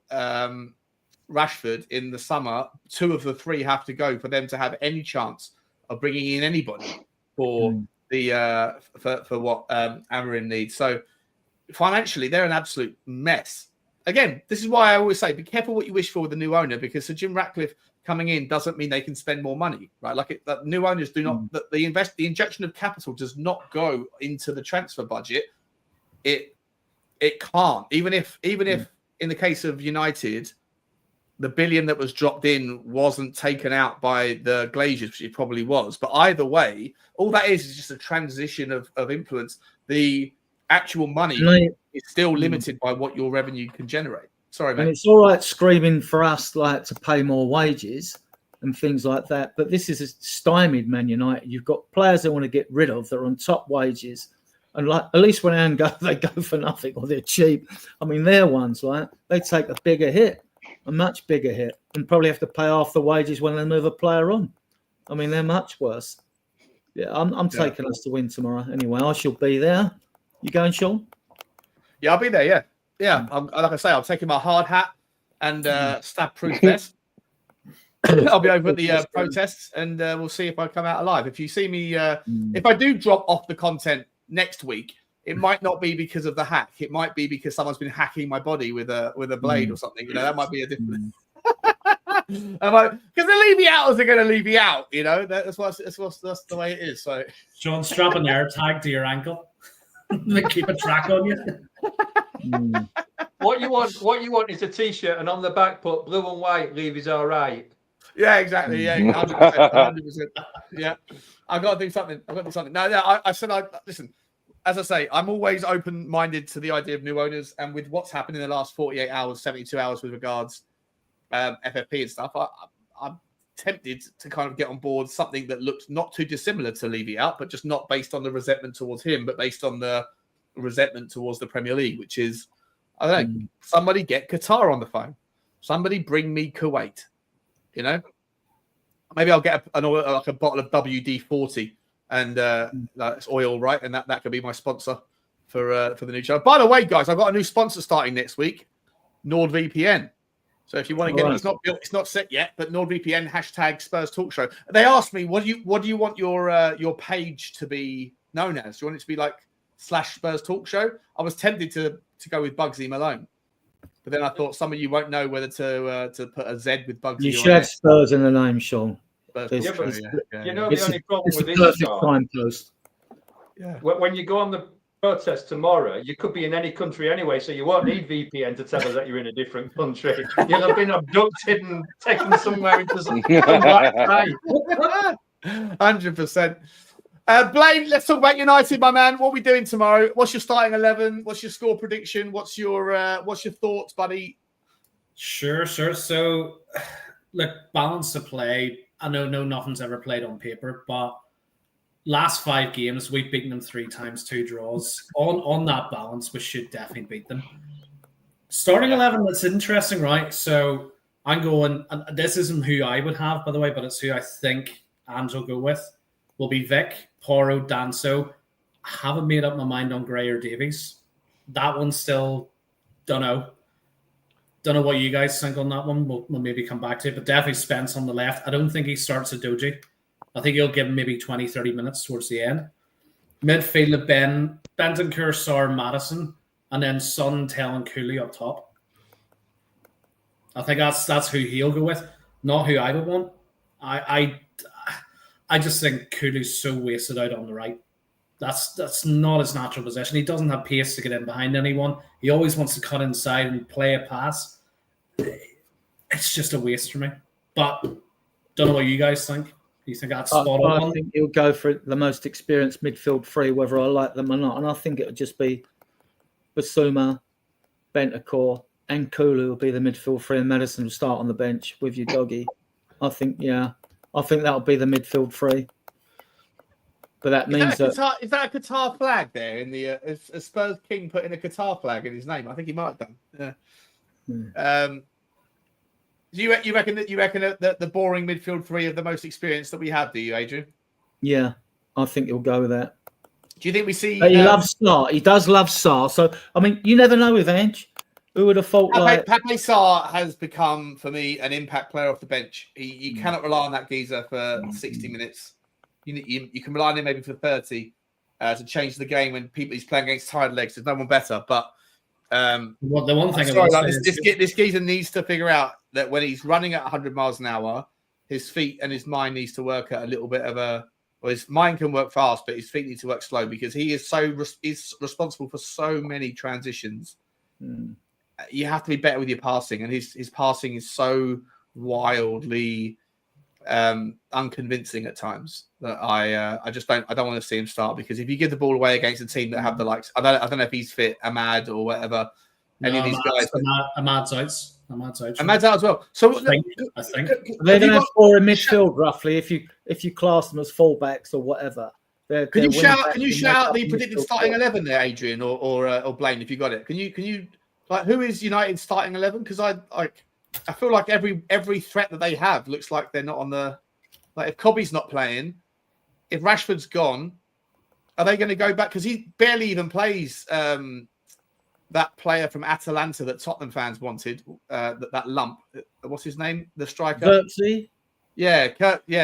Rashford in the summer. 2 of the 3 have to go for them to have any chance of bringing in anybody for the for what Amorim needs. So financially, they're an absolute mess. Again, this is why I always say, be careful what you wish for with the new owner, because Sir Jim Ratcliffe coming in doesn't mean they can spend more money, right? Like new owners do not. The injection of capital does not go into the transfer budget. It can't. Even if in the case of United, the billion that was dropped in wasn't taken out by the Glazers, which it probably was. But either way, all that is just a transition of influence. The actual money is still limited by what your revenue can generate. Sorry, mate. And it's all right screaming for us like to pay more wages and things like that. But this is a stymied Man United. You've got players they want to get rid of that are on top wages. And like at least when they go for nothing or they're cheap. I mean, they're ones, right? They take a bigger hit. A much bigger hit, and probably have to pay half the wages when they move a player on. I mean, they're much worse. Yeah, I'm taking us to win tomorrow. Anyway, I shall be there. You going, Sean? Yeah, I'll be there. Yeah. Like I say, I'm taking my hard hat and stab-proof vest. I'll be over at the protests, and we'll see if I come out alive. If you see me, if I do drop off the content next week, it might not be because of the hack. It might be because someone's been hacking my body with a blade or something. You know, that might be a different. Because the leave you out, are going to leave you out. You know, that's the way it is. So, Sean, strap an air tag to your ankle. Keep a track on you. What you want is a T-shirt, and on the back put blue and white. Leave is all right. Yeah, exactly. Yeah, 100%. Yeah, I've got to do something. No, I said, listen. As I say, I'm always open-minded to the idea of new owners, and with what's happened in the last 48 hours, 72 hours with regards FFP and stuff, I'm tempted to kind of get on board something that looks not too dissimilar to Levy out, but just not based on the resentment towards him, but based on the resentment towards the Premier League, which is, I don't know, somebody get Qatar on the phone. Somebody bring me Kuwait. You know? Maybe I'll get a bottle of WD-40 and it's oil, right? And that could be my sponsor for the new show. By the way, guys, I've got a new sponsor starting next week, NordVPN. So if you want to get it, it's not built, it's not set yet, but NordVPN #SpursTalkShow. They asked me, what do you want your page to be known as? Do you want it to be like /SpursTalkShow? I was tempted to go with Bugsy Malone, but then I thought some of you won't know whether to put a Z with Bugsy. You should have Spurs in the name, Sean. You know the only problem with this, when you go on the protest tomorrow, you could be in any country anyway, so you won't need VPN to tell us that you're in a different country. You'll have been abducted and taken somewhere into some black site. 100%. Blaine, let's talk about United, my man. What are we doing tomorrow? What's your starting 11? What's your score prediction? What's your thoughts, buddy? Sure. So, look, balance of play. I know nothing's ever played on paper, but last 5 games, we've beaten them 3 times, 2 draws. On that balance, we should definitely beat them. Starting 11, that's interesting, right? So I'm going, and this isn't who I would have, by the way, but it's who I think Ange will go with. Will be Vic, Porro, Danso. I haven't made up my mind on Gray or Davies. That one still, don't know. Don't know what you guys think on that one. We'll maybe come back to it, but definitely Spence on the left. I don't think he starts Udogie. I think he'll give him maybe 20, 30 minutes towards the end. Midfield of Bentancur, Sarr, Maddison, and then Son, Tell, and Cooley up top. I think that's who he'll go with, not who I would want. I just think Cooley's so wasted out on the right. That's not his natural position. He doesn't have pace to get in behind anyone. He always wants to cut inside and play a pass. It's just a waste for me. But don't know what you guys think. Do you think that's spot on? I think he'll go for the most experienced midfield 3, whether I like them or not. And I think it'll just be Bissouma, Bentancur, and Kulu will be the midfield 3, and Maddison will start on the bench with Udogie. I think that'll be the midfield 3. But that means is that a Qatar flag there in the is Spurs King putting a Qatar flag in his name? I think he might have done. Yeah. Do you reckon that the boring midfield 3 of the most experienced that we have? Do you, Adrian? Yeah, I think he'll go with that. Do you think we see? He loves Sarr. He does love Sarr. So I mean, you never know with Ange. Who would have thought? Pape Sarr has become for me an impact player off the bench. You cannot rely on that geezer for 60 minutes. You can rely on him maybe for 30 to change the game when he's playing against tired legs. There's no one better. But the one thing this geezer needs to figure out that when he's running at 100 miles an hour, his feet and his mind needs to work at a little bit of well, his mind can work fast, but his feet need to work slow because he is he's responsible for so many transitions. You have to be better with your passing, and his passing is so wildly unconvincing at times that I don't want to see him start, because if you give the ball away against a team that have the likes, I don't know if he's fit, Ahmad or whatever, any of these guys. Ahmad's out. Ahmad's out as well. So I think they're going to have 4 in midfield roughly if you class them as fullbacks or whatever. Can you shout out the predicted starting 11 there, Adrian or Blaine, if you got it? Can you like who is United's starting 11? Because I feel like every threat that they have looks like they're not on the. Like if Cobby's not playing, if Rashford's gone, are they going to go back? Because he barely even plays that player from Atalanta that Tottenham fans wanted. That lump. What's his name? The striker. Xerxes? Yeah,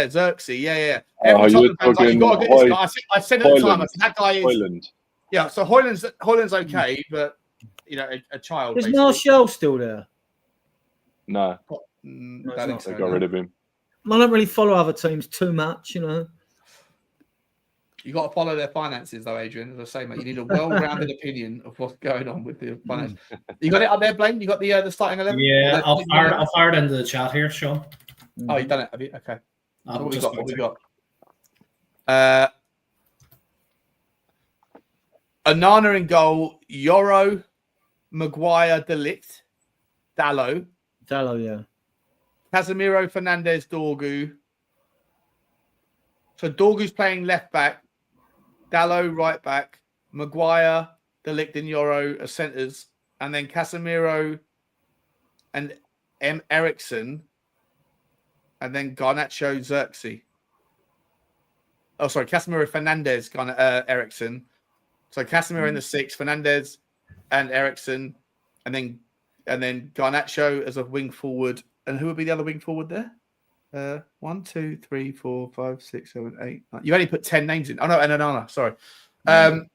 Xerxes. Yeah. Oh, Tottenham fans like, you got to get this guy. I said at the time, I said, that guy is. Hoyland. Yeah, so Hoyland's okay, but a child. Is Martial still there? No, I think they got rid of him. I don't really follow other teams too much, You got to follow their finances, though, Adrian. As I say, mate, you need a well-rounded opinion of what's going on with the finances. You got it up there, Blaine? You got the starting 11? Yeah, I'll fire it into the chat here, Sean. Oh, you've done it, have you? Okay. What we got? Onana in goal, Yoro, Maguire, De Ligt, Dalot, yeah. Casemiro, Fernandes, Dorgu. So Dorgu's playing left back, Dalot right back, Maguire, De Ligt and Yoro as centres, and then Casemiro and Ericsson, and then Garnacho, Xerxes. Oh, sorry, Casemiro, Fernandes, Ericsson. So Casemiro in the 6, Fernandes and Ericsson, and then Garnacho as a wing forward. And who would be the other wing forward there? 1, 2, 3, 4, 5, 6, 7, 8. 9. You only put 10 names in. Oh no, and Onana. Sorry. So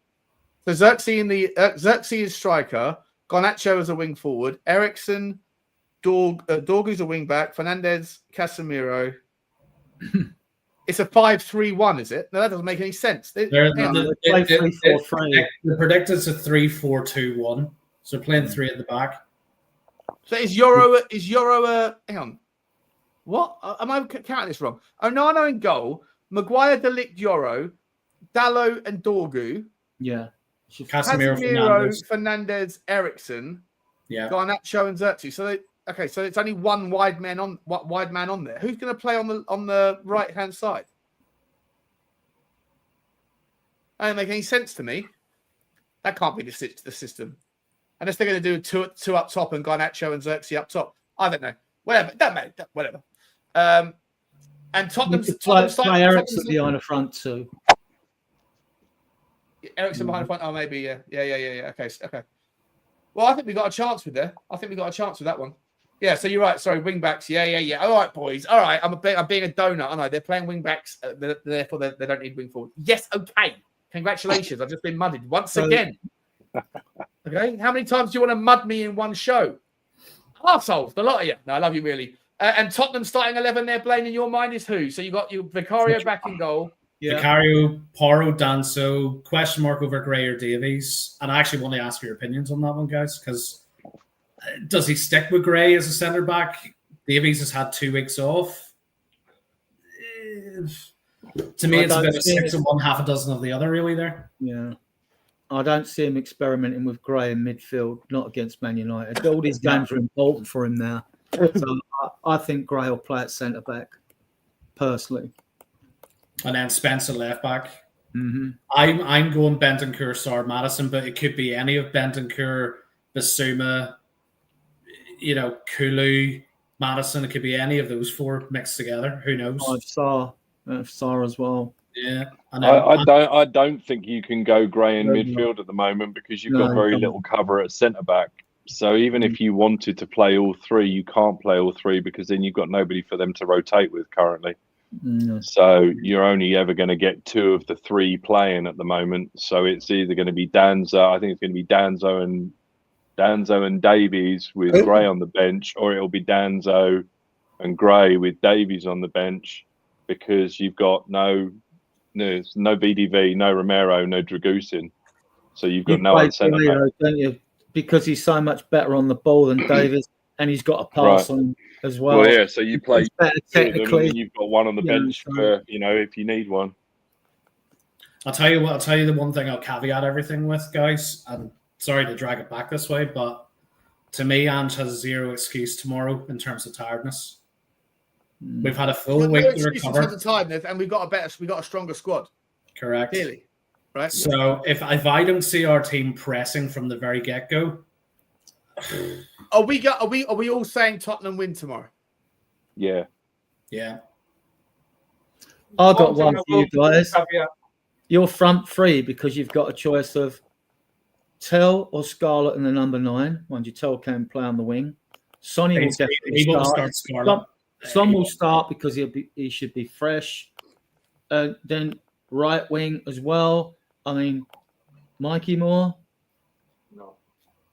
Xerxes is striker. Garnacho as a wing forward. Ericsson, Dorgu's a wing back. Fernandes, Casemiro. It's a 5-3-1, is it? No, that doesn't make any sense. The predicted is a 3-4-2-1. So playing 3 at the back. So is Yoro hang on. What? Am I counting this wrong? Onana in goal, Maguire, De Ligt, Yoro, Dalot, and Dorgu. Yeah. Casemiro, Casemiro, Fernandes, Ericsson, Yeah. Garnacho, and Xerxes. So so it's only one wide man on there. Who's going to play on the right hand side? That doesn't make any sense to me. That can't be the system. Unless they're going to do two up top and Garnacho and Xerxes up top. I don't know. Whatever. Whatever. And Tottenham's play Ericsson behind the front too. Ericsson behind the front. Oh, maybe. Yeah. Okay. Well, I think we got a chance with that. I think we got a chance with that one. Yeah. So you're right. Sorry, wing backs. Yeah. All right, boys. All right. I'm being a donut. I know they're playing wing backs. Therefore, they don't need wing forward. Yes. Okay. Congratulations. I've just been mudded once again. Okay. How many times do you want to mud me in one show? Arseholes, the lot of you. No, I love you really. And Tottenham starting 11 there, Blaine, in your mind is who? So you got your Vicario back in goal. Yeah. Vicario, Porro, Danso, question mark over Gray or Davies. And I actually want to ask for your opinions on that one, guys, because does he stick with Gray as a centre back? Davies has had 2 weeks off. To me, it's a bit of 6 of one, half a dozen of the other, really, there. Yeah. I don't see him experimenting with Gray in midfield, not against Man United. All these games are important for him now. So I think Gray will play at centre back, personally. And then Spencer left back. Mm-hmm. I'm going Bentancur, Sarr, Maddison, but it could be any of Bentancur, Bissouma, Kulu, Maddison. It could be any of those 4 mixed together. Who knows? Sarr as well. Yeah, I don't think you can go Gray in midfield at the moment because you've got very little cover at centre back. So even if you wanted to play all 3, you can't play all 3 because then you've got nobody for them to rotate with currently. So you're only ever going to get 2 of the 3 playing at the moment. So it's either going to be Danzo. I think it's going to be Danzo and Davies with Gray on the bench, or it'll be Danzo and Gray with Davies on the bench because you've got no VDV, no Romero, no Dragusin. So you've got no other centre back. Don't you? Because he's so much better on the ball than Davies, and he's got a pass on as well. Well, yeah. So you play better technically. And you've got one on the bench for if you need one. I'll tell you the one thing I'll caveat everything with, guys. And sorry to drag it back this way, but to me, Ange has 0 excuse tomorrow in terms of tiredness. We've had a full week to recover. In tiredness, and we got a stronger squad. Correct. Clearly. Right. So if I don't see our team pressing from the very get-go, are we all saying Tottenham win tomorrow? Yeah. I got one for you guys. Your front 3, because you've got a choice of Tell or Scarlett in the number 9. Mind you, Tell can play on the wing. Sonny will definitely start. Scarlett. Son will start because he should be fresh. Then right wing as well. I mean, Mikey Moore. No,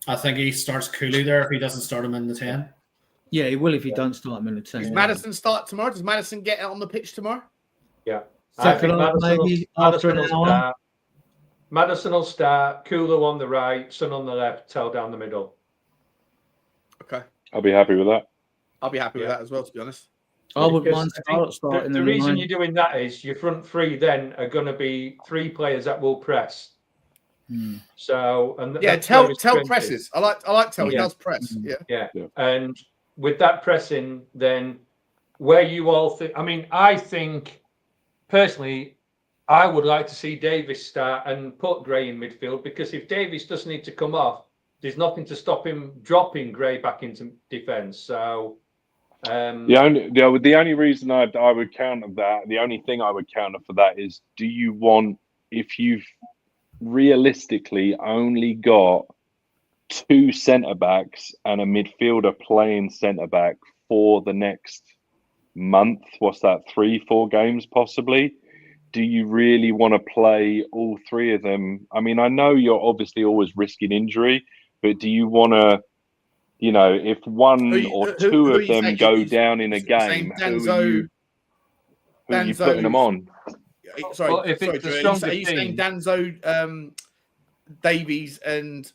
I think he starts Kulu there if he doesn't start him in the 10. Yeah, he will if he don't start him in the 10. Does Maddison start tomorrow? Does Maddison get out on the pitch tomorrow? Yeah. Maddison will start. Kulu on the right, Son on the left, Tell down the middle. Okay. I'll be happy with that. I'll be happy with that as well, to be honest. I wouldn't mind Scarlett starting. The reason you're doing that is your front 3 then are going to be 3 players that will press. So Tell presses. I like Tell. He does press. Yeah. And with that pressing, then where you all think, I think personally, I would like to see Davies start and put Gray in midfield, because if Davies does need to come off, there's nothing to stop him dropping Gray back into defence. So the only reason I would counter that, the only thing I would counter for that is, do you want, if you've realistically only got 2 centre backs and a midfielder playing centre back for the next month, what's that, 3-4 games possibly? Do you really want to play all 3 of them? I mean, I know you're obviously always risking injury, but do you want to, if 1 or 2 of them go down in a game, who are you putting them on? Sorry, well, if it's a stronger are you saying Danzo, Davies, and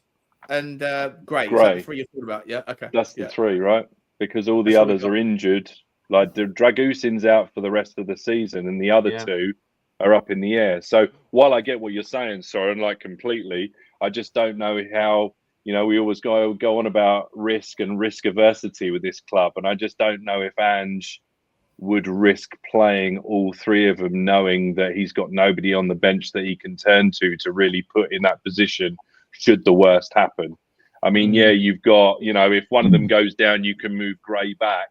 Gray? Is that the 3 you're talking about? Yeah, okay. That's the 3, right? Because all the others are injured. Like the Dragusin's out for the rest of the season, and the other 2 are up in the air. So while I get what you're saying, Soren, like completely, I just don't know how, you know, we always go on about risk and risk aversity with this club. And I just don't know if Ange would risk playing all three of them, knowing that he's got nobody on the bench that he can turn to really put in that position should the worst happen. I mean, yeah, you've got, you know, if one of them goes down, you can move Gray back,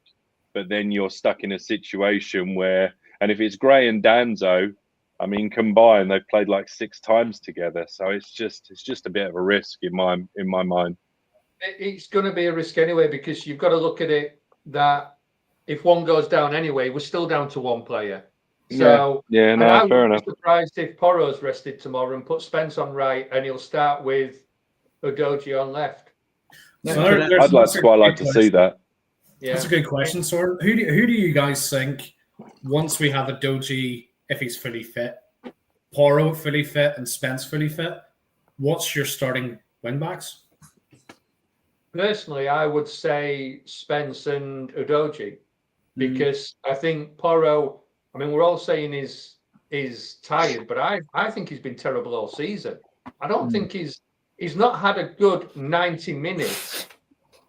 but then you're stuck in a situation where, and if it's Gray and Danzo, I mean, combined, they've played like 6 times together. So it's just a bit of a risk in my mind. It's going to be a risk anyway, because you've got to look at it that if one goes down anyway, we're still down to one player. So yeah, no, fair enough. I'm surprised if Porro's rested tomorrow and put Spence on right, and he'll start with Udogie on left. So I'd quite like to see that. Yeah. That's a good question, Soren. Who do you guys think, once we have Udogie, if he's fully fit, Porro fully fit, and Spence fully fit, what's your starting wing backs? Personally, I would say Spence and Udogie, because I think Porro, I mean, we're all saying is tired, but I think he's been terrible all season. I don't think he's not had a good 90 minutes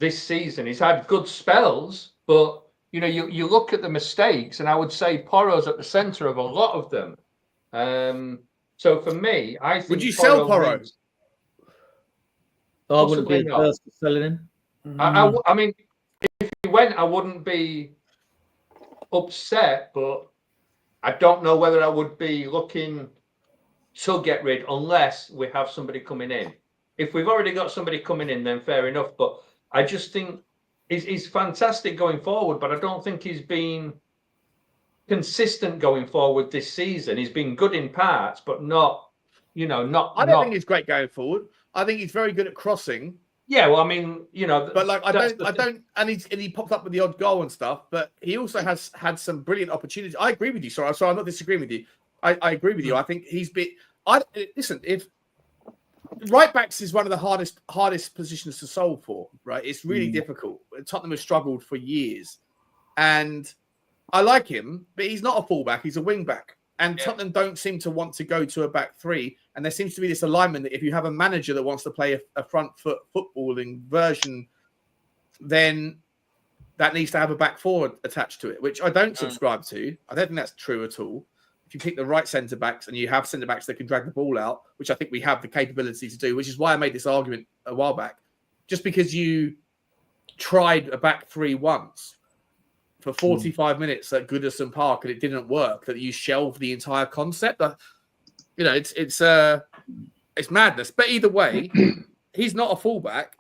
this season. He's had good spells, but you know, you look at the mistakes, and I would say Porro's at the centre of a lot of them. So for me, I think. Would you sell Porro? I wouldn't be adverse to selling him. I mean, if he went, I wouldn't be upset, but I don't know whether I would be looking to get rid unless we have somebody coming in. If we've already got somebody coming in, then fair enough. But I just think he's fantastic going forward, but I don't think he's been consistent going forward this season. He's been good in parts, but not, you know, not. I don't think he's great going forward. I think he's very good at crossing. Yeah, well, I mean, you know, but like I don't, and he popped up with the odd goal and stuff. But he also has had some brilliant opportunities. I agree with you, sorry, I'm not disagreeing with you. I agree with you. I think he's been. Listen, if right backs is one of the hardest positions to solve for, right? It's really difficult. Tottenham has struggled for years, and I like him, but he's not a fullback. He's a wing back. And Tottenham don't seem to want to go to a back three. And there seems to be this alignment that if you have a manager that wants to play a front foot footballing version, then that needs to have a back four attached to it, which I don't subscribe to. I don't think that's true at all. If you pick the right centre backs and you have centre backs that can drag the ball out, which I think we have the capability to do, which is why I made this argument a while back. Just because you tried a back three once for 45 minutes at Goodison Park and it didn't work, that you shelved the entire concept. You know, it's madness. But either way, he's not a fullback.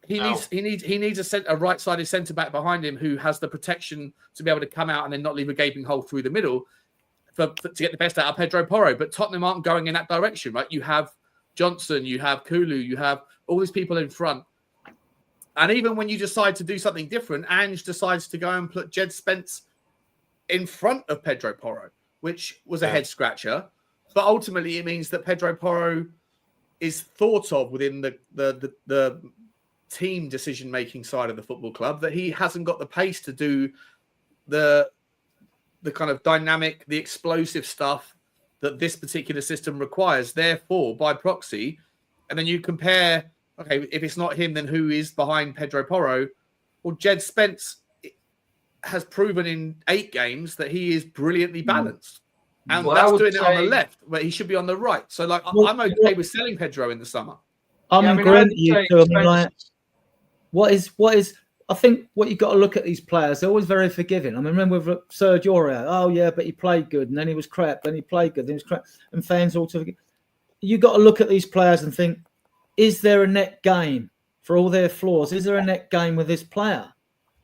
He needs a right-sided centre back behind him who has the protection to be able to come out and then not leave a gaping hole through the middle to get the best out of Pedro Porro. But Tottenham aren't going in that direction, right? You have Johnson, you have Kulu, you have all these people in front. And even when you decide to do something different, Ange decides to go and put Jed Spence in front of Pedro Porro, which was a head scratcher. But ultimately, it means that Pedro Porro is thought of within the team decision-making side of the football club, that he hasn't got the pace to do the kind of dynamic, the explosive stuff that this particular system requires. Therefore, by proxy, and then you compare, okay, if it's not him, then who is behind Pedro Porro? Well, Jed Spence has proven in 8 games that he is brilliantly balanced. And that's doing it on the left, but he should be on the right. So, like, I'm okay with selling Pedro in the summer. I'm agreeing with you too. I mean, like, what is? I think what you've got to look at these players. They're always very forgiving. I mean, remember with Serge Aurier? Oh yeah, but he played good, and then he was crap. Then he played good, then he was crap. And fans also forgive. You got to look at these players and think: is there a net gain for all their flaws? Is there a net gain with this player?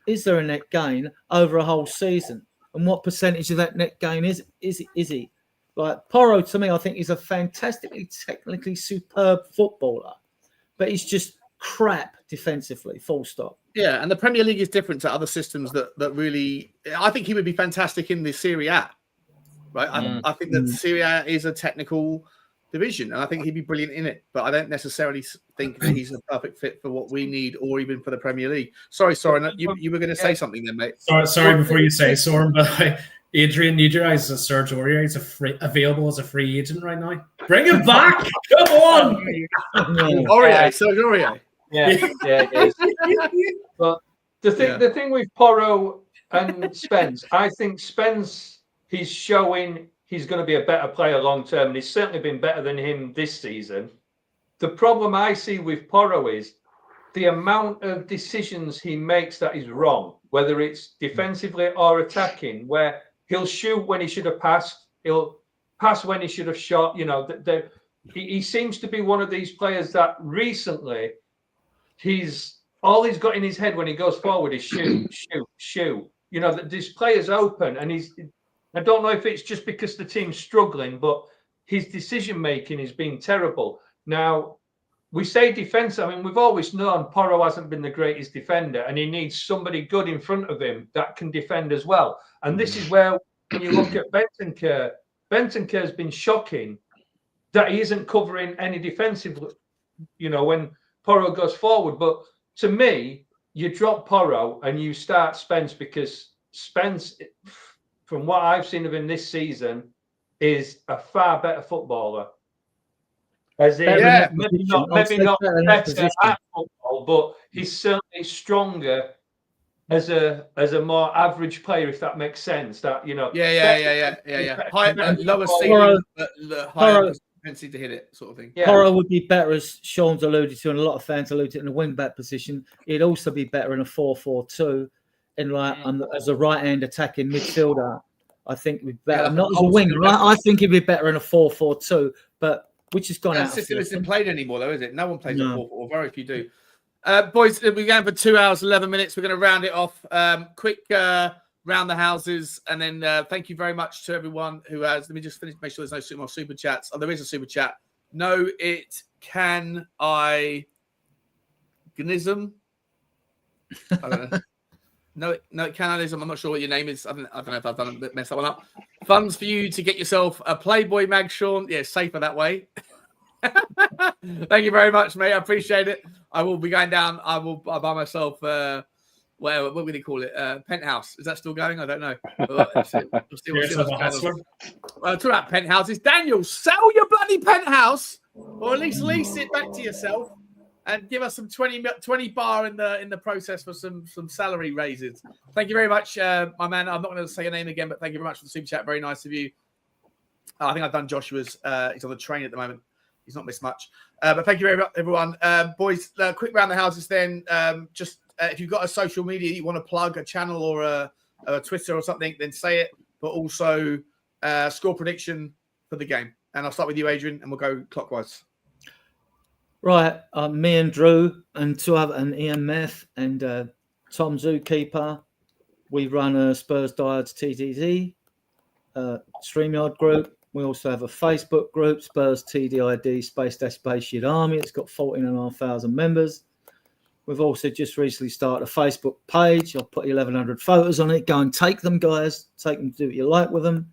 Is there a net gain over a whole season? And what percentage of that net gain is he? Like Porro, to me, I think he's a fantastically technically superb footballer, but he's just crap defensively, full stop. Yeah, and the Premier League is different to other systems that really... I think he would be fantastic in the Serie A, right? I think that Serie A is a technical division, and I think he'd be brilliant in it, but I don't necessarily think that he's a perfect fit for what we need or even for the Premier League. Sorry, Soren, you were going to say something then, mate. Sorry before you say, Soren, but Adrian Nugent is a Serge Aurier. He's available as a free agent right now. Bring him back! Come on! Aurier, Serge Aurier. Yeah, it is. But the thing with Porro and Spence, I think Spence, he's showing he's going to be a better player long term, and he's certainly been better than him this season. The problem I see with Porro is the amount of decisions he makes that is wrong, whether it's defensively or attacking, where he'll shoot when he should have passed, he'll pass when he should have shot. You know, he seems to be one of these players that recently all he's got in his head when he goes forward is shoot, shoot, shoot. You know, this player's open, and I don't know if it's just because the team's struggling, but his decision making has been terrible. Now, we say defense. I mean, we've always known Porro hasn't been the greatest defender, and he needs somebody good in front of him that can defend as well. And this is where, when you look at Bentancur has been shocking that he isn't covering any defensive, you know, when Porro goes forward. But to me, you drop Porro and you start Spence, because Spence, from what I've seen of him this season, is a far better footballer. As in, maybe not better at football, but he's certainly stronger as a more average player, if that makes sense. That, you know, Lower ceiling, but higher propensity to hit it, sort of thing. Yeah. Porro would be better, as Sean's alluded to, and a lot of fans alluded to, in the wing back position. He'd also be better in a 4-4-2, in like as a right hand attacking midfielder. I think we'd be better. Not as a winger. I think he'd be better in a 4-4-2, but which has gone out. System isn't played anymore, though, is it? No one plays a 4-4. Very few do. Boys, we're going for 2 hours, 11 minutes. We're going to round it off. Quick round the houses, and then thank you very much to everyone who has. Let me just finish. Make sure there's no more super chats. Oh, there is a super chat. No, it can I. Gnism. I don't know. No, it canonism. I'm not sure what your name is. I don't know if I've messed that one up. Funds for you to get yourself a Playboy mag, Sean. Yeah, safer that way. Thank you very much, mate. I appreciate it. I will be going down. I'll buy myself. What would they call it? Penthouse. Is that still going? I don't know. Talk about penthouses. Daniel, sell your bloody penthouse, or at least lease it back to yourself. And give us some 20 bar in the process for some salary raises. Thank you very much, my man. I'm not going to say your name again, but thank you very much for the super chat. Very nice of you. I think I've done Joshua's. He's on the train at the moment. He's not missed much. But thank you very much, everyone. Boys, quick round the houses then. If you've got a social media you want to plug, a channel or a Twitter or something, then say it. But also score prediction for the game. And I'll start with you, Adrian, and we'll go clockwise. Right, me and Drew and EMF and Tom Zookeeper, we run a Spurs Diehards TDD StreamYard group. We also have a Facebook group, Spurs TDID Space Army. It's got 14,500 members. We've also just recently started a Facebook page. I'll put 1,100 photos on it. Go and take them, guys. Take them, do what you like with them.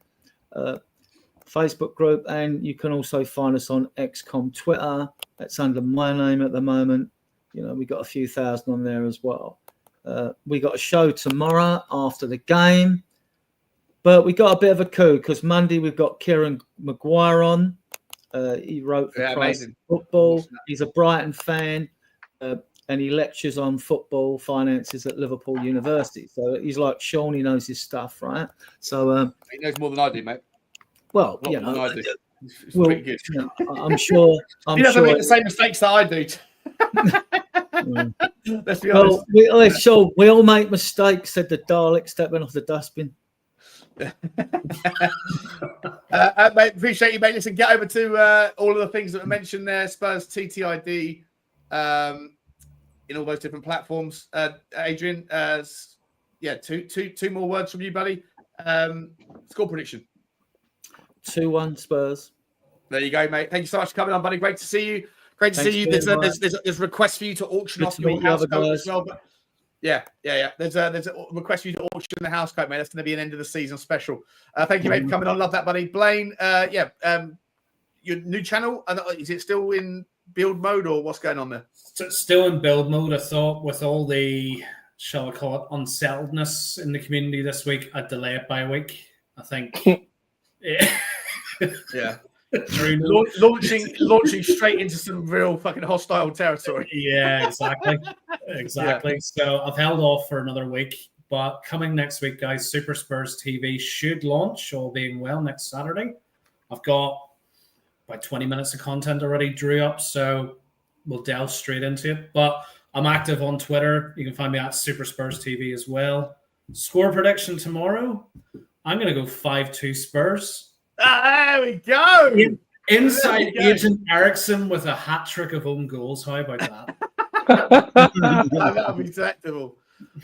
Facebook group, and you can also find us on XCOM Twitter. That's under my name at the moment. You know, we got a few thousand on there as well. We got a show tomorrow after the game, but we got a bit of a coup because Monday we've got Kieran Maguire on. He wrote for Price Football. He's a Brighton fan, and he lectures on football finances at Liverpool University. So he's like Sean. He knows his stuff, right? So he knows more than I do, mate. Well, you know, it's pretty good. You know, I'm sure. He doesn't make the same mistakes that I do. Let's be honest. We all make mistakes, said the Dalek stepping off the dustbin. Mate, appreciate you, mate. Listen, get over to all of the things that were mentioned there. Spurs TTID in all those different platforms. Adrian, two more words from you, buddy. Score prediction. 2-1 Spurs. There you go, mate. Thank you so much for coming on, buddy. Great to see you. Great to see you. There's a request for you to auction off your house coat as well. But yeah. There's a request for you to auction the house coat, mate. That's going to be an end of the season special. Thank you, mate, for coming on. Love that, buddy. Blaine, your new channel, is it still in build mode or what's going on there? Still in build mode. I thought with all the, shall I call it, unsettledness in the community this week, I'd delay it by a week. I think. Yeah. launching straight into some real fucking hostile territory. Yeah, exactly. Exactly. Yeah. So I've held off for another week, but coming next week, guys, Super Spurs TV should launch, all being well, next Saturday. I've got about 20 minutes of content already drew up, so we'll delve straight into it. But I'm active on Twitter. You can find me at Super Spurs TV as well. Score prediction tomorrow. I'm going to go 5-2 Spurs. There we go. Inside Agent Eriksson with a hat trick of own goals. How about that? That would be delectable.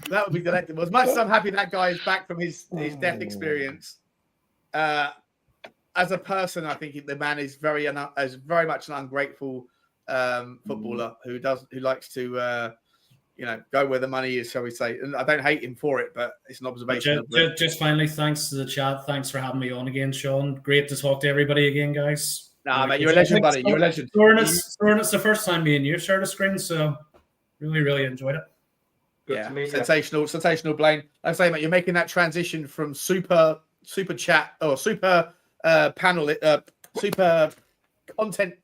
That would be delectable. As much as I'm happy that guy is back from his death experience, as a person, I think the man is very much an ungrateful footballer who likes to go where the money is, shall we say. And I don't hate him for it, but it's an observation. Just finally, thanks to the chat. Thanks for having me on again, Sean. Great to talk to everybody again, guys. Nah, mate, you're a legend, buddy. You're a legend. Soren, it's the first time me and you shared a screen, so really, really enjoyed it. Good to meet you. Sensational, Blaine. Like I say, mate, you're making that transition from super chat or super panel, super content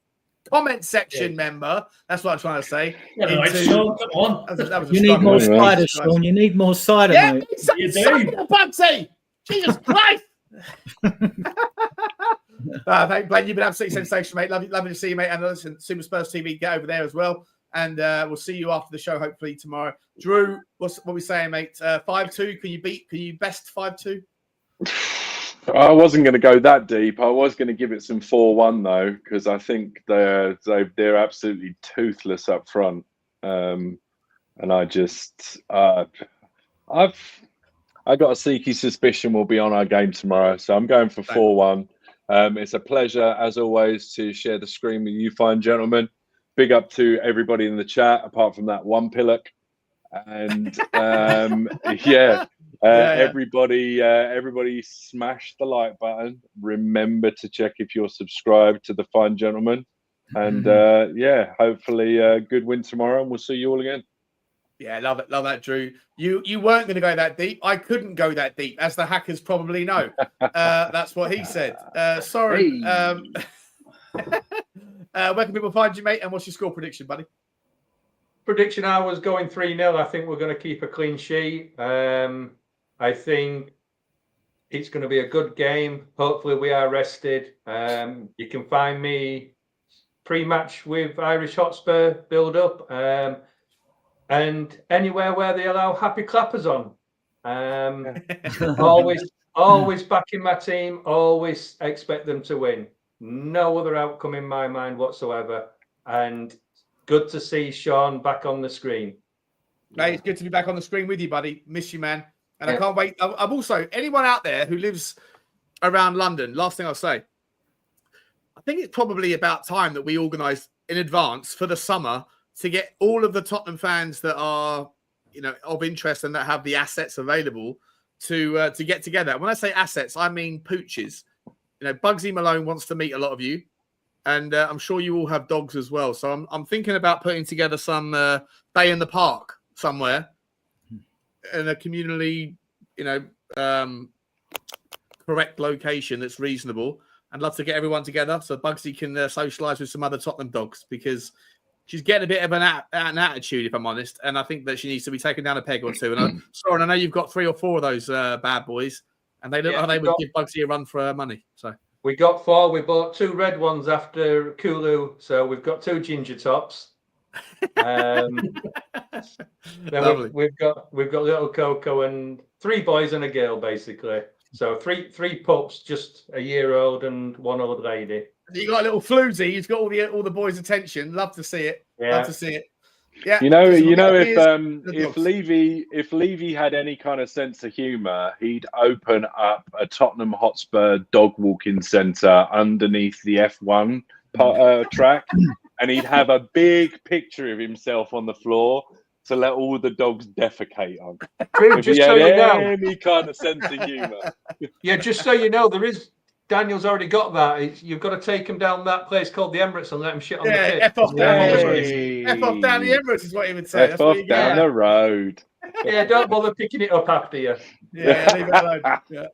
comment section member. That's what I'm trying to say. Yeah, Sean, come on. You need more cider, Sean. You need more cider, mate. You do. Bugsy. Jesus Christ. Thank you, Blaine. You've been absolutely sensational, mate. Lovely to see you, mate. And listen, Super Spurs TV, get over there as well. And we'll see you after the show, hopefully tomorrow. Drew, what are we saying, mate? 5-2. Can you best 5-2? I wasn't going to go that deep. I was going to give it some 4-1 though, because I think they're absolutely toothless up front, and I just I've got a sneaky suspicion we'll be on our game tomorrow, so I'm going for 4-1. It's a pleasure as always to share the screen with you fine gentlemen. Big up to everybody in the chat, apart from that one pillock, and everybody smash the like button. Remember to check if you're subscribed to the fine gentleman, and hopefully a good win tomorrow, and we'll see you all again. Yeah, love it, love that, Drew. You weren't going to go that deep. I couldn't go that deep, as the hackers probably know. That's what he said. Sorry. Where can people find you, mate? And what's your score prediction, buddy? Prediction, I was going 3-0. I think we're going to keep a clean sheet. I think it's going to be a good game. Hopefully we are rested. You can find me pre-match with Irish Hotspur build-up. And anywhere where they allow happy clappers on. Always backing my team. Always expect them to win. No other outcome in my mind whatsoever. And good to see Sean back on the screen. Mate, it's good to be back on the screen with you, buddy. Miss you, man. And I can't wait. I'm also, anyone out there who lives around London, last thing I'll say, I think it's probably about time that we organise in advance for the summer to get all of the Tottenham fans that are, of interest and that have the assets available to get together. When I say assets, I mean pooches. Bugsy Malone wants to meet a lot of you, and I'm sure you all have dogs as well. So I'm thinking about putting together some day in the park somewhere in a communally, correct location that's reasonable. I'd love to get everyone together so Bugsy can socialise with some other Tottenham dogs, because she's getting a bit of an attitude, if I'm honest, and I think that she needs to be taken down a peg or two. And I know you've got 3 or 4 of those bad boys, and they look like they would give Bugsy a run for money. So we got 4. We bought 2 red ones after Kulu, so we've got 2 ginger tops. Then we've got little Coco and 3 boys and a girl, basically. So three pups, just a year old and 1 old lady. You got a little floozy. He's got all the boys' attention. Love to see it. Yeah. Love to see it. Yeah. If Levy had any kind of sense of humour, he'd open up a Tottenham Hotspur dog walking centre underneath the F1 track, and he'd have a big picture of himself on the floor to let all the dogs defecate on. If just so you know, any kind of sense of humour. Yeah, just so you know, Daniel's already got that. You've got to take him down that place called the Emirates and let him shit on the pitch. F off down the Emirates is what he would say. F off down the road. Yeah, don't bother picking it up after you. Yeah, leave it alone. Yeah.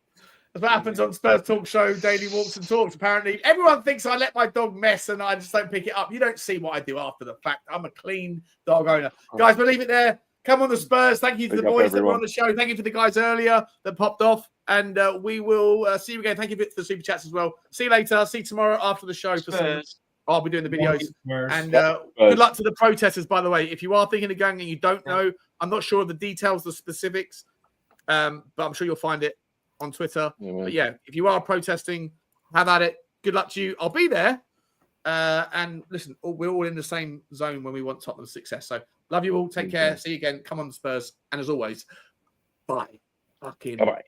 That's what happens on Spurs Talk Show, Daily Walks and Talks. Apparently, everyone thinks I let my dog mess and I just don't pick it up. You don't see what I do after the fact. I'm a clean dog owner. Guys, we'll leave it there. Come on the Spurs. Thank you to the boys that were on the show. Thank you for the guys earlier that popped off. And we will see you again. Thank you for the super chats as well. See you later. See you tomorrow after the show. I'll be doing the videos. And good luck to the protesters, by the way. If you are thinking of going and you don't know, I'm not sure of the details, the specifics, but I'm sure you'll find it on Twitter. But yeah, if you are protesting, have at it. Good luck to you. I'll be there. And listen, we're all in the same zone when we want Tottenham's success. So love you all. Take care. See you again. Come on, Spurs. And as always, bye. Fucking bye.